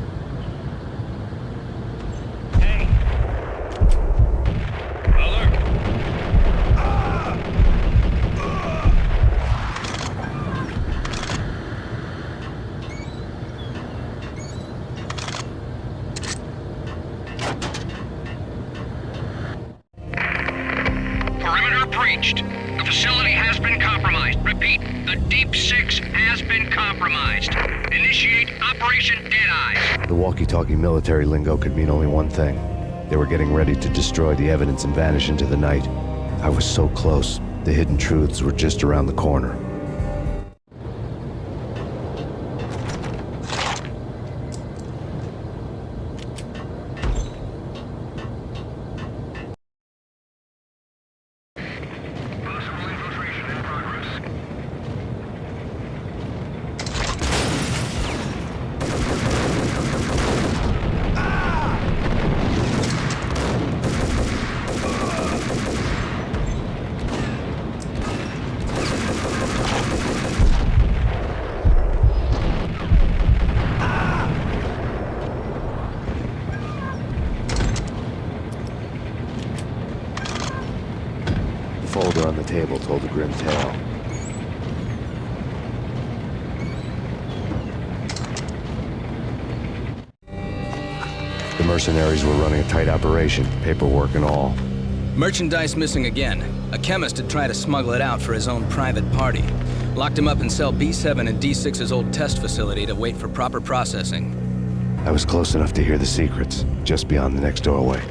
S22: Perimeter breached. The facility has been compromised. Repeat, the Deep Six has been compromised. Initiate Operation Deadeye.
S3: The walkie-talkie military lingo could mean only one thing. They were getting ready to destroy the evidence and vanish into the night. I was so close. The hidden truths were just around the corner. The folder on the table told a grim tale. The mercenaries were running a tight operation, paperwork and all.
S23: Merchandise missing again. A chemist had tried to smuggle it out for his own private party. Locked him up in cell B7 in D6's old test facility to wait for proper processing.
S3: I was close enough to hear the secrets, just beyond the next doorway.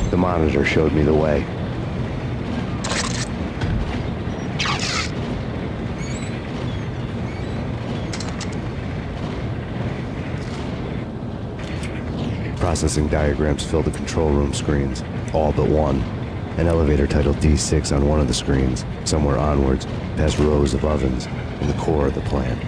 S3: The monitor showed me the way. Processing diagrams fill the control room screens, all but one. An elevator titled D6 on one of the screens, somewhere onwards, past rows of ovens, in the core of the plant.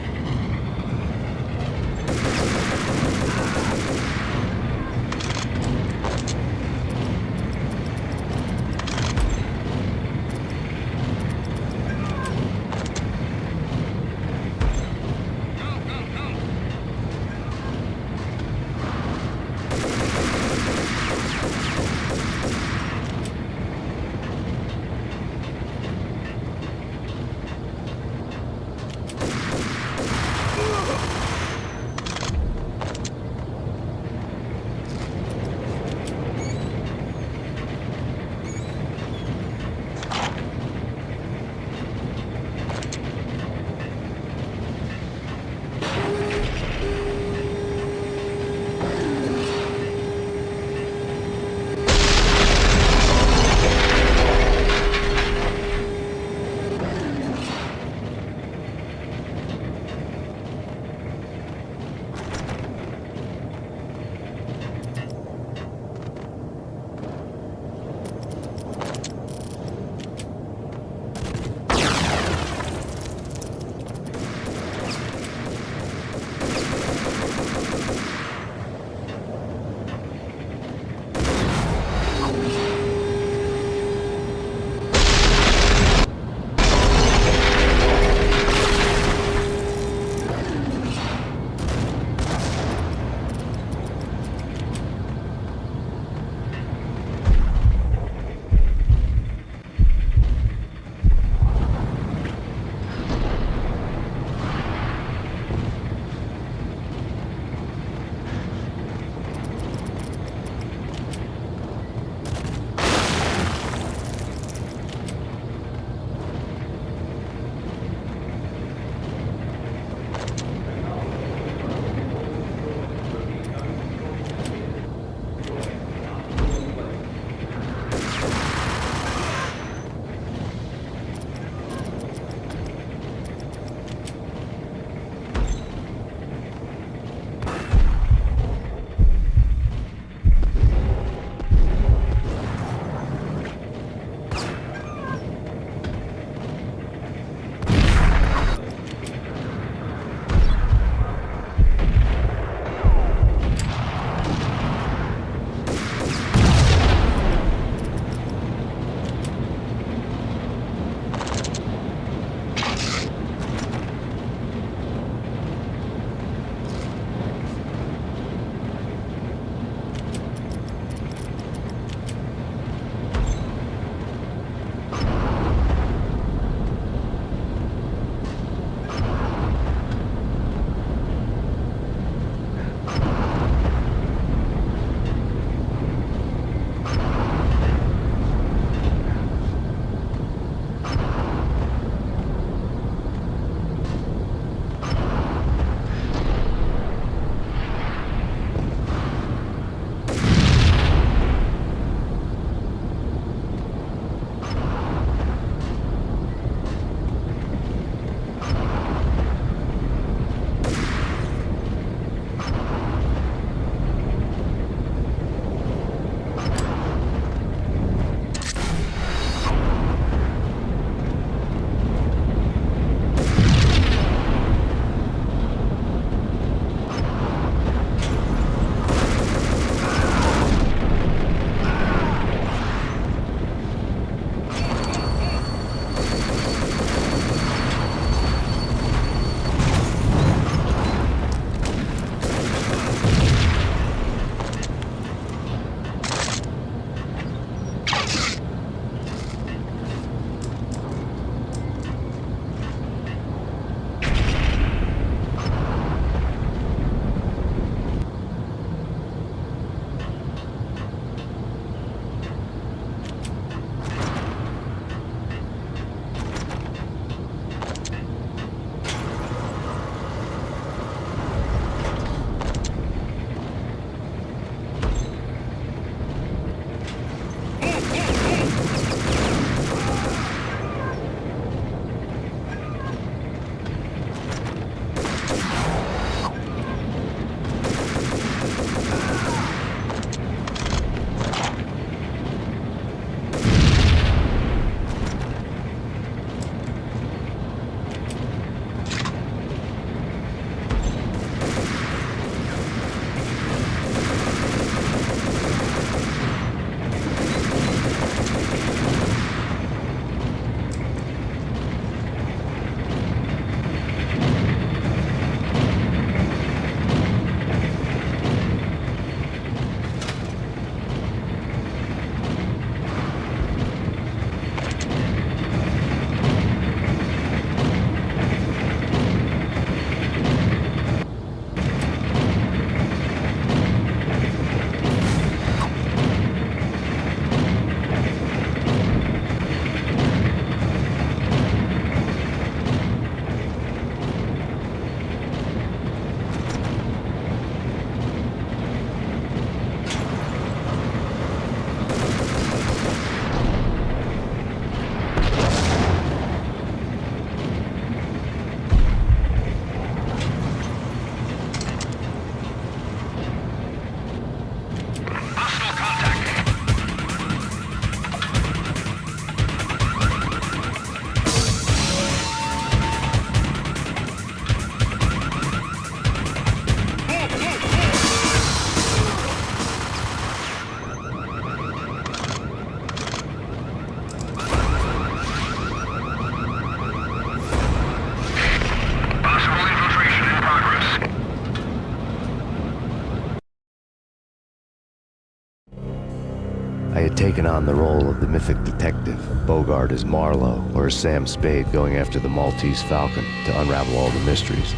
S3: taken on the role of the mythic detective, Bogart as Marlowe, or as Sam Spade going after the Maltese Falcon to unravel all the mysteries.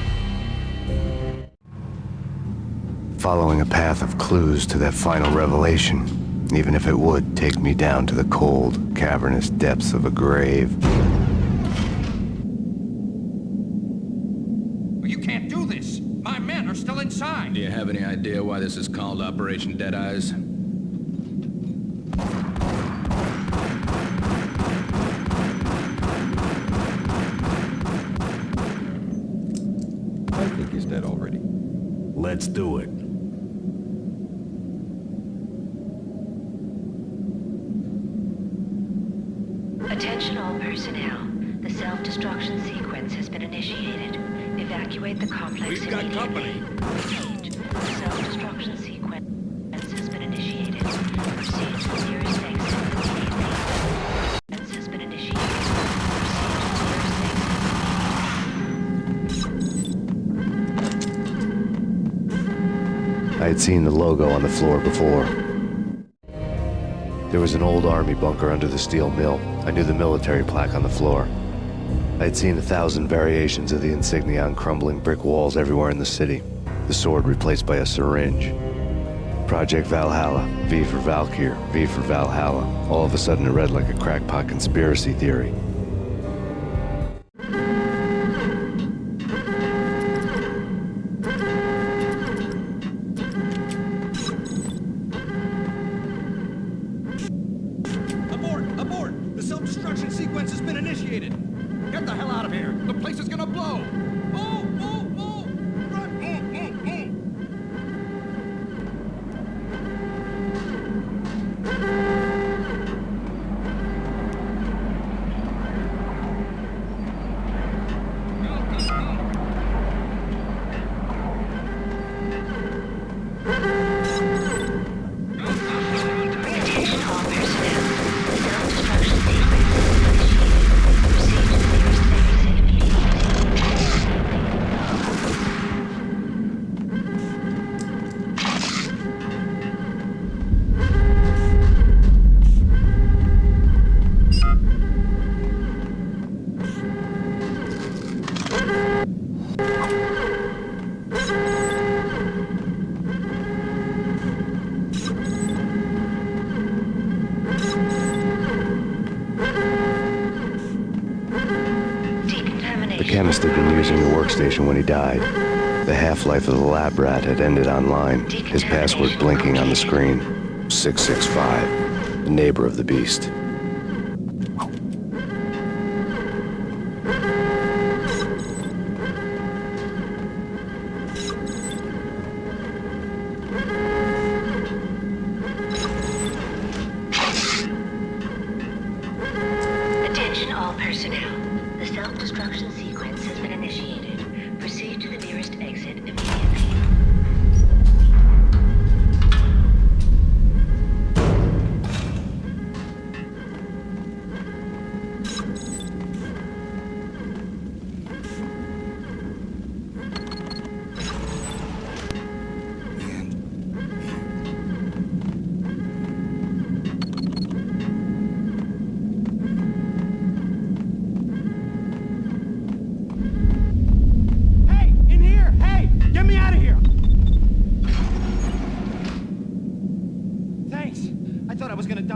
S3: Following a path of clues to that final revelation, even if it would take me down to the cold, cavernous depths of a grave.
S22: You can't do this! My men are still inside!
S23: Do you have any idea why this is called Operation Deadeyes?
S13: I think he's dead already.
S12: Let's do it.
S1: Attention all personnel. The self-destruction sequence has been initiated. Evacuate the complex immediately. Repeat. The self-destruction sequence has been initiated. Proceed to the nearest exit immediately. Sequence has been initiated. Proceed to the nearest exit.
S3: I had seen the logo on the floor before. There was an old army bunker under the steel mill. I knew the military plaque on the floor. I had seen 1,000 variations of the insignia on crumbling brick walls everywhere in the city. The sword replaced by a syringe. Project Valhalla, V for Valkyr, V for Valhalla. All of a sudden it read like a crackpot conspiracy theory.
S22: Abort! The self-destruction sequence has been initiated! Get the hell out of here! The place is gonna blow! Move! Run!
S3: The chemist had been using the workstation when he died. The half-life of the lab rat had ended online, his password blinking on the screen. 665, the neighbor of the beast.
S1: Attention all personnel. The self-destruction sequence has been initiated. Proceed to the nearest exit immediately.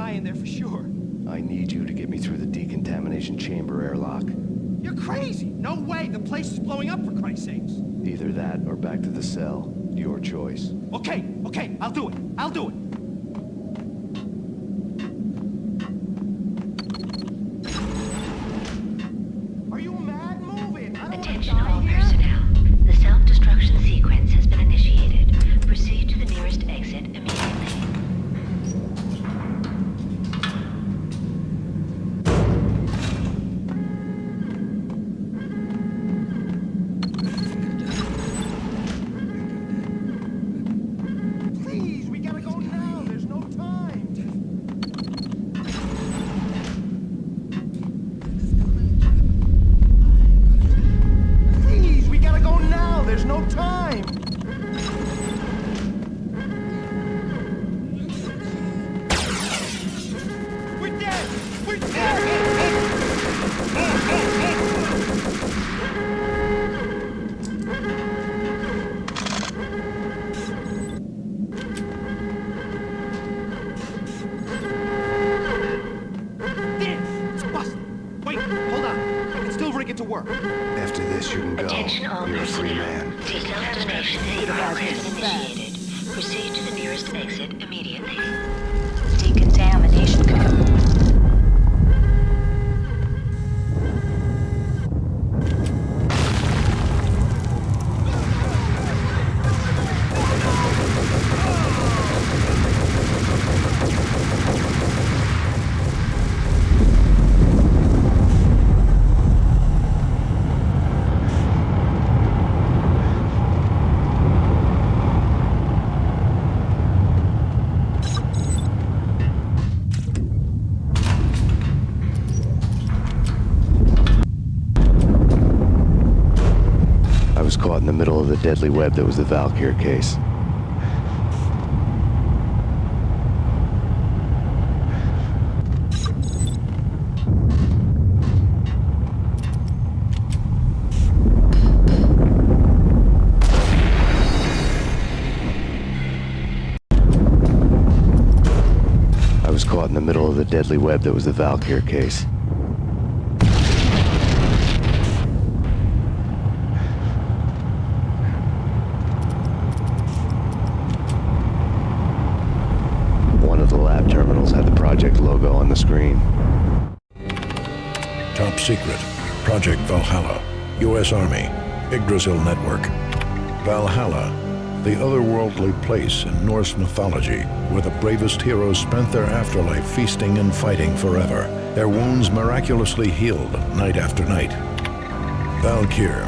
S22: In there for sure.
S3: I need you to get me through the decontamination chamber airlock.
S22: You're crazy! No way! The place is blowing up, for Christ's sakes!
S3: Either that or back to the cell. Your choice.
S22: Okay, I'll do it. Are you mad? Move it!
S1: Attention all personnel. The self-destruction sequence has been initiated. Proceed to the nearest exit immediately.
S2: free man.
S1: Decontamination has been initiated. Proceed to the nearest exit immediately. Decontamination code.
S3: I was caught in the middle of the deadly web that was the Valkyr case. I was caught in the middle of the deadly web that was the Valkyr case. Project logo on the screen.
S6: Top secret. Project Valhalla. U.S. Army. Yggdrasil Network. Valhalla, the otherworldly place in Norse mythology where the bravest heroes spent their afterlife feasting and fighting forever, their wounds miraculously healed night after night. Valkyr,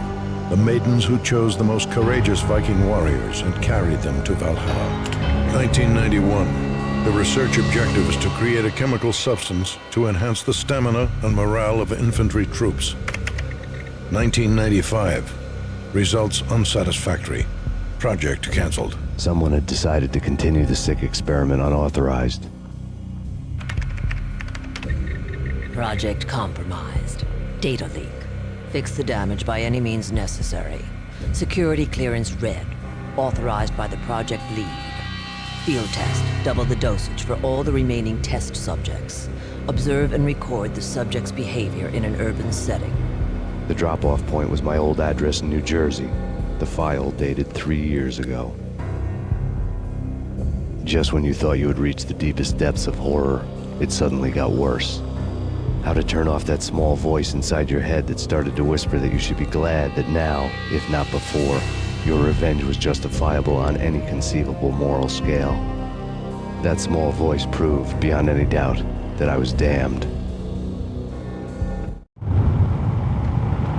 S6: the maidens who chose the most courageous Viking warriors and carried them to Valhalla. 1991. The research objective is to create a chemical substance to enhance the stamina and morale of infantry troops. 1995. Results unsatisfactory. Project canceled.
S3: Someone had decided to continue the sick experiment unauthorized.
S18: Project compromised. Data leak. Fix the damage by any means necessary. Security clearance red. Authorized by the project lead. Field test. Double the dosage for all the remaining test subjects. Observe and record the subject's behavior in an urban setting.
S3: The drop-off point was my old address in New Jersey. The file dated 3 years ago. Just when you thought you had reached the deepest depths of horror, it suddenly got worse. How to turn off that small voice inside your head that started to whisper that you should be glad that now, if not before, your revenge was justifiable on any conceivable moral scale. That small voice proved, beyond any doubt, that I was damned.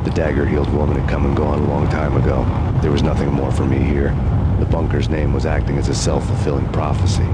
S3: The dagger-heeled woman had come and gone a long time ago. There was nothing more for me here. The bunker's name was acting as a self-fulfilling prophecy.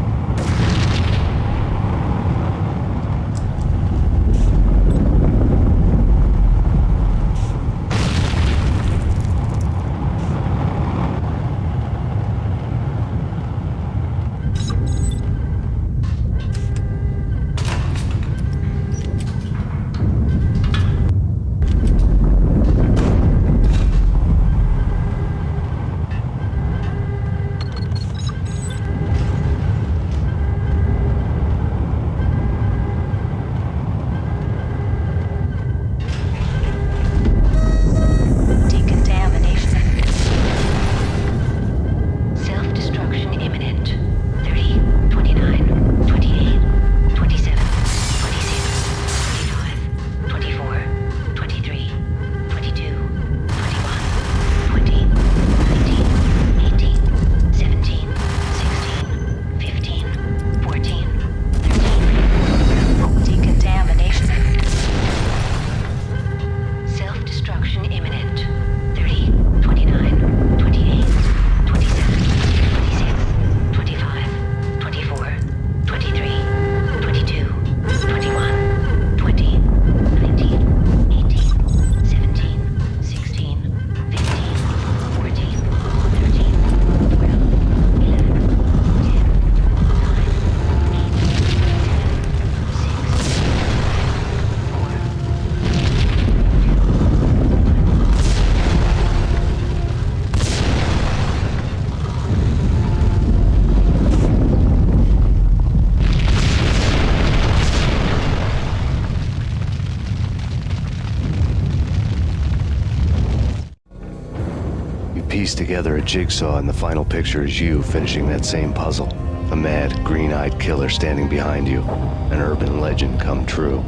S3: pieced together a jigsaw, and the final picture is you finishing that same puzzle. A mad, green-eyed killer standing behind you. An urban legend come true.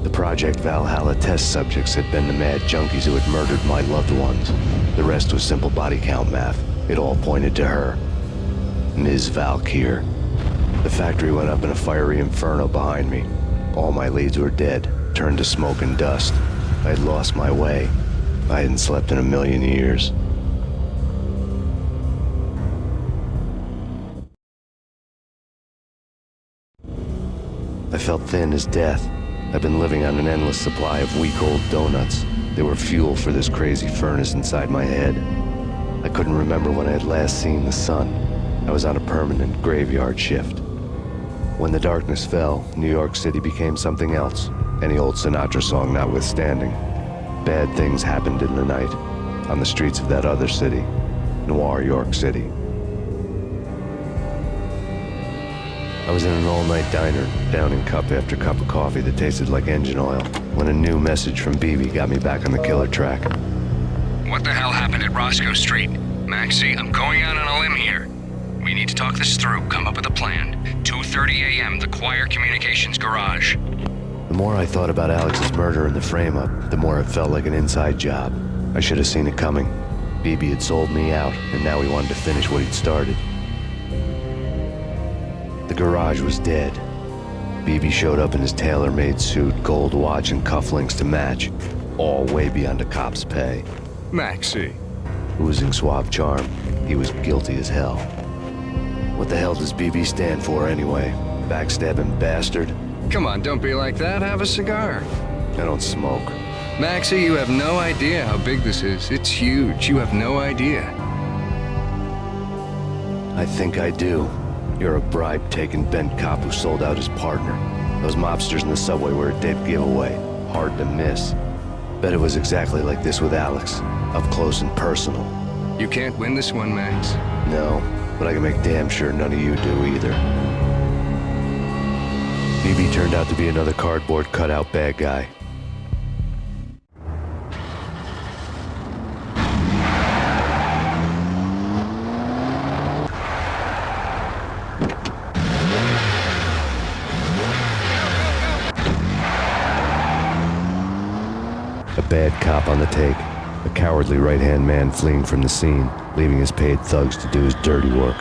S3: The Project Valhalla test subjects had been the mad junkies who had murdered my loved ones. The rest was simple body count math. It all pointed to her. Ms. Valkyr. The factory went up in a fiery inferno behind me. All my leads were dead, turned to smoke and dust. I had lost my way. I hadn't slept in a million years. I felt thin as death. I've been living on an endless supply of week-old donuts. They were fuel for this crazy furnace inside my head. I couldn't remember when I had last seen the sun. I was on a permanent graveyard shift. When the darkness fell, New York City became something else, any old Sinatra song notwithstanding. Bad things happened in the night, on the streets of that other city, Noir York City. I was in an all-night diner, downing cup after cup of coffee that tasted like engine oil, when a new message from BB got me back on the killer track.
S22: What the hell happened at Roscoe Street? Maxie, I'm going out on a limb here. We need to talk this through, come up with a plan. 2:30 a.m., the Choir Communications Garage.
S3: The more I thought about Alex's murder and the frame-up, the more it felt like an inside job. I should have seen it coming. BB had sold me out, and now he wanted to finish what he'd started. The garage was dead. BB showed up in his tailor-made suit, gold watch, and cufflinks to match, all way beyond a cop's pay.
S22: Maxie.
S3: Oozing suave charm, he was guilty as hell. What the hell does BB stand for anyway? Backstabbing bastard?
S22: Come on, don't be like that. Have a cigar.
S3: I don't smoke.
S22: Maxie, you have no idea how big this is. It's huge. You have no idea.
S3: I think I do. You're a bribe-taking bent cop who sold out his partner. Those mobsters in the subway were a dead giveaway. Hard to miss. Bet it was exactly like this with Alex. Up close and personal.
S22: You can't win this one, Max.
S3: No, but I can make damn sure none of you do either. BB turned out to be another cardboard cutout bad guy. A bad cop on the take. A cowardly right-hand man fleeing from the scene, leaving his paid thugs to do his dirty work.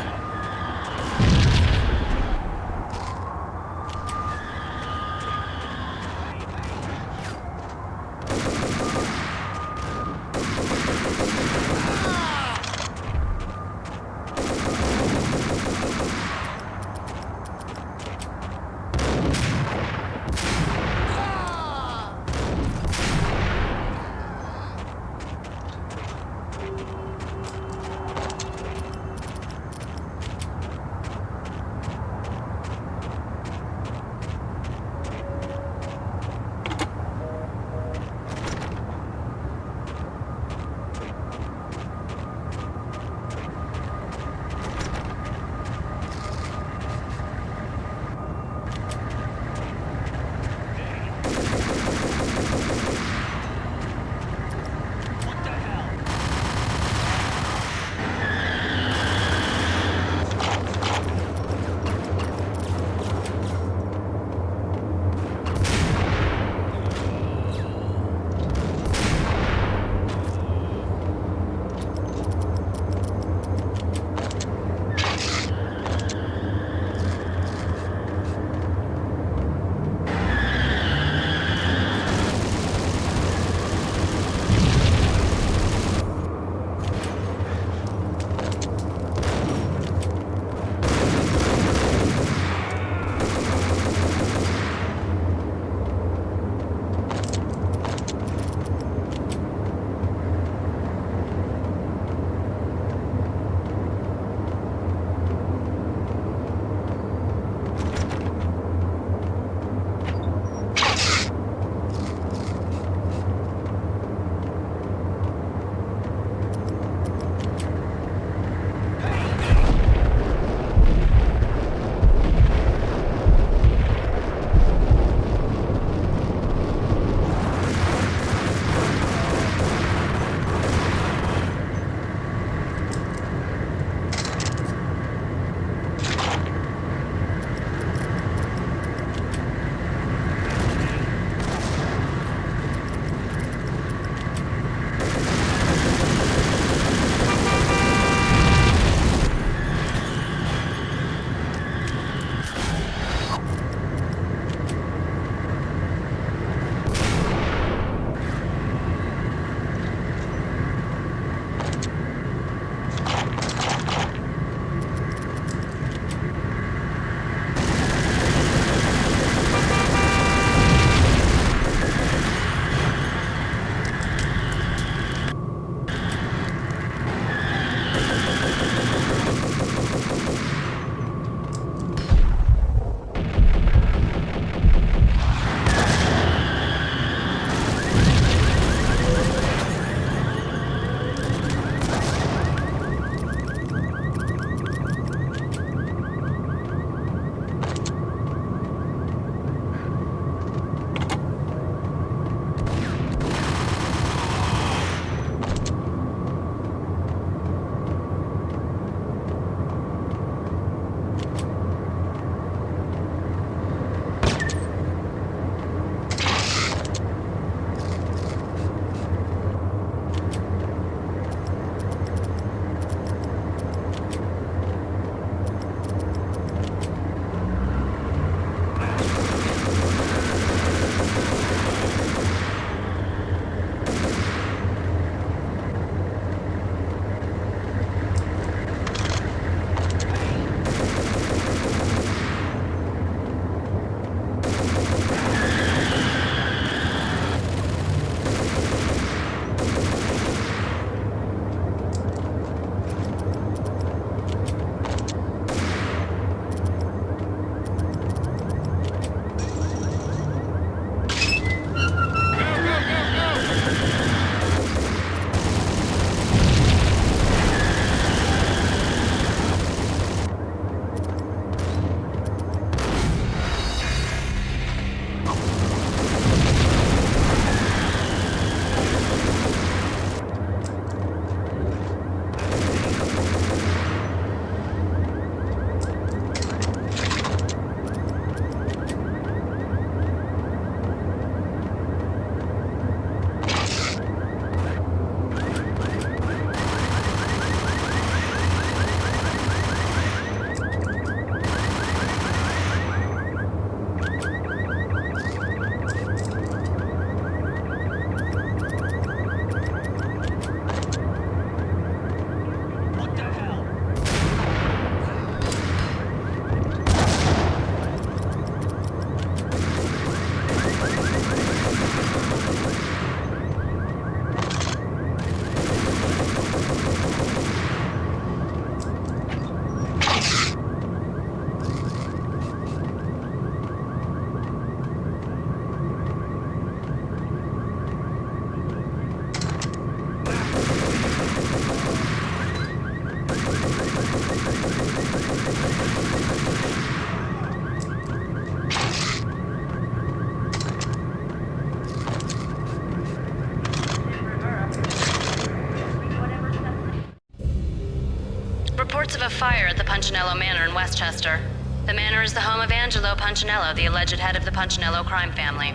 S10: reports of a fire at the Punchinello Manor in Westchester. The manor is the home of Angelo Punchinello, the alleged head of the Punchinello crime family.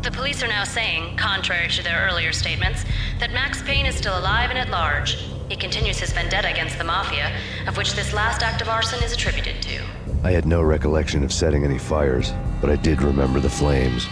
S10: The police are now saying, contrary to their earlier statements, that Max Payne is still alive and at large. He continues his vendetta against the Mafia, of which this last act of arson is attributed to.
S3: I had no recollection of setting any fires, but I did remember the flames.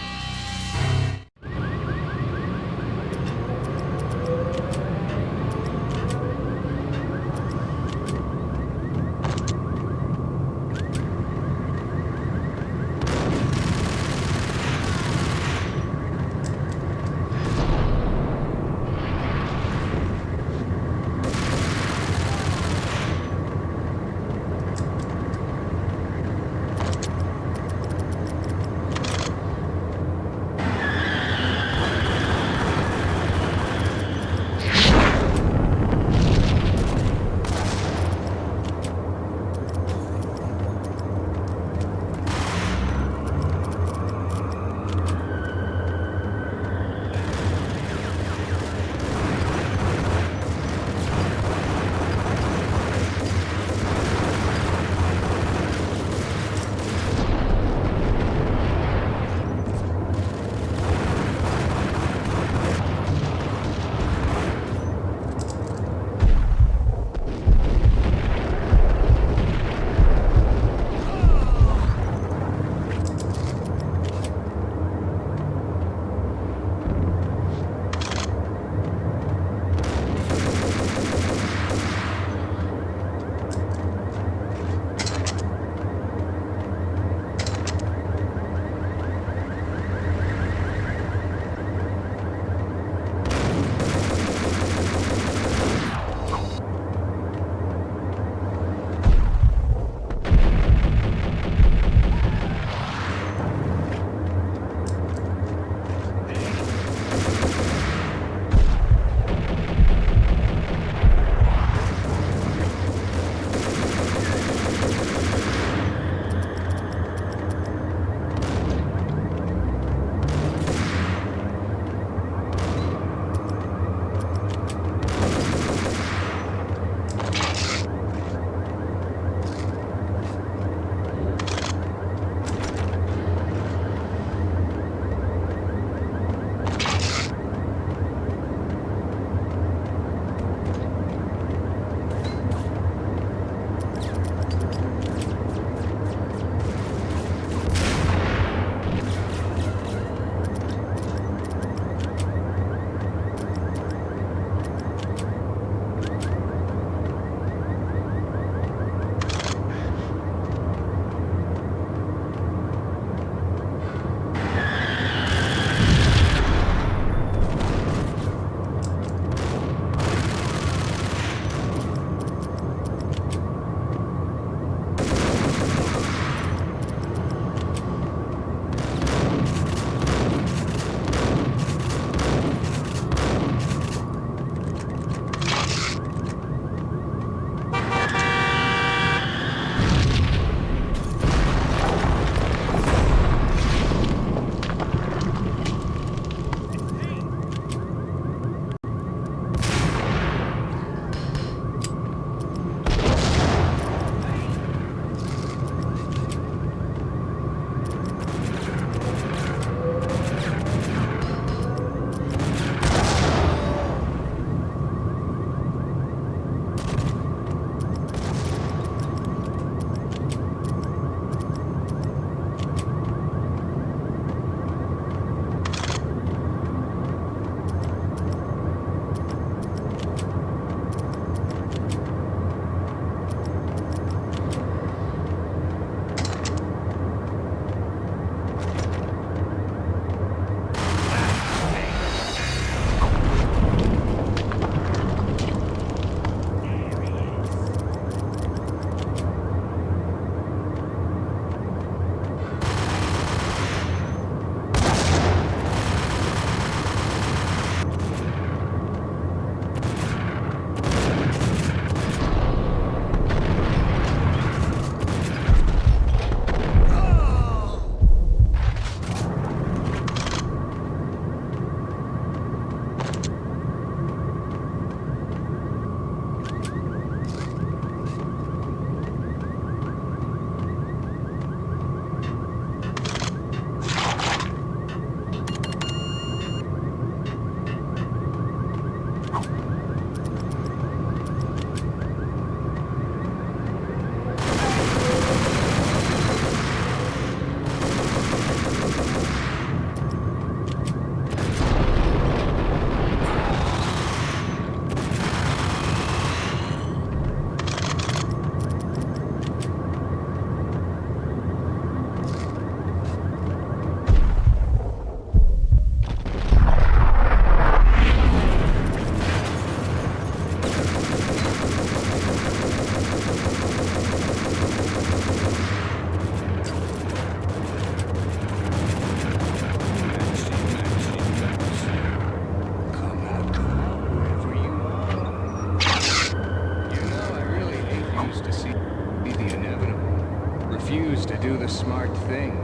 S11: refuse to do the smart thing.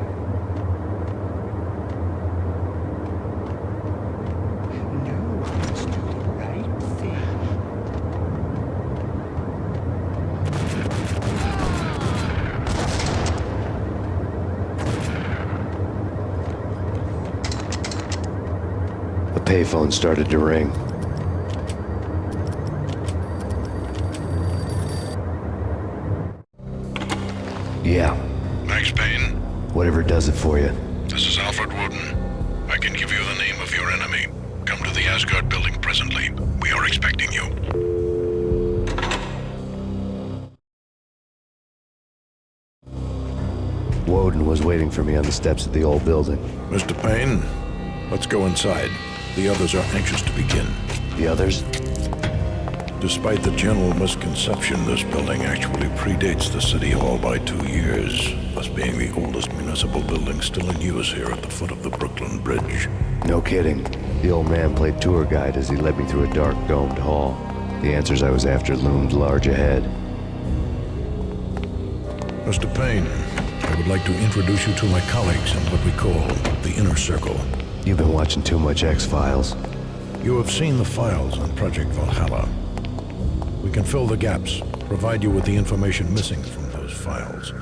S11: No, I must do the right thing.
S3: The payphone started to ring. Yeah.
S6: Max Payne?
S3: Whatever does it for you.
S6: This is Alfred Woden. I can give you the name of your enemy. Come to the Asgard building presently. We are expecting you.
S3: Woden was waiting for me on the steps of the old building.
S6: Mr. Payne, let's go inside. The others are anxious to begin.
S3: The others?
S6: Despite the general misconception, this building actually predates the City Hall by 2 years, thus being the oldest municipal building still in use here at the foot of the Brooklyn Bridge.
S3: No kidding. The old man played tour guide as he led me through a dark domed hall. The answers I was after loomed large ahead.
S6: Mr. Payne, I would like to introduce you to my colleagues in what we call the Inner Circle.
S3: You've been watching too much X-Files.
S6: You have seen the files on Project Valhalla. We can fill the gaps, provide you with the information missing from those files.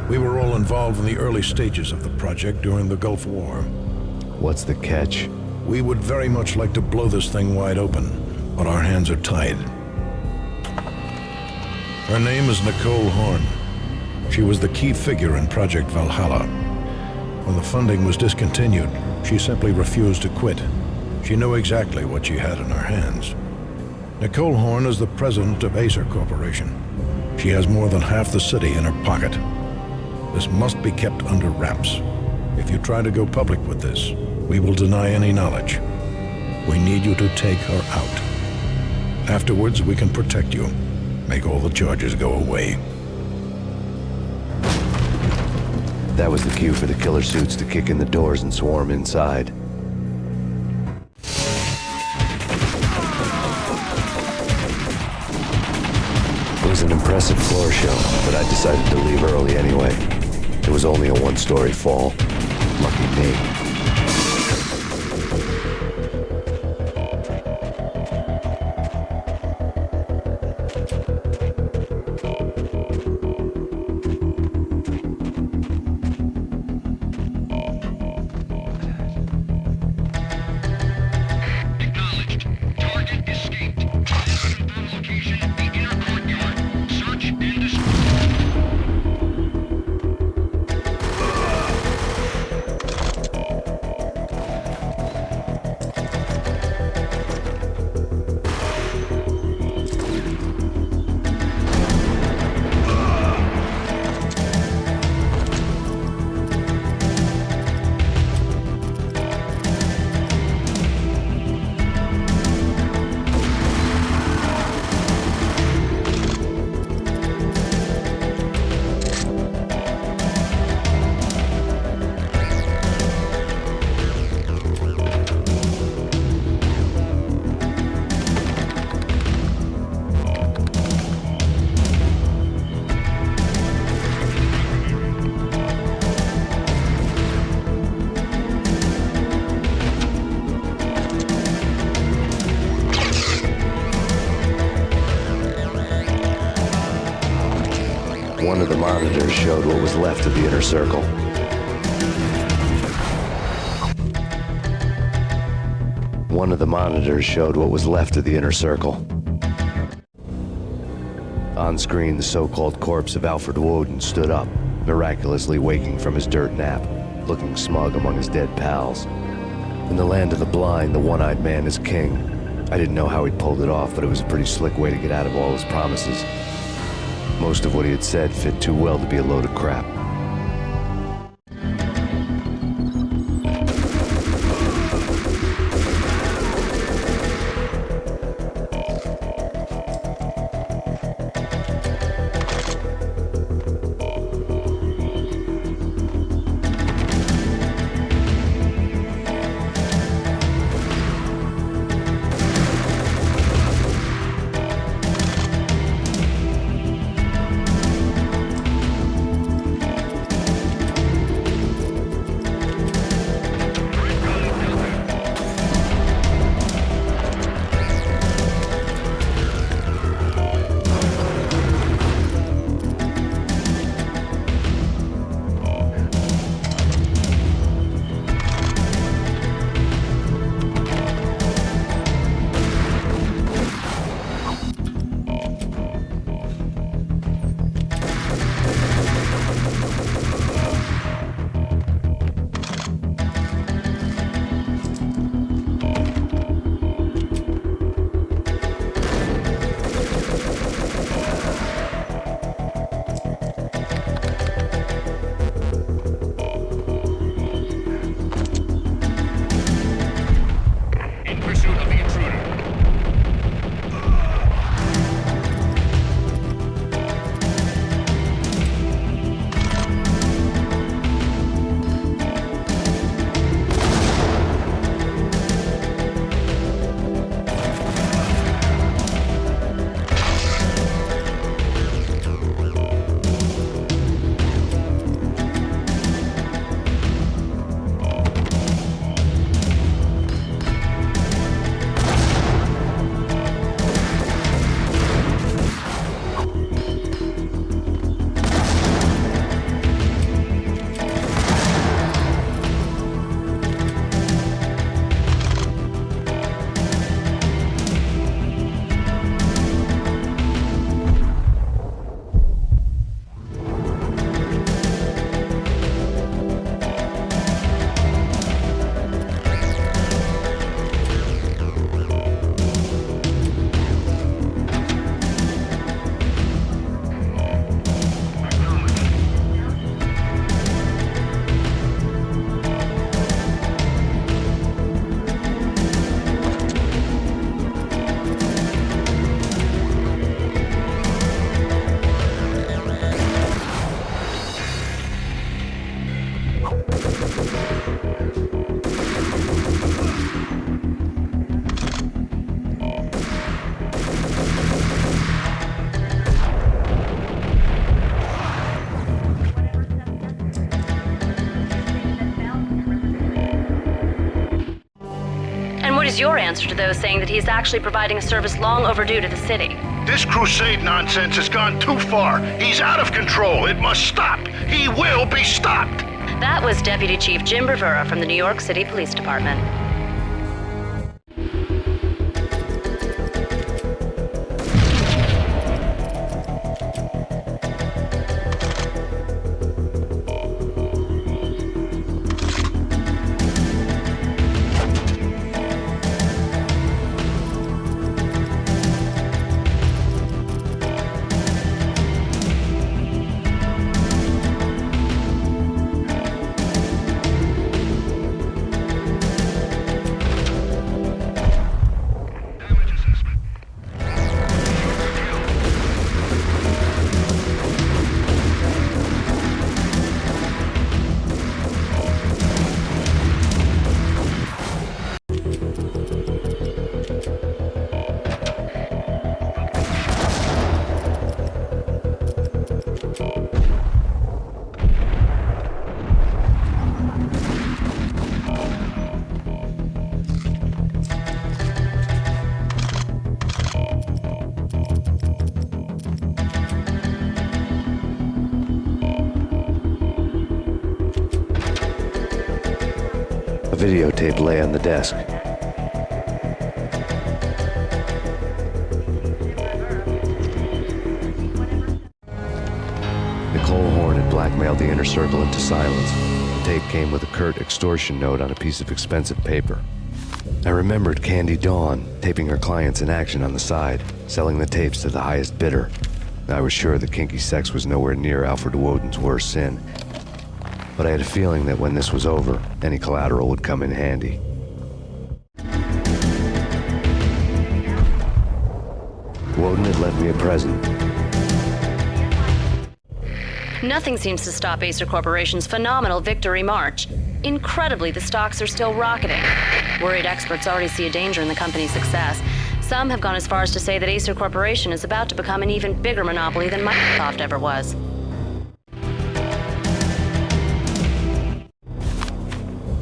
S6: We were all involved in the early stages of the project during the Gulf War.
S3: What's the catch?
S6: We would very much like to blow this thing wide open, but our hands are tied. Her name is Nicole Horn. She was the key figure in Project Valhalla. When the funding was discontinued, she simply refused to quit. She knew exactly what she had in her hands. Nicole Horn is the president of Acer Corporation. She has more than half the city in her pocket. This must be kept under wraps. If you try to go public with this, we will deny any knowledge. We need you to take her out. Afterwards, we can protect you. Make all the charges go away.
S3: That was the cue for the killer suits to kick in the doors and swarm inside. It was an impressive floor show, but I decided to leave early anyway. It was only a one-story fall. Lucky me. One of the monitors showed what was left of the inner circle. One of the monitors showed what was left of the inner circle. On screen, the so-called corpse of Alfred Woden stood up, miraculously waking from his dirt nap, looking smug among his dead pals. In the land of the blind, the one-eyed man is king. I didn't know how he pulled it off, but it was a pretty slick way to get out of all his promises. Most of what he had said fit too well to be a load of crap.
S10: your answer to those saying that he's actually providing a service long overdue to the city.
S12: This crusade nonsense has gone too far. He's out of control. It must stop. He will be stopped.
S10: That was Deputy Chief Jim Bravura from the New York City Police Department.
S3: A videotape lay on the desk. Nicole Horn had blackmailed the inner circle into silence. The tape came with a curt extortion note on a piece of expensive paper. I remembered Candy Dawn taping her clients in action on the side, selling the tapes to the highest bidder. I was sure that kinky sex was nowhere near Alfred Woden's worst sin. But I had a feeling that when this was over, any collateral would come in handy. Woden had left me a present.
S10: Nothing seems to stop Acer Corporation's phenomenal victory march. Incredibly, the stocks are still rocketing. Worried experts already see a danger in the company's success. Some have gone as far as to say that Acer Corporation is about to become an even bigger monopoly than Microsoft ever was.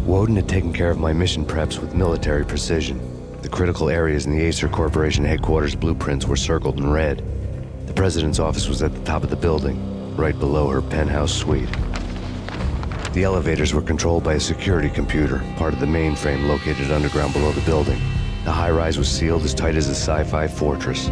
S3: Woden had taken care of my mission preps with military precision. The critical areas in the Acer Corporation headquarters blueprints were circled in red. The president's office was at the top of the building, right below her penthouse suite. The elevators were controlled by a security computer, part of the mainframe located underground below the building. The high-rise was sealed as tight as a sci-fi fortress.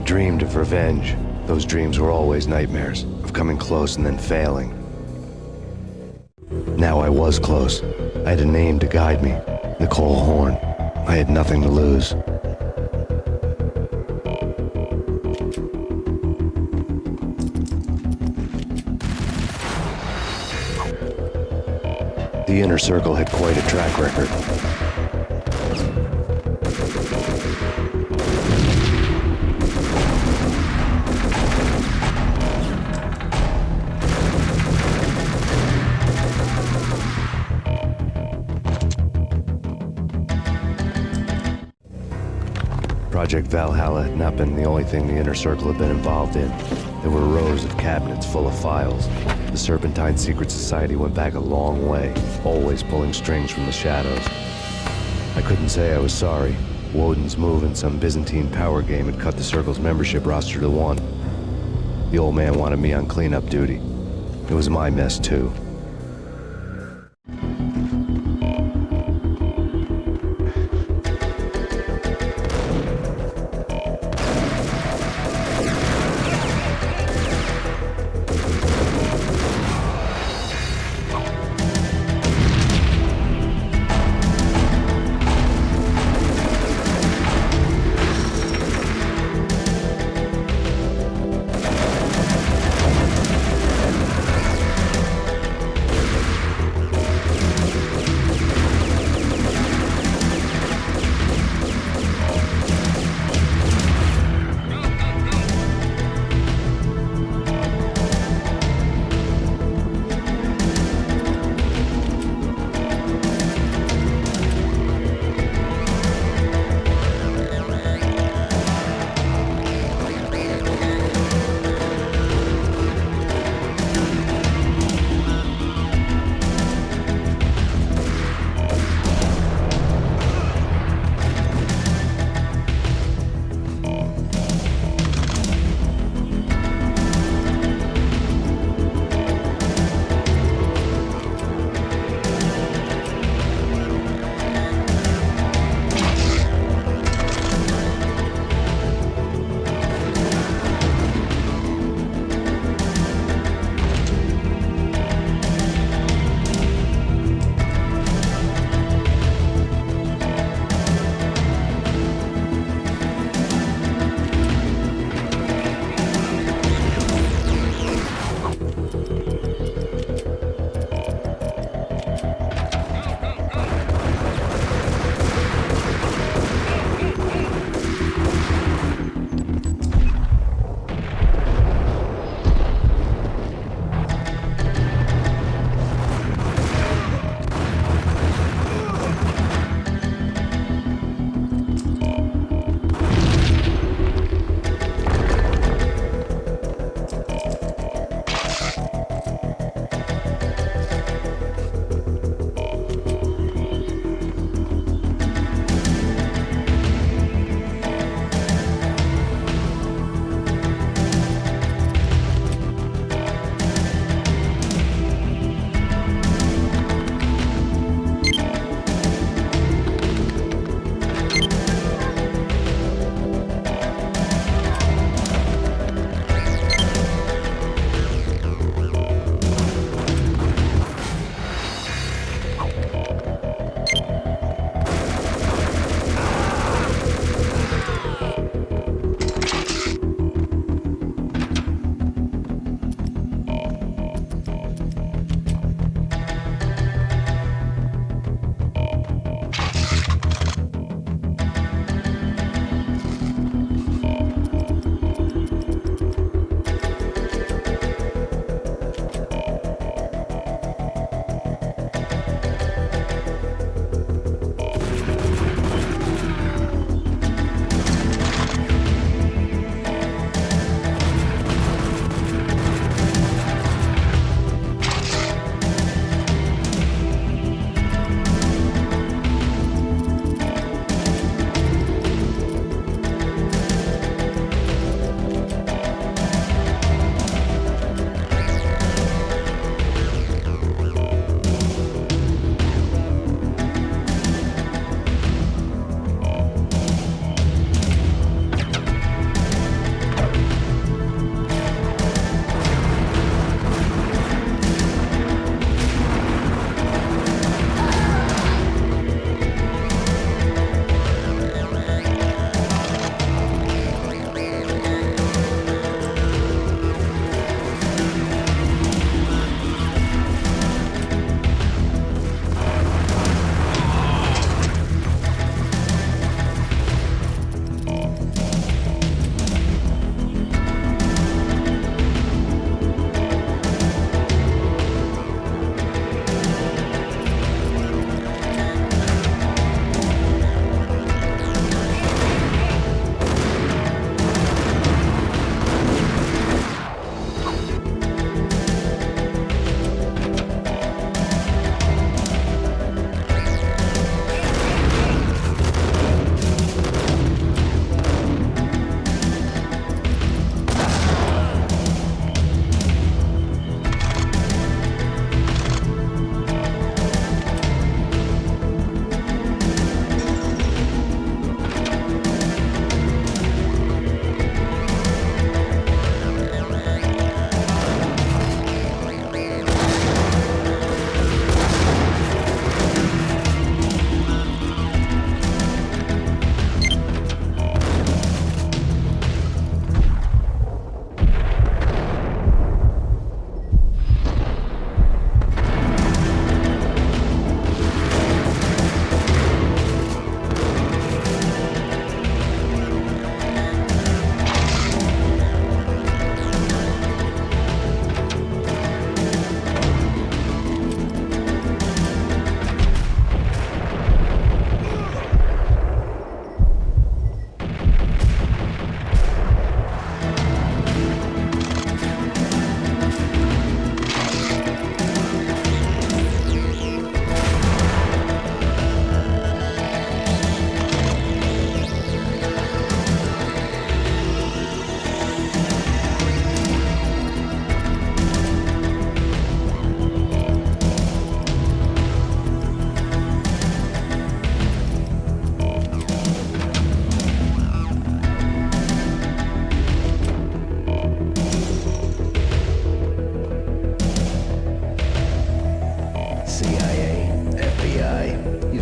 S3: dreamed of revenge. Those dreams were always nightmares, of coming close and then failing. Now I was close. I had a name to guide me, Nicole Horn. I had nothing to lose. The Inner Circle had quite a track record. Project Valhalla had not been the only thing the Inner Circle had been involved in. There were rows of cabinets full of files. The Serpentine Secret Society went back a long way, always pulling strings from the shadows. I couldn't say I was sorry. Woden's move in some Byzantine power game had cut the Circle's membership roster to 1. The old man wanted me on cleanup duty. It was my mess, too.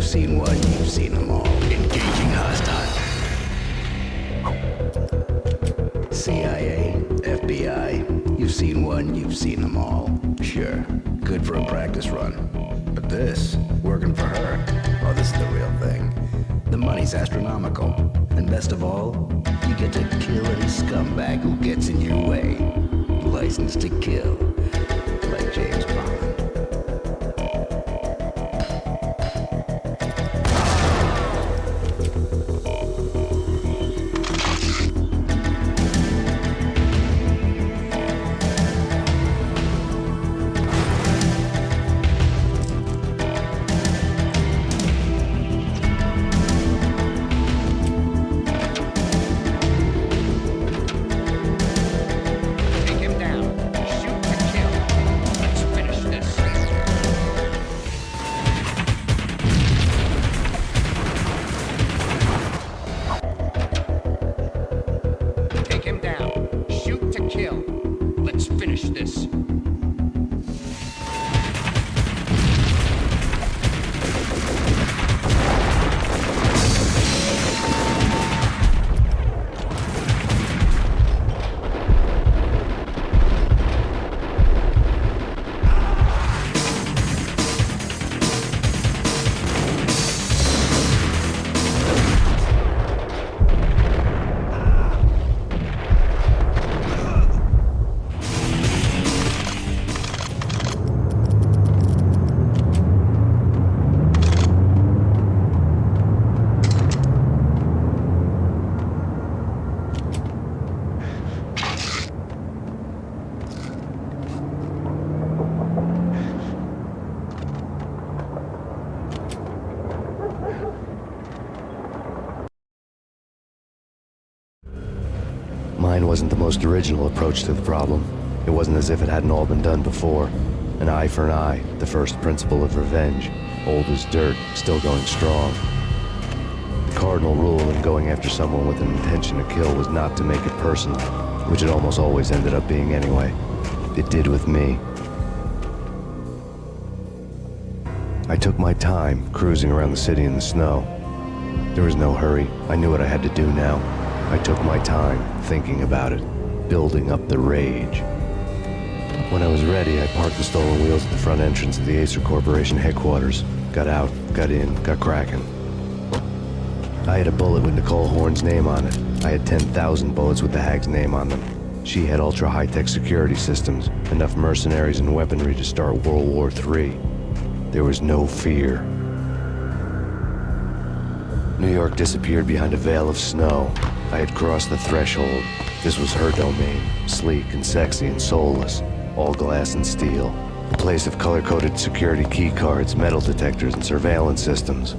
S9: You've seen one, you've seen them all. Engaging hostile. CIA, FBI, you've seen one, you've seen them all. Sure, good for a practice run. But this, working for her, oh, this is the real thing. The money's astronomical. And best of all, you get to kill any scumbag who gets in your way. License to kill. Like James Bond.
S3: Mine wasn't the most original approach to the problem. It wasn't as if it hadn't all been done before. An eye for an eye, the first principle of revenge. Old as dirt, still going strong. The cardinal rule in going after someone with an intention to kill was not to make it personal, which it almost always ended up being anyway. It did with me. I took my time, cruising around the city in the snow. There was no hurry. I knew what I had to do now. I took my time, thinking about it, building up the rage. When I was ready, I parked the stolen wheels at the front entrance of the Acer Corporation headquarters. Got out, got in, got cracking. I had a bullet with Nicole Horn's name on it. I had 10,000 bullets with the Hag's name on them. She had ultra-high-tech security systems, enough mercenaries and weaponry to start World War III. There was no fear. New York disappeared behind a veil of snow. I had crossed the threshold. This was her domain, sleek and sexy and soulless, all glass and steel. A place of color-coded security key cards, metal detectors, and surveillance systems.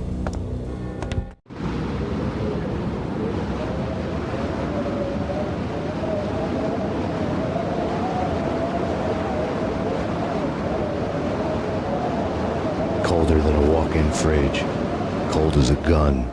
S3: Colder than a walk-in fridge. Cold as a gun.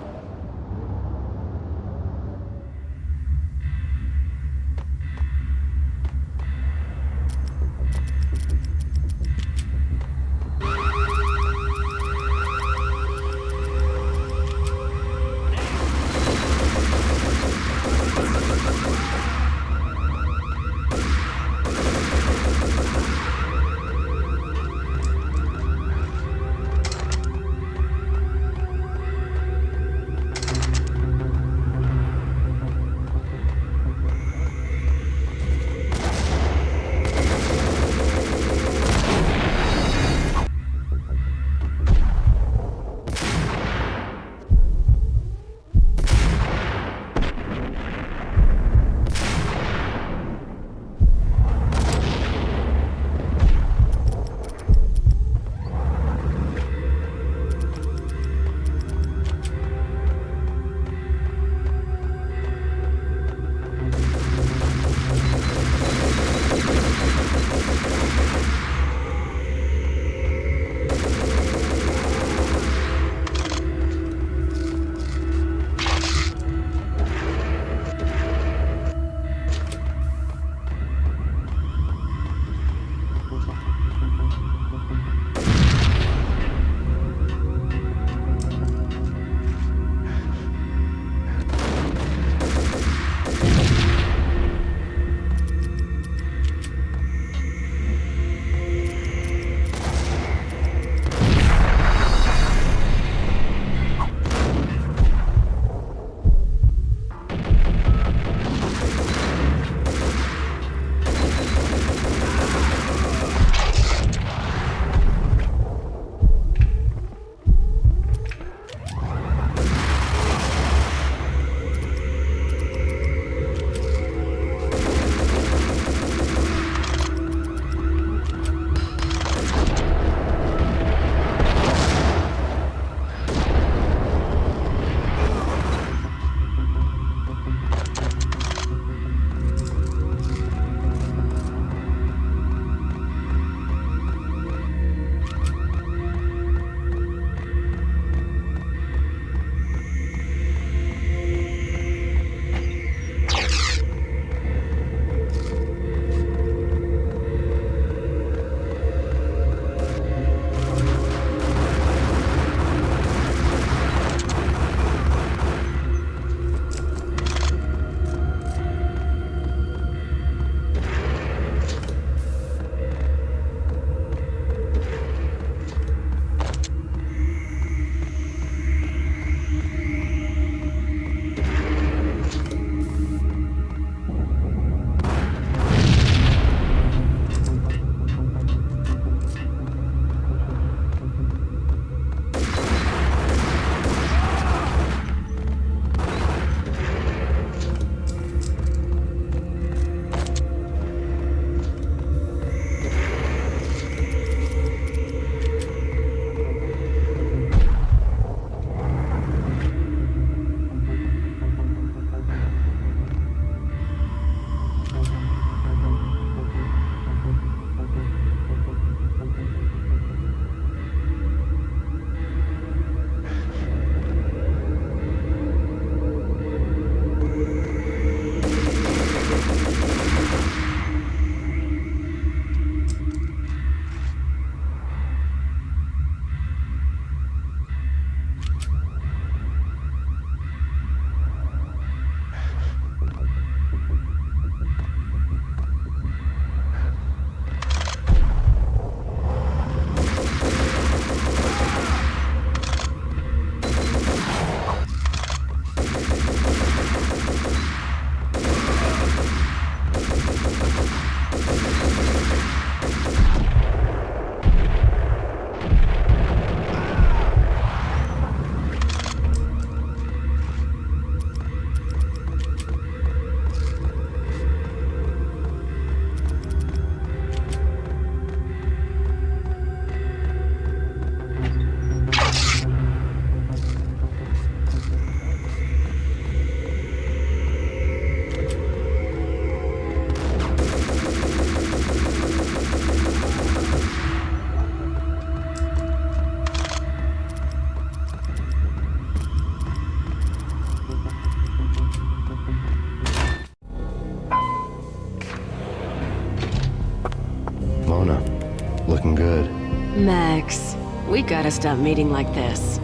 S8: Max. We gotta stop meeting like this.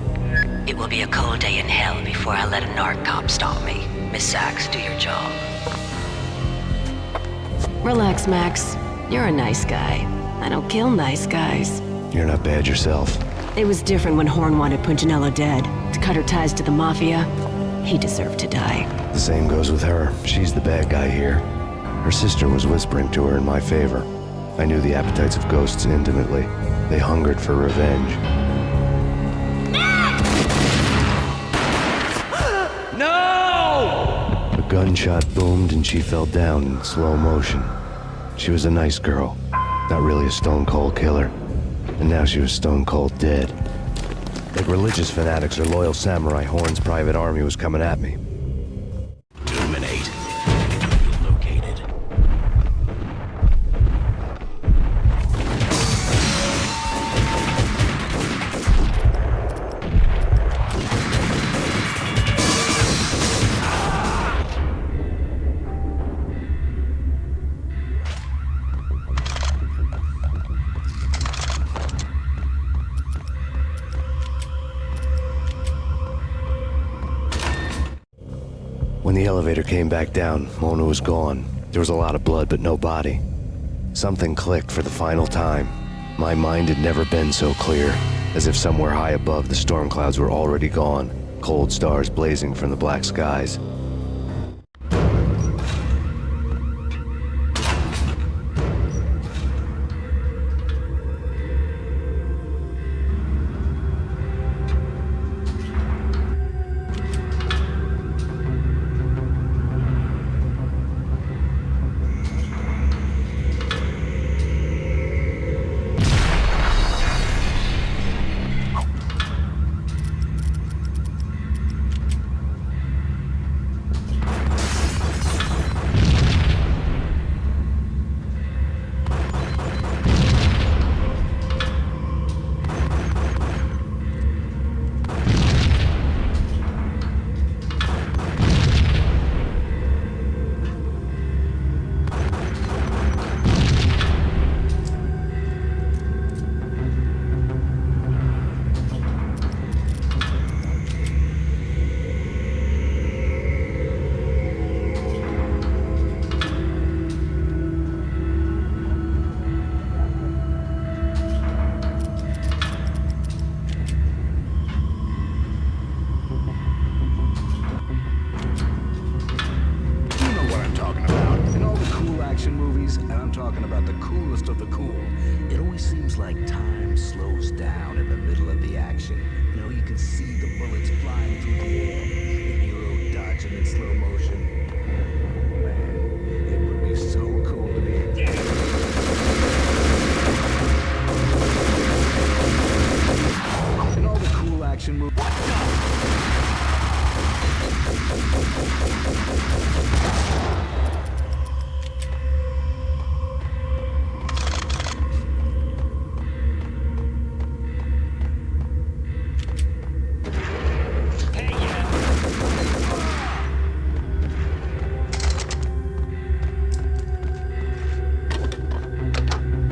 S18: It will be a cold day in hell before I let a narc cop stop me. Miss Sachs, do your job.
S8: Relax, Max. You're a nice guy. I don't kill nice guys.
S3: You're not bad yourself.
S8: It was different when Horn wanted Punchinello dead. To cut her ties to the Mafia. He deserved to die.
S3: The same goes with her. She's the bad guy here. Her sister was whispering to her in my favor. I knew the appetites of ghosts intimately. They hungered for revenge.
S17: No!
S3: A gunshot boomed and she fell down in slow motion. She was a nice girl, not really a stone-cold killer. And now she was stone-cold dead. Like religious fanatics or loyal samurai, Horn's private army was coming at me.
S9: Terminate. Located.
S3: When the elevator came back down, Mona was gone. There was a lot of blood, but no body. Something clicked for the final time. My mind had never been so clear, as if somewhere high above the storm clouds were already gone, cold stars blazing from the black skies.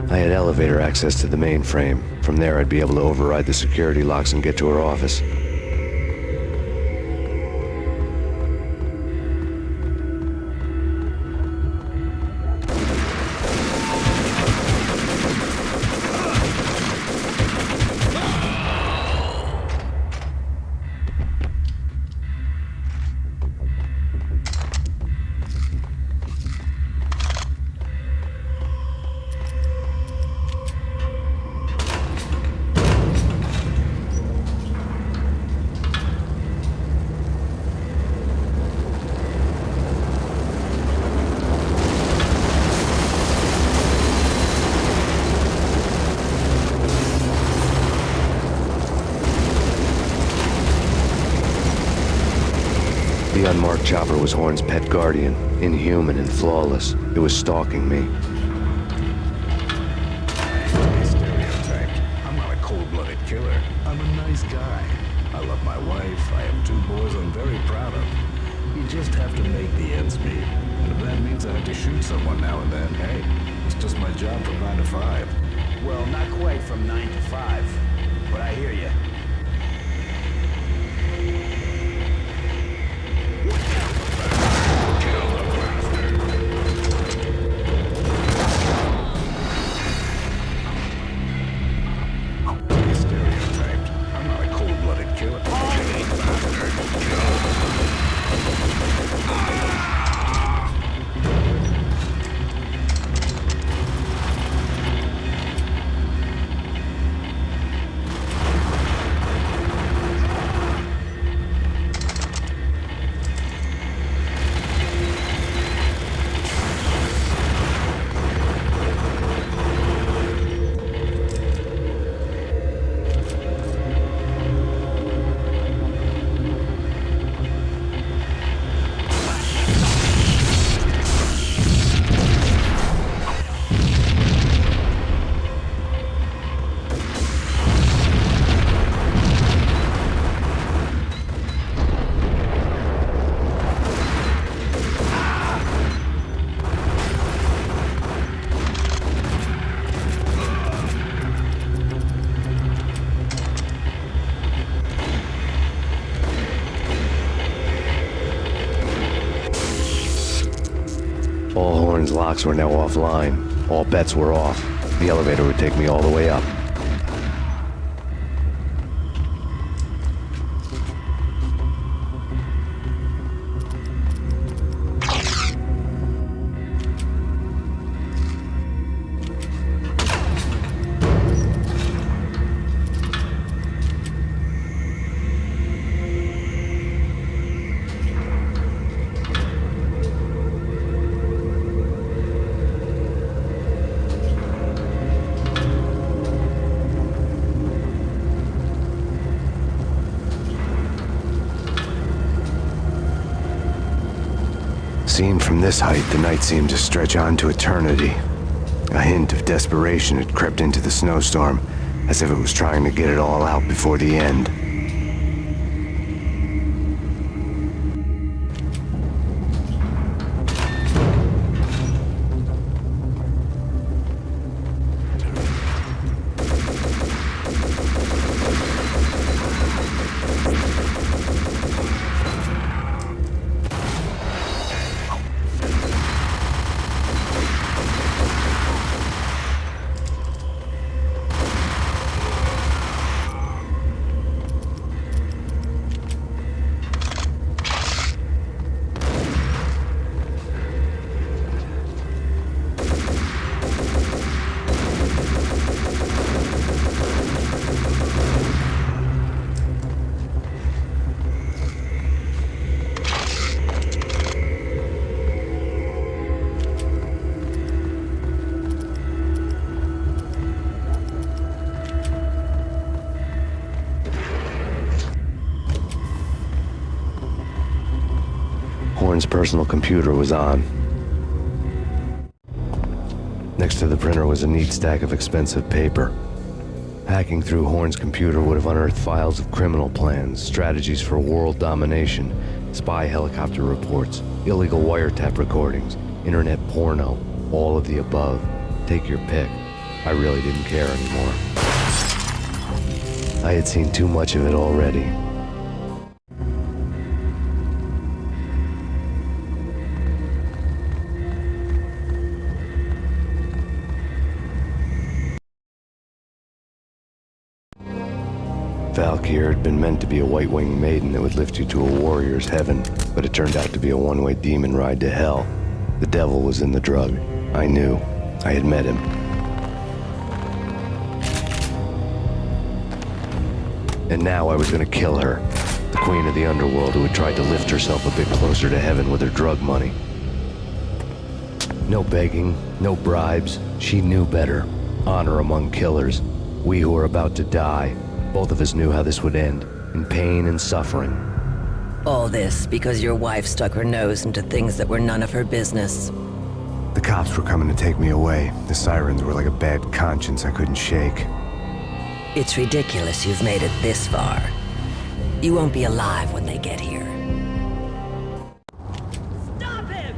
S3: I had elevator access to the mainframe. From there, I'd be able to override the security locks and get to her office. The unmarked chopper was Horn's pet guardian, inhuman and flawless. It was stalking me.
S9: Stereotyped. I'm not a cold-blooded killer. I'm a nice guy. I love my wife. I have 2 boys I'm very proud of. You just have to make the ends meet. And if that means I have to shoot someone now and then, hey, it's just my job from 9 to 5. Well, not quite from 9 to 5, but I hear you.
S6: Stereotyped. I'm not a cold-blooded killer.
S3: All Horn's locks were now offline. All bets were off. The elevator would take me all the way up. Seen from this height, the night seemed to stretch on to eternity. A hint of desperation had crept into the snowstorm, as if it was trying to get it all out before the end. Horn's personal computer was on. Next to the printer was a neat stack of expensive paper. Hacking through Horn's computer would have unearthed files of criminal plans, strategies for world domination, spy helicopter reports, illegal wiretap recordings, internet porno, all of the above. Take your pick. I really didn't care anymore. I had seen too much of it already. Valkyr had been meant to be a white-winged maiden that would lift you to a warrior's heaven, but it turned out to be a one-way demon ride to hell. The devil was in the drug. I knew. I had met him. And now I was gonna kill her. The queen of the underworld who had tried to lift herself a bit closer to heaven with her drug money. No begging, no bribes. She knew better. Honor among killers. We who were about to die. Both of us knew how this would end, in pain and suffering.
S18: All this because your wife stuck her nose into things that were none of her business.
S3: The cops were coming to take me away. The sirens were like a bad conscience I couldn't shake.
S18: It's ridiculous you've made it this far. You won't be alive when they get here.
S16: Stop him!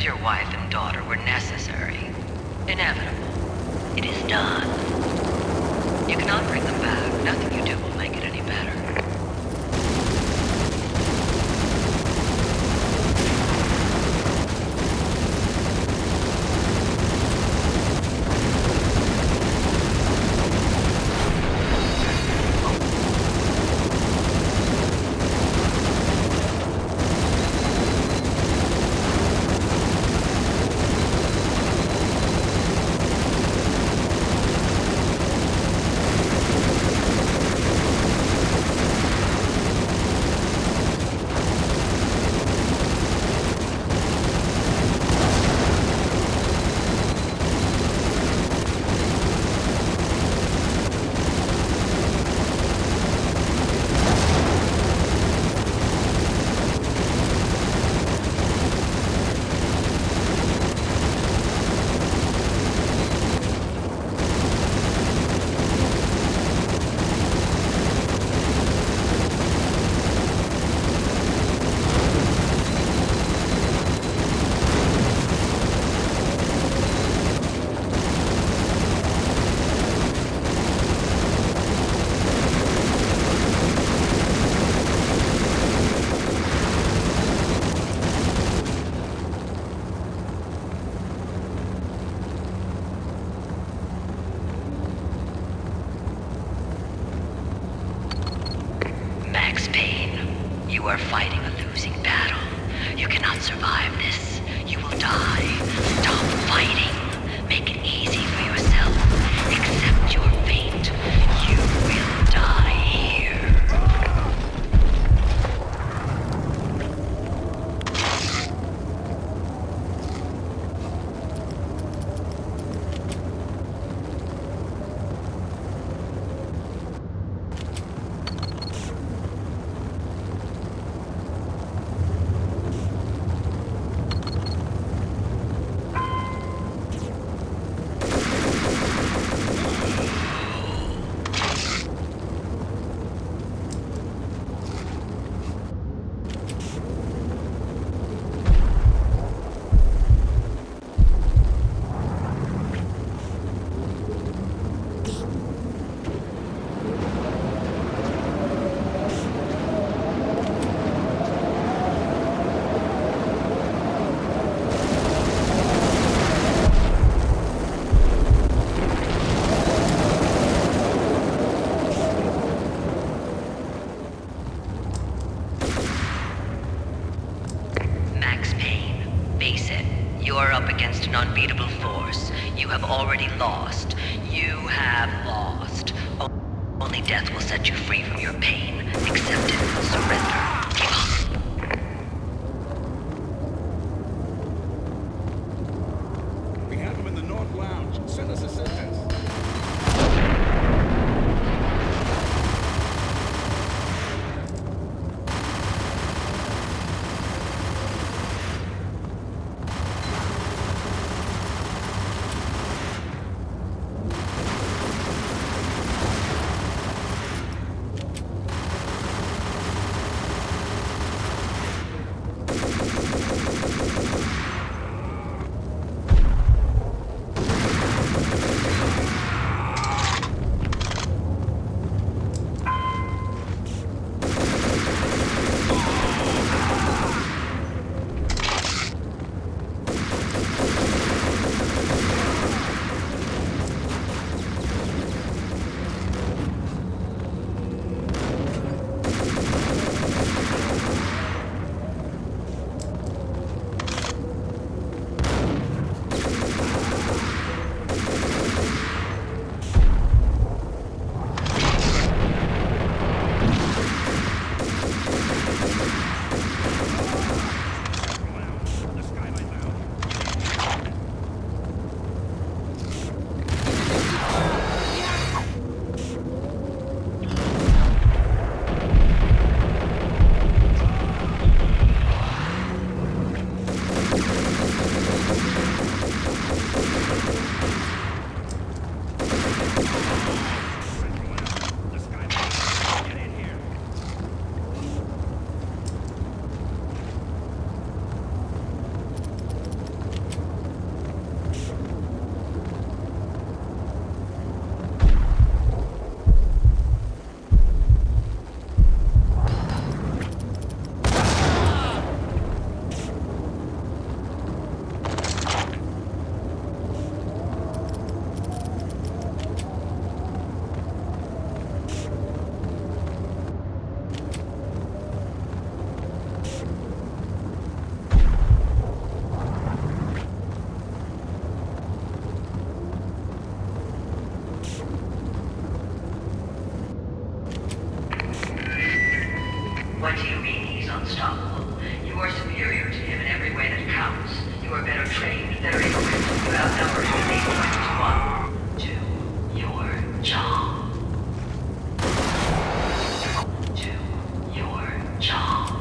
S1: killed your wife and daughter were necessary. Inevitable. It is done. You cannot bring them back. Nothing you do will make it any better. You are fighting a losing battle. You cannot survive this. You will die. Stop fighting. Make it easy for yourself. Accept your fate. You will die here. Unbeatable force. You have already lost. You have lost. Only death will set you free from your pain. Accept it. Surrender. Give up.
S5: We have him in the North Lounge. Send us assistance.
S1: What do you mean he's unstoppable? You are superior to him in every way that counts. You are better trained, better equipped. You outnumber him in 8 times 1. Do your job. Do your job.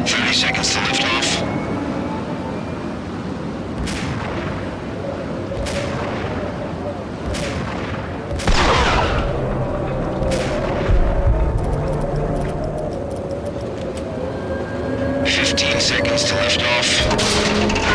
S12: 30 seconds to lift off. Seconds to lift off.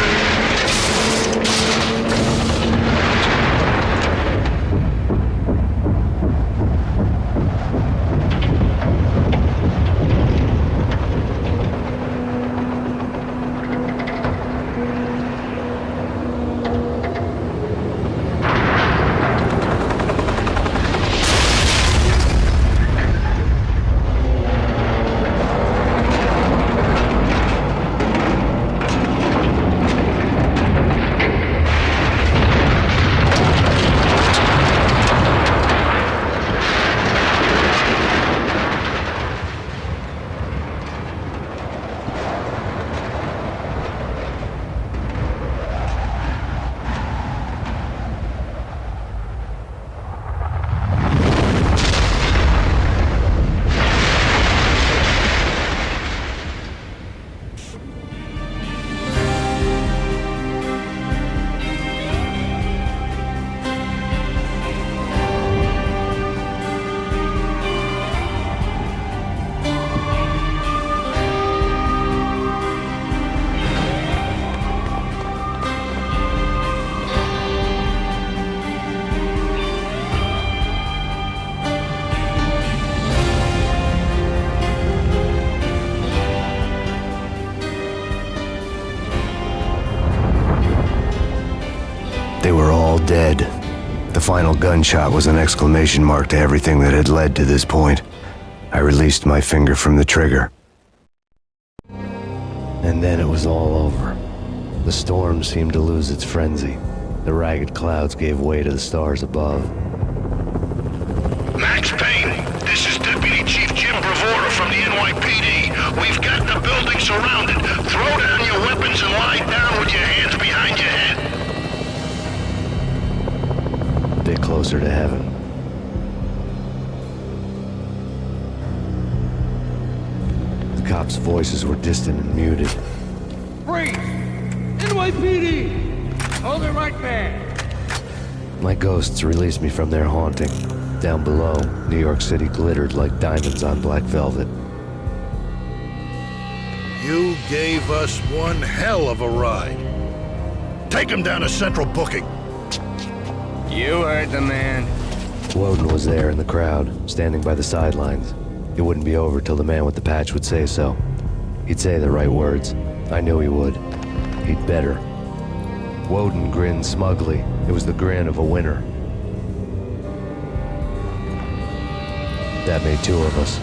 S3: They were all dead. The final gunshot was an exclamation mark to everything that had led to this point. I released my finger from the trigger. And then it was all over. The storm seemed to lose its frenzy. The ragged clouds gave way to the stars above.
S12: Max Payne, this is Deputy Chief Jim Bravura from the NYPD. We've got the building surrounded. Throw down your weapons and lie down with your hands behind your head.
S3: A bit closer to heaven. The cops' voices were distant and muted.
S15: Freeze! NYPD! Hold it right there!
S3: My ghosts released me from their haunting. Down below, New York City glittered like diamonds on black velvet.
S6: You gave us one hell of a ride. Take him down to Central Booking.
S23: You heard the man.
S3: Woden was there in the crowd, standing by the sidelines. It wouldn't be over till the man with the patch would say so. He'd say the right words. I knew he would. He'd better. Woden grinned smugly. It was the grin of a winner. That made two of us.